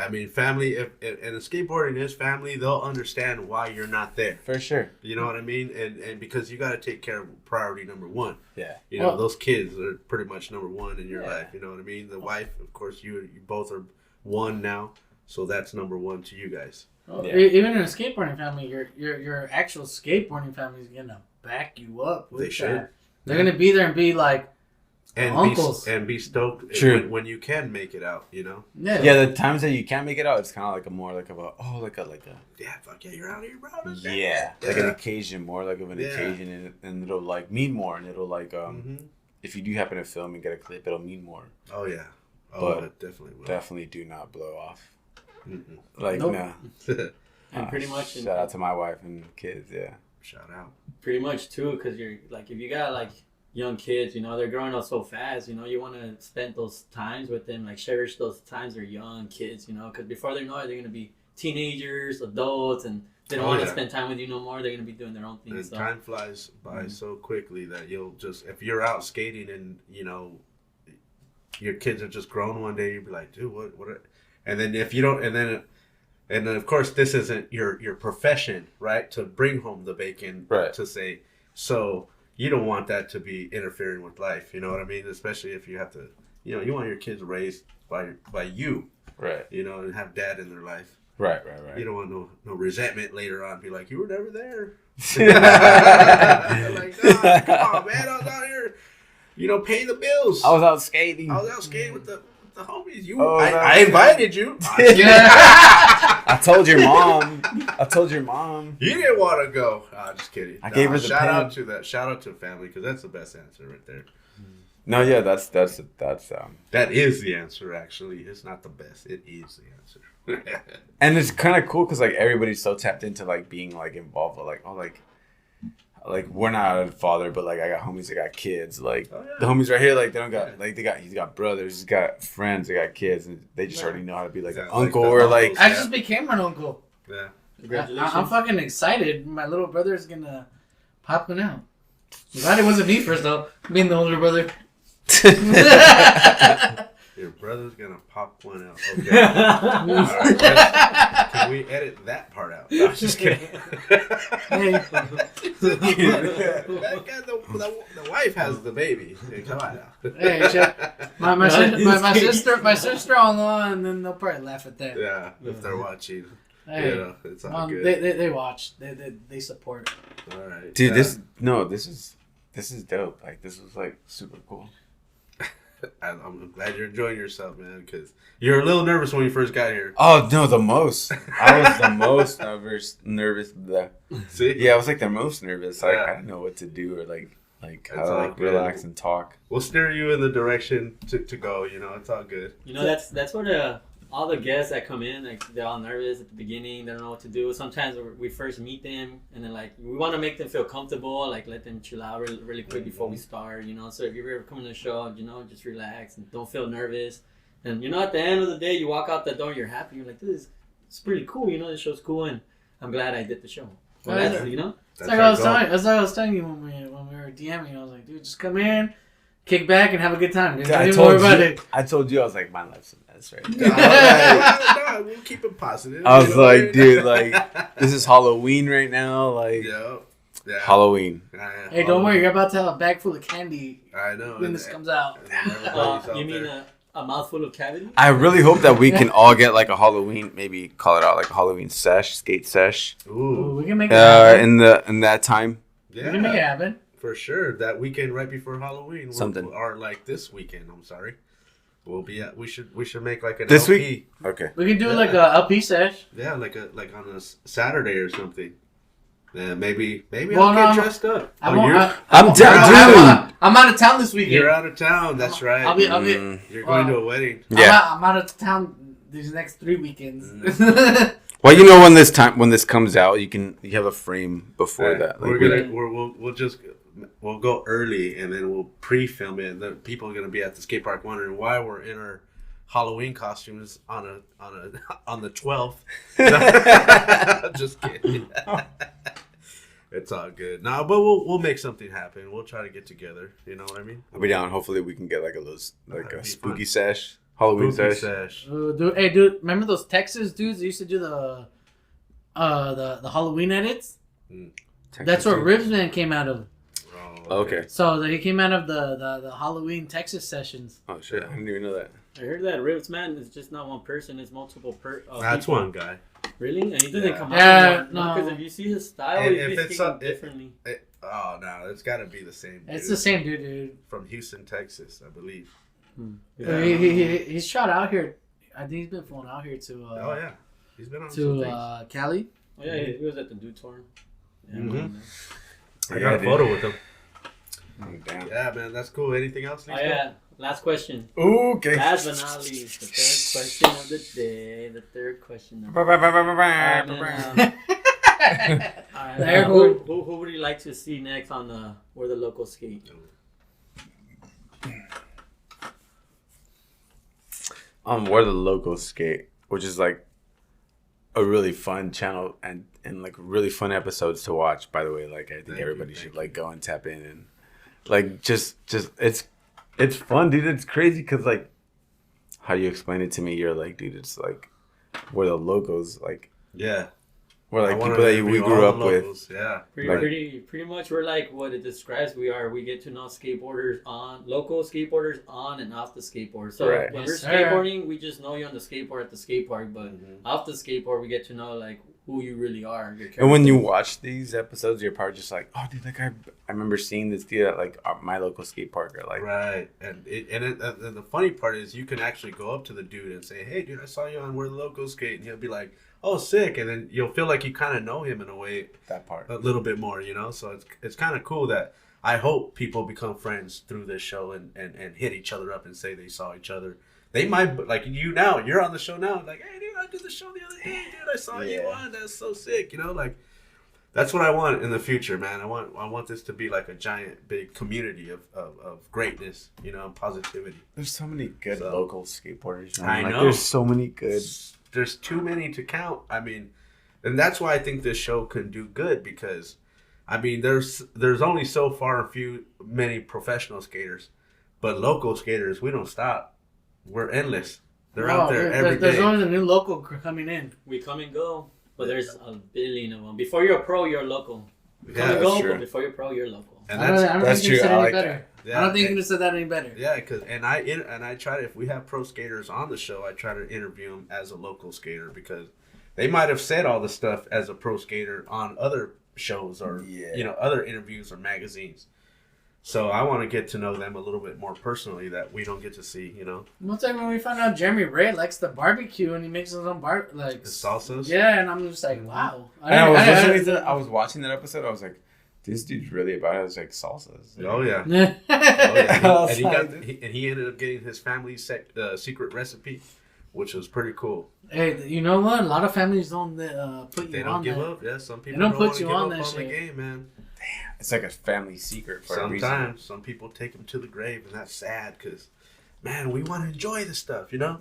mean family and skateboarding is family, they'll understand why you're not there.
For sure.
You know what I mean? And because you gotta take care of priority number one.
Yeah.
You know, those kids are pretty much number one in your life, you know what I mean? The wife, of course you both are one now, so that's number one to you guys.
Even in a skateboarding family, your actual skateboarding family is gonna back you up. With
they should.
They're gonna be there and be like uncles
and be stoked when you can make it out. You know.
Yeah. The times that you can't make it out, it's kind of like
fuck yeah, you're out here, bro.
Like an occasion, more like of an occasion, and it'll like mean more, and it'll like if you do happen to film and get a clip, it'll mean more.
Oh yeah.
But
it definitely will.
Definitely do not blow off.
Mm-mm.
Like,
nope.
no.
And pretty much.
Shout out to my wife and kids,
Shout out.
Pretty much, too, because you're, like, if you got, like, young kids, you know, they're growing up so fast, you know, you want to spend those times with them, like, cherish those times they're young kids, you know, because before they know it, they're going to be teenagers, adults, and they don't want to spend time with you no more. They're going to be doing their own thing.
And time flies by so quickly that you'll just, if you're out skating and, you know, your kids are just grown one day, you'll be like, dude, what? And then if you don't, and then of course this isn't your profession, right? To bring home the bacon,
right? To
say, so you don't want that to be interfering with life. You know what I mean? Especially if you have to, you know, you want your kids raised by you,
right?
You know, and have dad in their life,
right.
You don't want no resentment later on. Be like, you were never there. Like, nah, come on, man, I was out here. You know, pay the bills.
I was out skating
with the homies. I invited you.
I told your mom.
You didn't want to go. Just kidding.
I gave her the
shout out to that. Shout out to family because that's the best answer right there.
No, yeah, that's
that is the answer. Actually, it's not the best. It is the answer.
And it's kind of cool because like everybody's so tapped into like being like involved with like we're not a father, but like I got homies that got kids. Like the homies right here, like they don't got like he's got brothers, he's got friends, they got kids, and they just already know how to be like an uncle or like.
I just became an uncle.
Yeah,
congratulations!
I'm fucking excited. My little brother's gonna pop one out. I'm glad it wasn't me first though. Being the older brother.
Your brother's gonna pop one out. Okay. All right, can we edit that part out? No, I'm just kidding.
Hey.
The wife has the baby. Hey, come on now.
Hey, my sister-in-law, and then they'll probably laugh at that.
Yeah, if they're watching.
Hey,
you know, it's all good.
They watch. They support.
All right,
dude. This is dope. Like this was like super cool.
I'm glad you're enjoying yourself, man, because you're a little nervous when you first got here.
Oh, no, the most. I was the most nervous.
See?
Yeah, I was like the most nervous. Like, I didn't know what to do or like how to like relax and talk.
We'll steer you in the direction to go, you know, it's all good.
You know, that's what all the guests that come in, like, they're all nervous at the beginning. They don't know what to do. Sometimes we first meet them, and then, like, we want to make them feel comfortable, like, let them chill out really quick before we start, you know. So if you're ever coming to the show, you know, just relax and don't feel nervous. And, you know, at the end of the day, you walk out the door, you're happy. You're like, this is pretty cool, you know, this show's cool, and I'm glad I did the show. Well, that's, you know?
That's like I was telling you when we were DMing. I was like, dude, just come in, kick back, and have a good time.
Dude, I told you, I was like, my life's a mess right now.
No, we'll keep it positive.
I was like, dude, like, this is Halloween right now. Like, yeah. Halloween.
Hey, don't worry, you're about to have a bag full of candy.
I know.
When this comes out.
You mean a mouthful of cavity?
I really hope that we can all get like a Halloween, maybe call it out like a Halloween skate sesh.
Ooh, we can make it happen.
In that time.
Yeah.
We can make it happen.
For sure. That weekend right before Halloween.
Something.
Or like this weekend, I'm sorry. We'll be at, we should make like an
this
LP.
Week? Okay.
We can do like a LP sesh.
Yeah, like on a Saturday or something. Yeah, maybe I'll get dressed up.
I'm down, dude.
I'm out of town this weekend.
You're out of town. That's right.
I'll be.
You're going to a wedding.
Yeah.
I'm out of town these next 3 weekends.
Well, you know, when this comes out, you have a frame before that. Like,
we'll go early and then we'll pre-film it. And then people are gonna be at the skate park wondering why we're in our Halloween costumes on the 12th. Just kidding. It's all good. No, but we'll make something happen. We'll try to get together. You know what I mean?
I'll be down. Hopefully, we can get like a spooky sesh, Halloween sesh.
Dude, remember those Texas dudes that used to do the Halloween edits? That's where Ribsman came out of.
Oh, okay.
So he came out of the Halloween Texas sessions.
Oh shit! I didn't even know that.
I heard that Ribsman is just not one person; it's multiple
That's
people.
one guy.
Really? And he doesn't come out.
Yeah, no.
Because if you see his style, he's differently.
No, it's got to be the same dude.
It's the same dude.
From Houston, Texas, I believe.
Yeah. He's shot out here. I think he's been flown out here to.
He's been on
to Cali.
Oh yeah, he was at the Dude Tour. Yeah,
I got a photo with him.
Oh, damn.
Yeah, man, that's cool. Anything else?
Oh yeah. Last question.
Okay.
Last but not least, the third question of the day. The third question. Who would you like to see next on the Where the Locals Skate?
Where the Locals Skate, which is like a really fun channel and like really fun episodes to watch. By the way, like I think everybody should like go and tap in and like just it's fun, dude. It's crazy because, like, how you explain it to me, you're like, dude, it's like, we're the locals, like,
yeah,
we're like people that we grew up with.
Yeah,
pretty much. We're like what it describes. We get to know local skateboarders on and off the skateboard. So when we're skateboarding, we just know you on the skateboard at the skate park, but off the skateboard, we get to know like who you really are.
And when you watch these episodes, you're probably just like, oh, dude, like I remember seeing this dude at like my local skate park, or like
right. And the funny part is you can actually go up to the dude and say, hey, dude, I saw you on Where the Locals Skate, and he'll be like, oh, sick, and then you'll feel like you kind of know him in a way.
That part
a little bit more, you know. So it's kind of cool that I hope people become friends through this show and hit each other up and say they saw each other. They might, like you now, you're on the show now, like, hey, dude, I did the show the other day, dude, I saw you on, that's so sick, you know, like, that's what I want in the future, man. I want this to be like a giant, big community of greatness, you know, and positivity.
There's so many good local skateboarders, man.
I know.
There's so many good.
There's too many to count. I mean, and that's why I think this show can do good because, I mean, there's only so far many professional skaters, but local skaters, we don't stop. We're endless. They're out there every day.
There's always a new local coming in.
We come and go, but there's a billion of them. Before you're a pro, you're local.
Come and go,
but before you're pro, you're local.
And
that's true. I like
that.
Yeah, I don't think you could have said that any better.
Yeah, because I try to, if we have pro skaters on the show, I try to interview them as a local skater because they might have said all the stuff as a pro skater on other shows or you know other interviews or magazines. So I want to get to know them a little bit more personally that we don't get to see, you know.
One time when we found out Jeremy Ray likes the barbecue and he makes his own like
the salsas.
Yeah, and I'm just like, wow.
I was watching that episode. I was like, this dude's really about his like salsas.
Oh yeah. He ended up getting his family's secret recipe, which was pretty cool.
Hey, you know what? A lot of families don't put you on that. They don't
give up. Yeah, some people
don't put you
on
that
shit.
On
the game, man.
Damn, it's like a family secret for a reason.
Sometimes some people take them to the grave, and that's sad because, man, we want to enjoy the stuff, you know.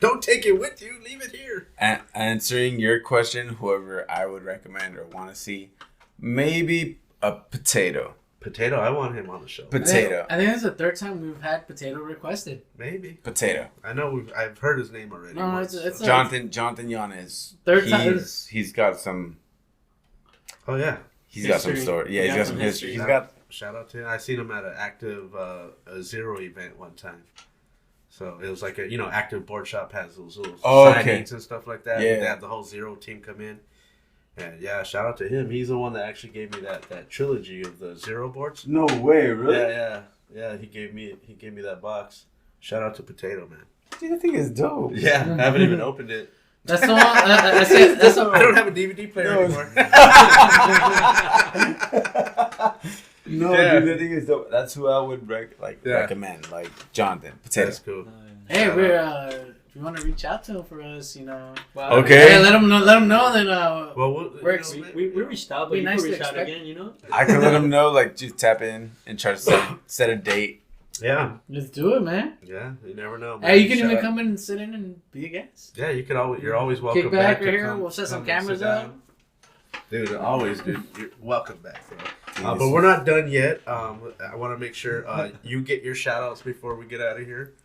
Don't take it with you. Leave it here.
Answering your question, whoever I would recommend or want to see, maybe a Potato.
Potato, I want him on the show.
Potato.
I think it's the third time we've had Potato requested.
Maybe.
Potato.
I know I've heard his name already.
No, it's
Jonathan Yanez.
Third time.
He's got some.
Oh yeah.
He's got some story. Yeah, he's got some history. He's got.
Shout out to him. I seen him at an active Zero event one time. So it was like a active board shop has those little signings and stuff like that.
Yeah.
They had the whole Zero team come in. And yeah, shout out to him. He's the one that actually gave me that trilogy of the Zero boards.
No way, really?
Yeah. He gave me that box. Shout out to Potato, man.
Dude, that thing is dope.
Yeah, I haven't even opened it.
That's the one. That's
I don't have a DVD player anymore.
No, dude, that thing is dope. That's who I would recommend, like Jonathan. Potato.
That's cool.
Hey, if you want to reach out to him for us,
Wow.
Okay.
Hey, let him know. Then
we reached out, but you can reach out again.
I can let him know. Like, just tap in and try to set a date.
Yeah.
Let's do it, man.
Yeah, you never know. Man.
Hey, you can even come in and sit in and be a guest.
Yeah, you could always. You're always welcome.
Kick back right here. We'll set some cameras up.
Dude, always, dude. You're welcome back, bro. But we're not done yet. I want to make sure you get your shout outs before we get out of here.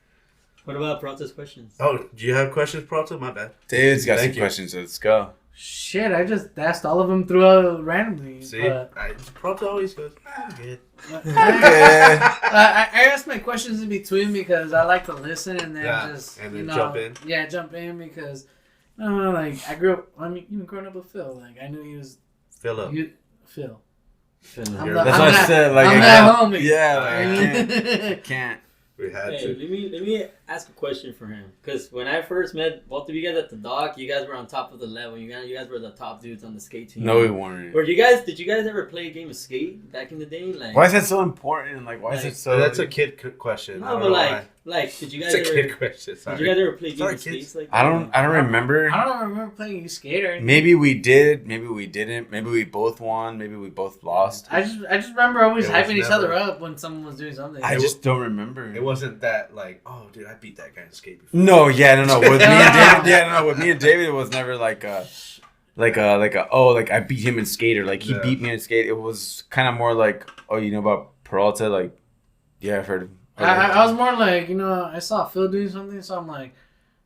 What about Peralta's questions?
Oh, do you have questions, Peralta? My bad.
Dave's got some questions. Let's go.
Shit, I just asked all of them throughout randomly.
See, Peralta always goes, I'm good.
I ask my questions in between because I like to listen and then
jump in.
Yeah, jump in because I grew up. I mean, even growing up with Phil, like I knew he was
Phillip.
Phil.
That's what I said. Like,
I'm that homie.
Yeah, I can't.
We had to.
Let me ask a question for him. Because when I first met both of you guys at the dock, you guys were on top of the level. You guys were the top dudes on the skate team.
No, we weren't.
Did you guys ever play a game of skate back in the day? Like,
why is that so important? Like, why is it so?
That's a kid question.
No, but did you guys
ever? Kid question. Sorry.
Did you guys ever play game of skates like that?
I don't remember.
I don't remember playing skate or anything.
Maybe we did. Maybe we didn't. Maybe we both won. Maybe we both lost.
I just remember always hyping each other up when someone was doing something.
I just don't remember.
It wasn't that like, oh, dude, I beat that guy in skate before.
No. With me and David, with me and David, it was never like I beat him in skate or like he beat me in skate. It was kind of more like, oh, you know about Peralta? Like, yeah, I've heard.
I was more like, I saw Phil doing something, so I'm like,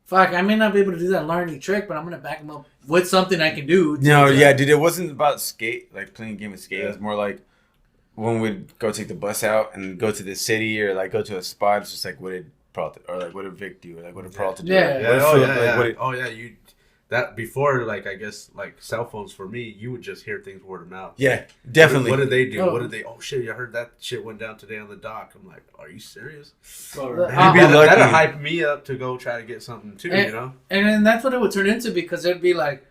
fuck, I may not be able to do that learning trick, but I'm gonna back him up with something I can do.
No, yeah, dude, it wasn't about skate, like playing a game of skate. It was more like when we'd go take the bus out and go to the city or like go to a spot. It's just like, what did Peralta or like what did Vic do or like what did Peralta do?
You that before, like, I guess, like cell phones for me, you would just hear things word of mouth.
Yeah, definitely.
What did they do? Oh shit, I heard that shit went down today on the dock. I'm like, are you serious? That'd hype me up to go try to get something too,
And then that's what it would turn into because it'd be like,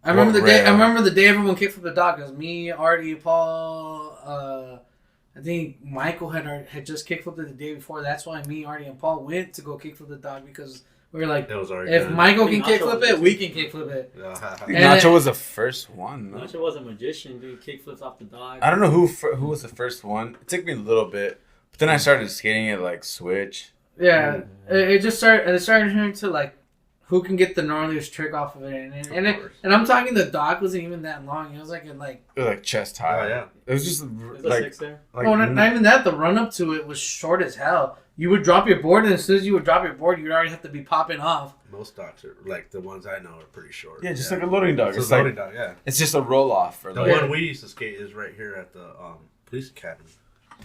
I remember the day everyone kicked from the dock. It was me, Artie, Paul, I think Michael had just kickflipped it the day before. That's why me, Artie, and Paul went to go kickflip the dock because we were like, if Michael can kickflip it, we can kickflip it.
Nacho was the first one. No?
Nacho was a magician doing kickflips off the dock.
I don't know who was the first one. It took me a little bit, but then I started skating at like Switch.
Yeah, it just started. It started turning to like, who can get the gnarliest trick off of it, and I'm talking the dock wasn't even that long. It was like
chest high.
Oh yeah,
it was just
like six there.
Not even that. The run up to it was short as hell. You would drop your board, and as soon as you would drop your board, you'd already have to be popping off.
Most docks are like the ones I know are pretty short.
Yeah, just like a loading dog.
It's a loading dog. Yeah,
it's just a roll off.
The one we used to skate is right here at the police academy.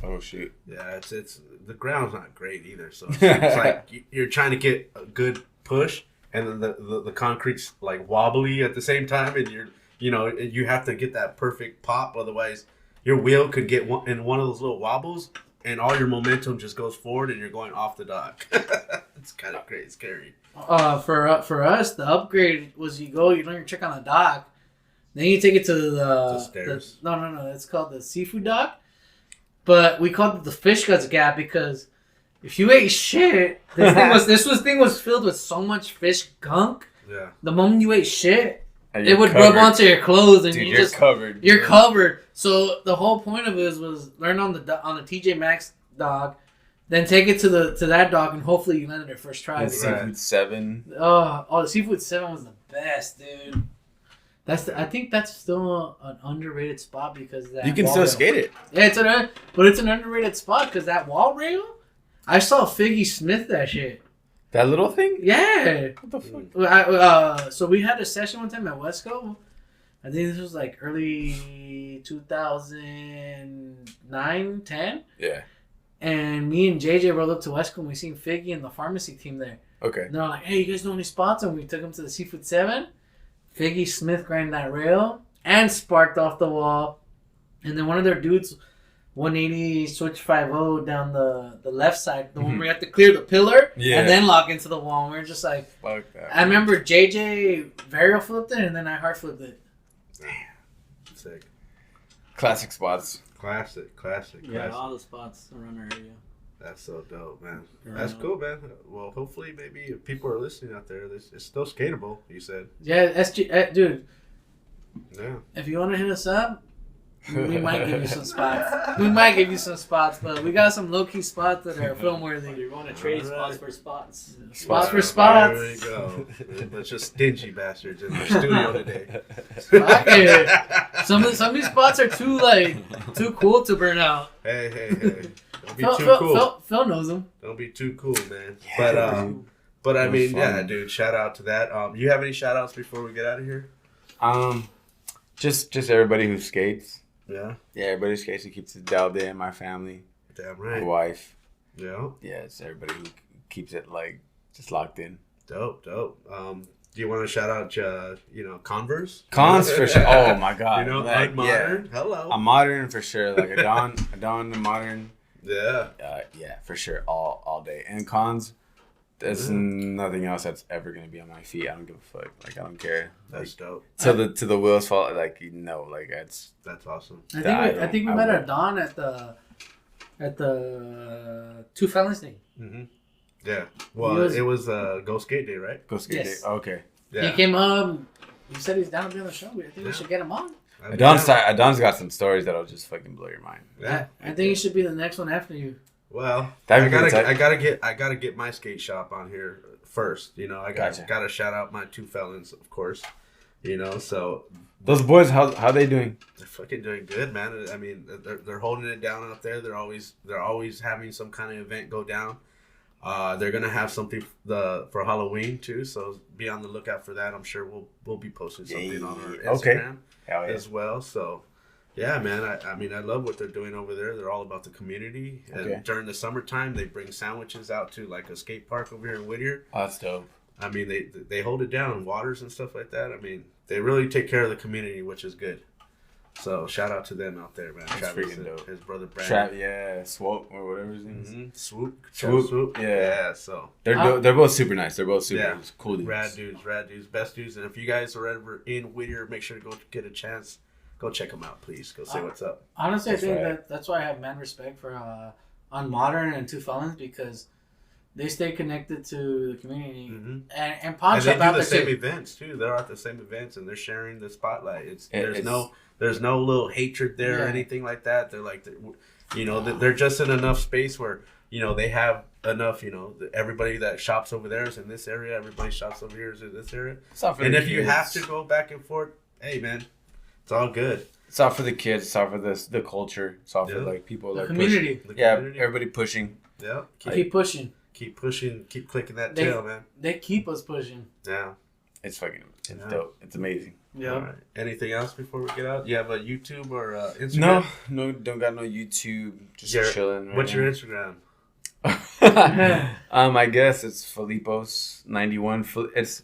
Oh shoot!
Yeah, it's the ground's not great either. So it's like you're trying to get a good push, and then the concrete's like wobbly at the same time, and you have to get that perfect pop. Otherwise, your wheel could get in one of those little wobbles, and all your momentum just goes forward, and you're going off the dock. It's kind of crazy, scary.
For us, the upgrade was you learn your trick on the dock, then you take it to the
stairs.
No, it's called the seafood dock, but we called it the fish guts gap because if you ate shit, this thing was filled with so much fish gunk.
Yeah.
The moment you ate shit, it would rub onto your clothes, and you're covered. You're covered. So the whole point of it was learn on the TJ Maxx dock. Then take it to that dock, and hopefully you landed it first try.
And Seafood 7.
Oh, the Seafood 7 was the best, dude. I think that's still an underrated spot because that
you can still skate it.
Yeah, it's an underrated spot because that wall rail. I saw Figgy Smith that shit.
That little thing?
Yeah.
What the fuck?
So we had a session one time at Wesco. I think this was like early 2009, 10.
Yeah.
And me and JJ rolled up to Wesco and we seen Figgy and the pharmacy team there.
Okay.
And they're like, hey, you guys know any spots? And we took them to the Seafood 7. Figgy Smith grind that rail and sparked off the wall. And then one of their dudes, 180 switch 5-0 down the left side. The one where you have to clear the pillar and then lock into the wall. And we're just like, fuck that. I remember JJ varial flipped it and then I hard flipped it.
Damn. Sick.
Classic spots.
Classic.
Yeah, all the spots around our area.
That's so dope, man. That's cool, man. Well, hopefully, maybe if people are listening out there, it's still skatable, you said.
Yeah, dude.
Yeah.
If you want to hit us up, we might give you some spots. But we got some low-key spots that are film-worthy.
You're going to trade spots for spots.
Spots for spots.
There we go. Bunch of stingy bastards in the studio today.
Some of these spots are too cool to burn out.
Hey. Don't be too cool.
Phil knows them.
Don't be too cool, man. Yeah, but I mean, yeah, dude. Shout out to that. You have any shout outs before we get out of here?
Just everybody who skates.
Yeah.
Yeah, everybody who skates and keeps it dialed in. My family.
Damn right.
My wife.
Yeah.
Yeah, it's everybody who keeps it just locked in.
Dope. Do you want to shout out, Converse?
Cons for sure. Oh my god.
Unmodern. Yeah. Hello.
Unmodern for sure. Like a Don Modern.
Yeah.
Yeah, for sure. All day. And cons, there's nothing else that's ever gonna be on my feet. I don't give a fuck. Like I don't care.
That's dope.
To the wheels fall. Like that's
awesome.
I think we met at Don at the Two Felons thing.
Mm-hmm. Yeah. Well, it was Go Skate Day, right?
Go Skate Day. Okay.
Yeah.
He came up. He said he's down to be on the show. I think we should get him on.
Adon's got some stories that'll just fucking blow your mind.
Yeah.
I think he should be the next one after you.
Well, I gotta get my skate shop on here first. I gotta shout out my Two Felons, of course. So
those boys, how they doing?
They're fucking doing good, man. I mean, they're holding it down out there. They're always having some kind of event go down. They're gonna have something for Halloween too, so be on the lookout for that. I'm sure we'll be posting something on our Instagram as well. So yeah, man. I mean, I love what they're doing over there. They're all about the community. And during the summertime, they bring sandwiches out to like a skate park over here in Whittier.
Oh, that's dope.
I mean, they hold it down, waters and stuff like that. I mean, they really take care of the community, which is good. So shout out to them out there, man.
That's
Travis
freaking dope.
His brother Brandon.
Swope or whatever his name is.
Mm-hmm. Swoop.
Yeah.
So
they're both super nice. They're both super cool dudes.
Rad dudes, best dudes. And if you guys are ever in Whittier, make sure to go get a chance. Go check them out, please. Go say what's up.
Honestly, I think that's why I have mad respect for Unmodern and Two Felons because they stay connected to the community and pawn shop out there.
They do the same events too. They're at the same events and they're sharing the spotlight. There's no little hatred there or anything like that. They're like, they're just in enough space where they have enough. Everybody that shops over there is in this area. Everybody shops over here is in this area. And if you have to go back and forth, hey man, it's all good.
It's all for the kids. It's all for the culture. It's all for like people
the
like
community.
Pushing. Everybody pushing.
Yeah,
keep pushing.
Keep pushing. Keep clicking that tail, man.
They keep us pushing.
Yeah,
it's dope. It's amazing.
Yeah. All right. Anything else before we get out? You have a YouTube or Instagram?
No, don't got no YouTube. Just chilling.
What's your Instagram?
I guess it's Filipos91. It's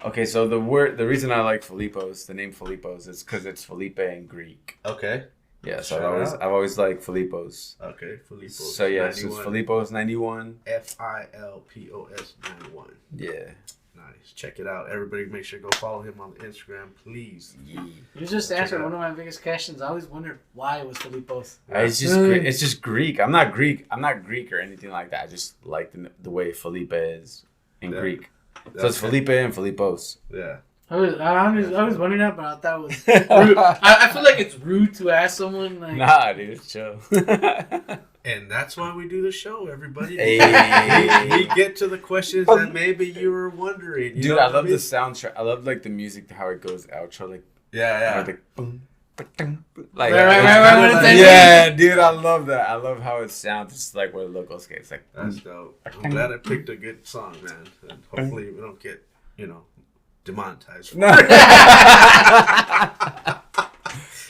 okay. So the reason I like Filipos, the name Filipos, is because it's Felipe in Greek.
Okay.
Yeah, so I've always liked Filippo's.
Okay, Filippo's.
So yeah, so it's Filippo's 91.
Filpos 91.
Yeah.
Nice. Check it out. Everybody make sure to go follow him on Instagram, please.
Yeah. You just answered one of my biggest questions. I always wondered why it was Filippo's.
It's just Greek. I'm not Greek or anything like that. I just like the way Felipe is in Greek. So it's Felipe and Filippo's.
Yeah.
I was wondering that, but I thought it was rude. I feel like it's rude to ask someone like.
Nah, dude, it's chill.
And that's why we do the show, everybody.
Hey.
We get to the questions that maybe you were wondering.
Dude, I love the soundtrack. I love like the music, how it goes outro, like like boom, like
right.
Yeah, dude, I love that. I love how it sounds. It's like Where the Locals Sk8. It's like
that's dope. I'm glad I picked a good song, man. And hopefully we don't get demonetized.
No.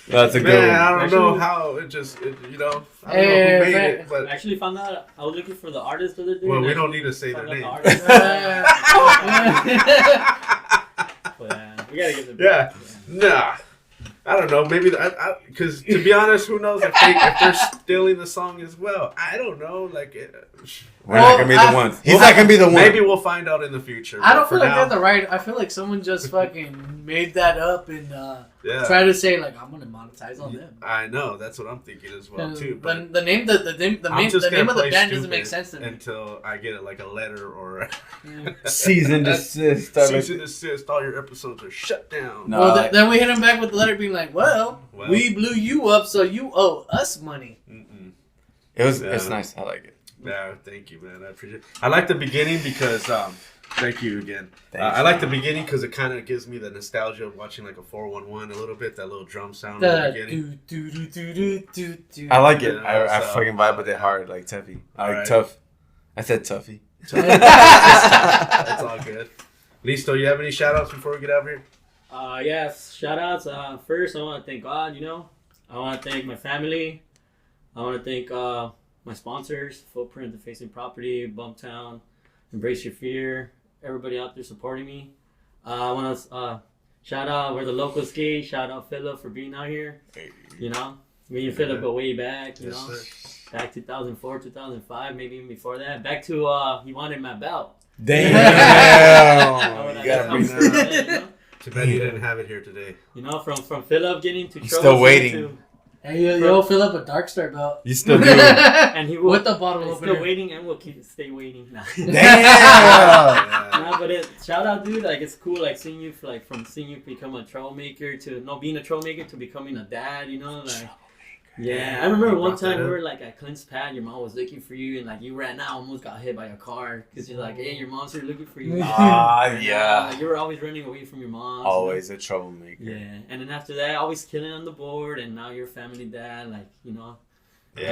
That's a good one.
I don't know how it just, I don't know who made it, but
I actually found out I was looking for the artist the other day.
Well, we don't need to say their name.
We gotta get them.
Yeah, nah. I don't know. Maybe because to be honest, who knows if they're stealing the song as well? I don't know. Like,
we're not gonna be the ones. He's not gonna be the one.
Maybe we'll find out in the future.
I don't feel like they're the right. I feel like someone just fucking made that up and try to say like I'm gonna monetize on them.
I know that's what I'm thinking as well too. But
the name of the band doesn't make sense to me
until I get it like a letter or
cease and desist.
Cease and desist. All your episodes are shut down.
No, well, then we hit him back with the letter being like, well, we blew you up, so you owe us money.
It's nice. I like it.
Yeah, thank you, man. I appreciate it. I like the beginning because, thank you again. I like the beginning because it kind of gives me the nostalgia of watching like a 411 a little bit, that little drum sound at the beginning.
I like it. I fucking vibe with it hard, like Tuffy. I like tough. I said Tuffy.
That's all good. Listo, you have any shout outs before we get out of here?
Yes, shout outs. First, I want to thank God, I want to thank my family. I want to thank my sponsors, Footprint, The Facing Property, Bumptown, Embrace Your Fear, everybody out there supporting me. I want to shout out Where the Locals Sk8. Shout out Phillip for being out here. Me and Phillip go way back, back 2004, 2005, maybe even before that. Back to he wanted my belt.
Damn!
You gotta bring that up. Too bad you didn't have it here today.
From Phillip getting to
still waiting.
Hey, yo, fill up a Dark Star belt.
You still do.
And he will,
with the bottle opener.
Still waiting, and we'll stay waiting. Nah.
Damn!
But shout out, dude. Like, it's cool, like, seeing you, from seeing you become a troublemaker to being a troublemaker to becoming a dad, like. Yeah, I remember one time we were like at Clint's pad, your mom was looking for you, and like you ran out, almost got hit by a car because you're like, hey, your mom's here looking for you.
Yeah.
Like, you were always running away from your mom.
Always a troublemaker.
Yeah, and then after that, always killing on the board, and now you're a family dad, like,
Yeah,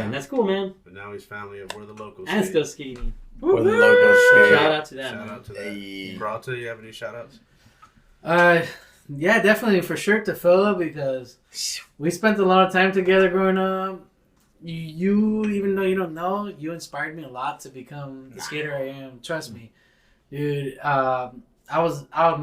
and that's cool, man.
But now he's family of Where the Locals
and still skating.
Where the Locals Sk8.
Shout out to that.
Shout out to that.
Hey.
Brata, you have any shout outs?
Yeah, definitely for sure to Phillip because we spent a lot of time together growing up. You, even though you don't know, you inspired me a lot to become the skater I am. Trust me, dude. I'm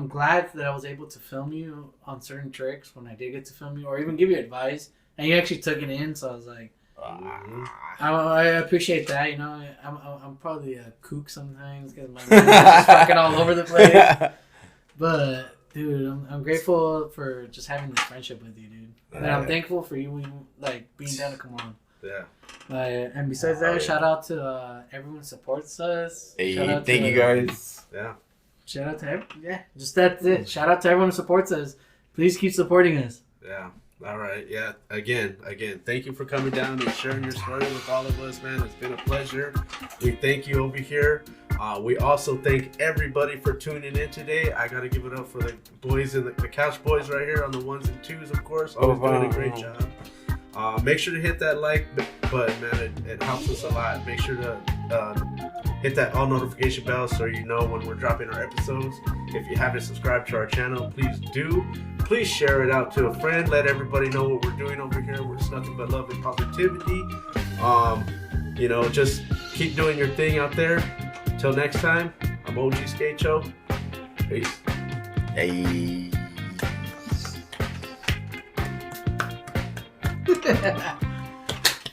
glad that I was able to film you on certain tricks when I did get to film you, or even give you advice, and you actually took it in. So I was like, I appreciate that. I'm probably a kook sometimes because my mind is just fucking all over the place. But dude, I'm grateful for just having this friendship with you, dude. And I'm thankful for you, being down to come on.
Yeah.
And besides that, shout out to everyone who supports us.
Hey, thank you guys.
Yeah.
Shout out to just that's it. Shout out to everyone who supports us. Please keep supporting us.
Yeah. All right. Yeah. Again, thank you for coming down and sharing your story with all of us, man. It's been a pleasure. We thank you over here. We also thank everybody for tuning in today. I got to give it up for the boys and the Couch Boys right here on the 1s and 2s, of course. Always doing a great job. Make sure to hit that like button, man. It helps us a lot. Make sure to hit that all notification bell so you know when we're dropping our episodes. If you haven't subscribed to our channel, please do. Please share it out to a friend. Let everybody know what we're doing over here. We're nothing but love and positivity. Just keep doing your thing out there. Till next time, I'm OG Skate Show. Peace.
Hey.
it.